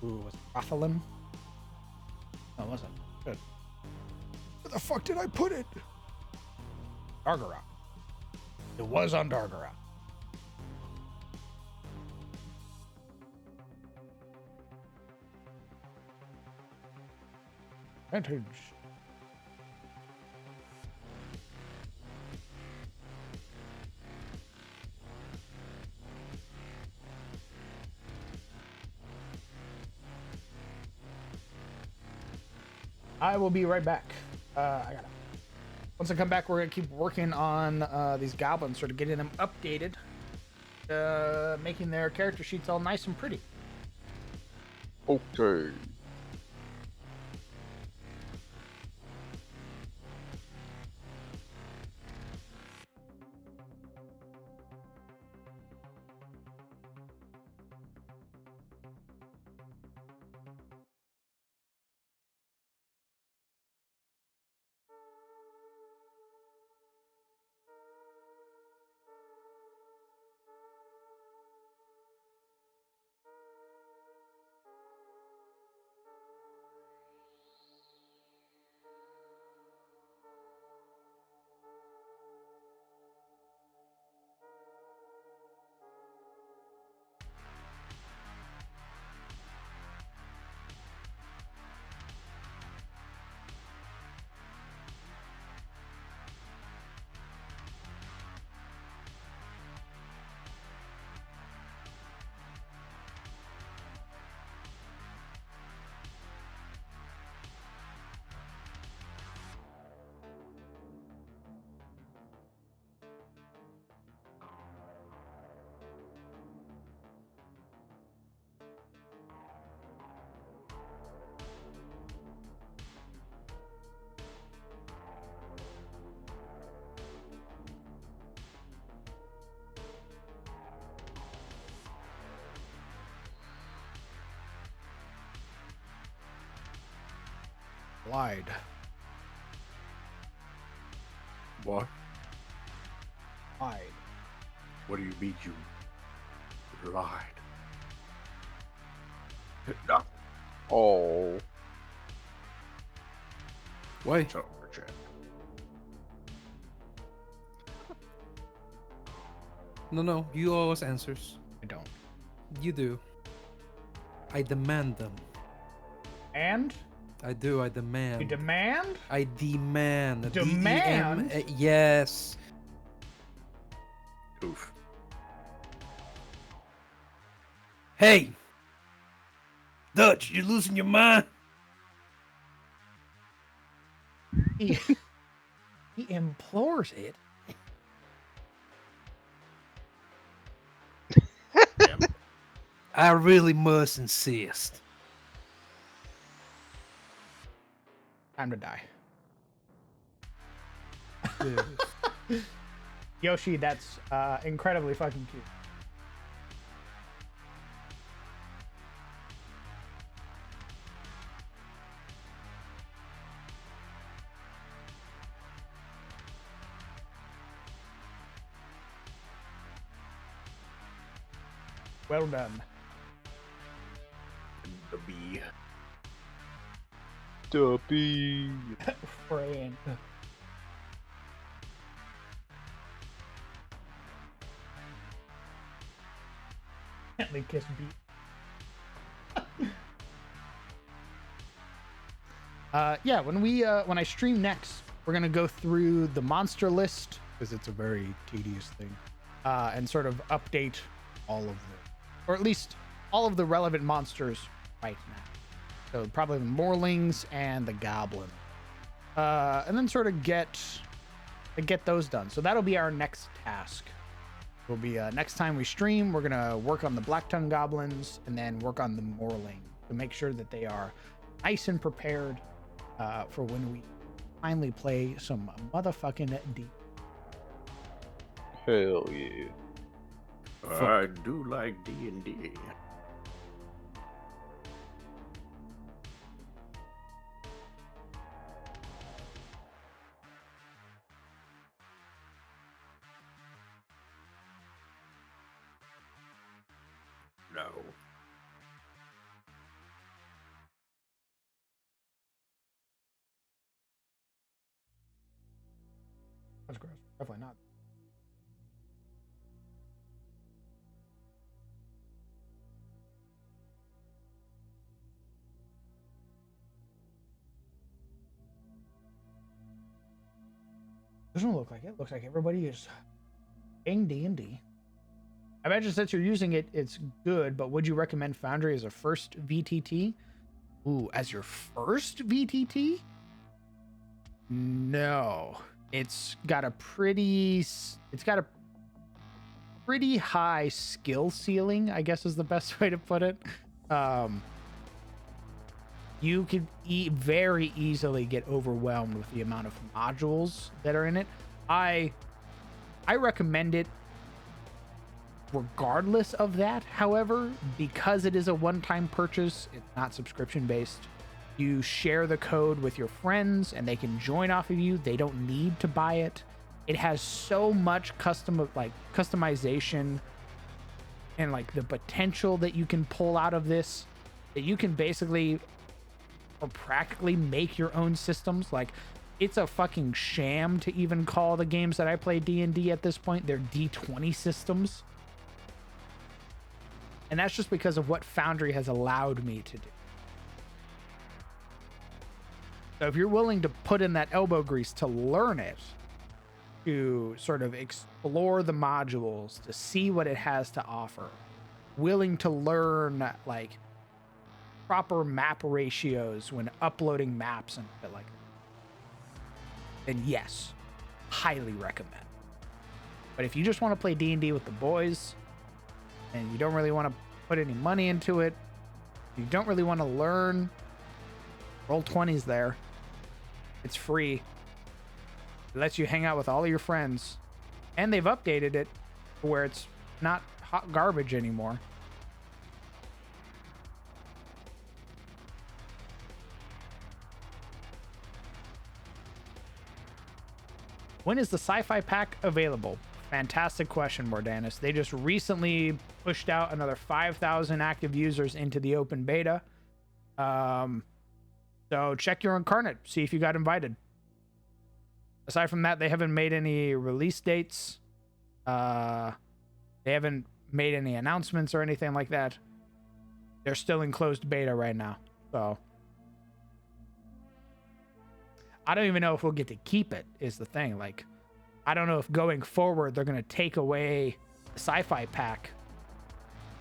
Ooh, was it Rathalim? No, it wasn't. Good. Where the fuck did I put it? Dargara. It was on Dargara. Advantage. I will be right back. Once I come back, we're gonna keep working on these goblins, sort of getting them updated, making their character sheets all nice and pretty. Okay. Lied. What? Lied. What do you mean you lied? No. Oh. Why? Shut up, chat. No, you owe us answers. I don't. You do. I demand them. And I do. I demand. You demand? I demand. Demand? Yes. Oof. Hey, Dutch, you're losing your mind. He, he implores it. I really must insist. Time to die. Yes. Yoshi, that's incredibly fucking cute. Well done. The bee. Duppy. Friend. Can't kiss beat. Yeah, when I stream next, we're gonna go through the monster list because it's a very tedious thing, and sort of update all of them, or at least all of the relevant monsters right now. So probably the Morlings and the Goblin, and then sort of get those done. So that'll be our next task. Will be next time we stream, we're gonna work on the Blacktongue Goblins and then work on the Morling to make sure that they are nice and prepared for when we finally play some motherfucking D. Hell yeah. I do like D&D. No. That's gross. Definitely not. Doesn't look like it. Looks like everybody is playing D&D. I imagine since you're using it, it's good, but would you recommend Foundry as a first VTT? Ooh, as your first VTT? No. It's got a pretty high skill ceiling, I guess is the best way to put it. You could very easily get overwhelmed with the amount of modules that are in it. I recommend it regardless of that. However, because it is a one-time purchase, it's not subscription based. You share the code with your friends and they can join off of you. They don't need to buy it. It has so much customization and like the potential that you can pull out of this that you can basically or practically make your own systems. Like, it's a fucking sham to even call the games that I play D&D at this point. They're D20 systems. And that's just because of what Foundry has allowed me to do. So if you're willing to put in that elbow grease to learn it, to sort of explore the modules, to see what it has to offer, willing to learn like proper map ratios when uploading maps and shit like that, then yes, highly recommend. But if you just want to play D&D with the boys and you don't really want to put any money into it, you don't really want to learn, Roll20's there. It's free. It lets you hang out with all of your friends, and they've updated it to where it's not hot garbage anymore. When is the sci-fi pack available? Fantastic question, Mordanis. They just recently pushed out another 5,000 active users into the open beta. So check your incarnate, see if you got invited. Aside from that, they haven't made any release dates. They haven't made any announcements or anything like that. They're still in closed beta right now. So I don't even know if we'll get to keep it, is the thing. Like, I don't know if going forward they're going to take away the sci-fi pack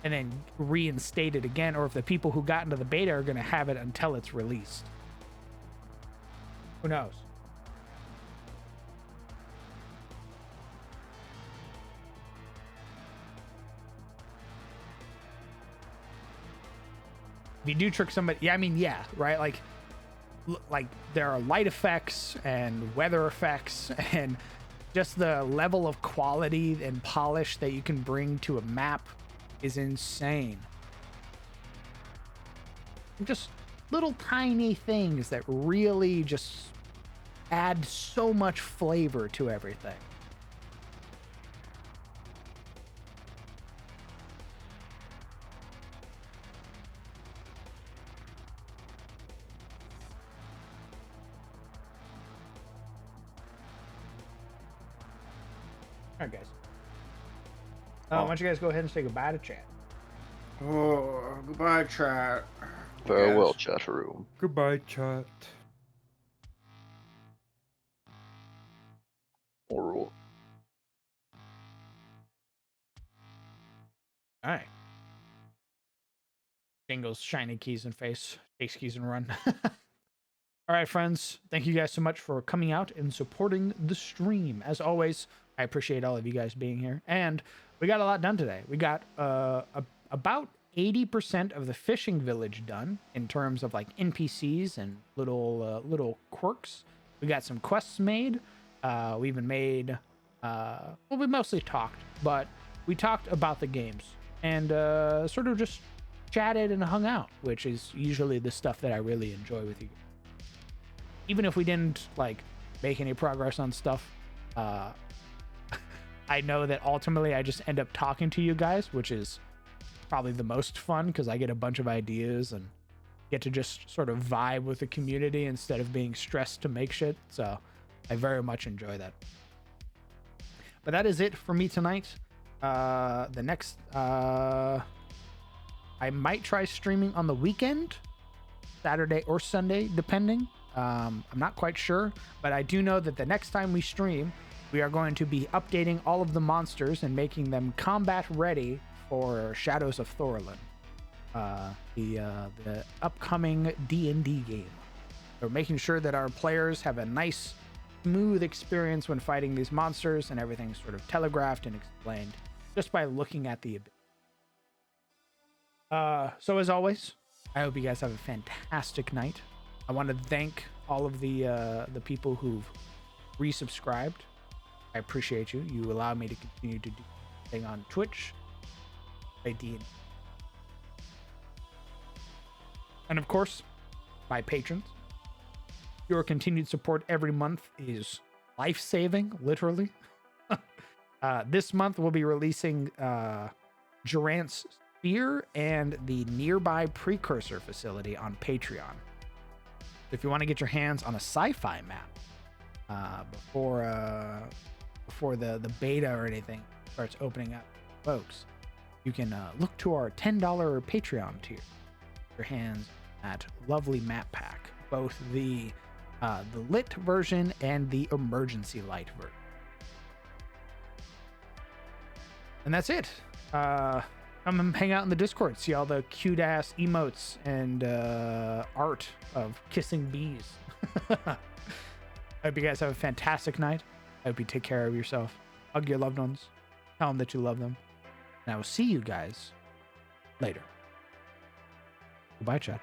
and then reinstate it again, or if the people who got into the beta are going to have it until it's released. Who knows? If you do trick somebody, yeah, I mean, yeah, right? Like there are light effects and weather effects and just the level of quality and polish that you can bring to a map is insane. Just little tiny things that really just add so much flavor to everything. All right, guys. Why don't you guys go ahead and say goodbye to chat? Oh, goodbye, chat. Farewell, Yes. chat room. Goodbye, chat. Or All right. Jingles shiny keys and face, takes keys and run. All right, friends. Thank you guys so much for coming out and supporting the stream. As always, I appreciate all of you guys being here. And we got a lot done today. We got about 80% of the fishing village done in terms of like NPCs and little quirks. We got some quests made. We even made, well, we mostly talked, but we talked about the games and sort of just chatted and hung out, which is usually the stuff that I really enjoy with you. Even if we didn't like make any progress on stuff, I know that ultimately I just end up talking to you guys, which is probably the most fun because I get a bunch of ideas and get to just sort of vibe with the community instead of being stressed to make shit. So I very much enjoy that. But that is it for me tonight. The next, I might try streaming on the weekend, Saturday or Sunday, depending. I'm not quite sure, but I do know that the next time we stream, we are going to be updating all of the monsters and making them combat ready for Shadows of Thorlin, the upcoming D&D game. We're making sure that our players have a nice, smooth experience when fighting these monsters, and everything's sort of telegraphed and explained just by looking at the ability. So as always, I hope you guys have a fantastic night. I want to thank all of the people who've resubscribed. I appreciate you. You allow me to continue to do thing on Twitch, play D&D. And of course, my patrons. Your continued support every month is life-saving, literally. This month we'll be releasing Durant's Spear and the nearby Precursor facility on Patreon. If you want to get your hands on a sci-fi map before the beta or anything starts opening up, folks, you can look to our $10 Patreon tier. Get your hands at lovely map pack, both the lit version and the emergency light version. And that's it. Come hang out in the Discord, see all the cute ass emotes and art of kissing bees. I hope you guys have a fantastic night. I hope you take care of yourself. Hug your loved ones. Tell them that you love them. And I will see you guys later. Goodbye, chat.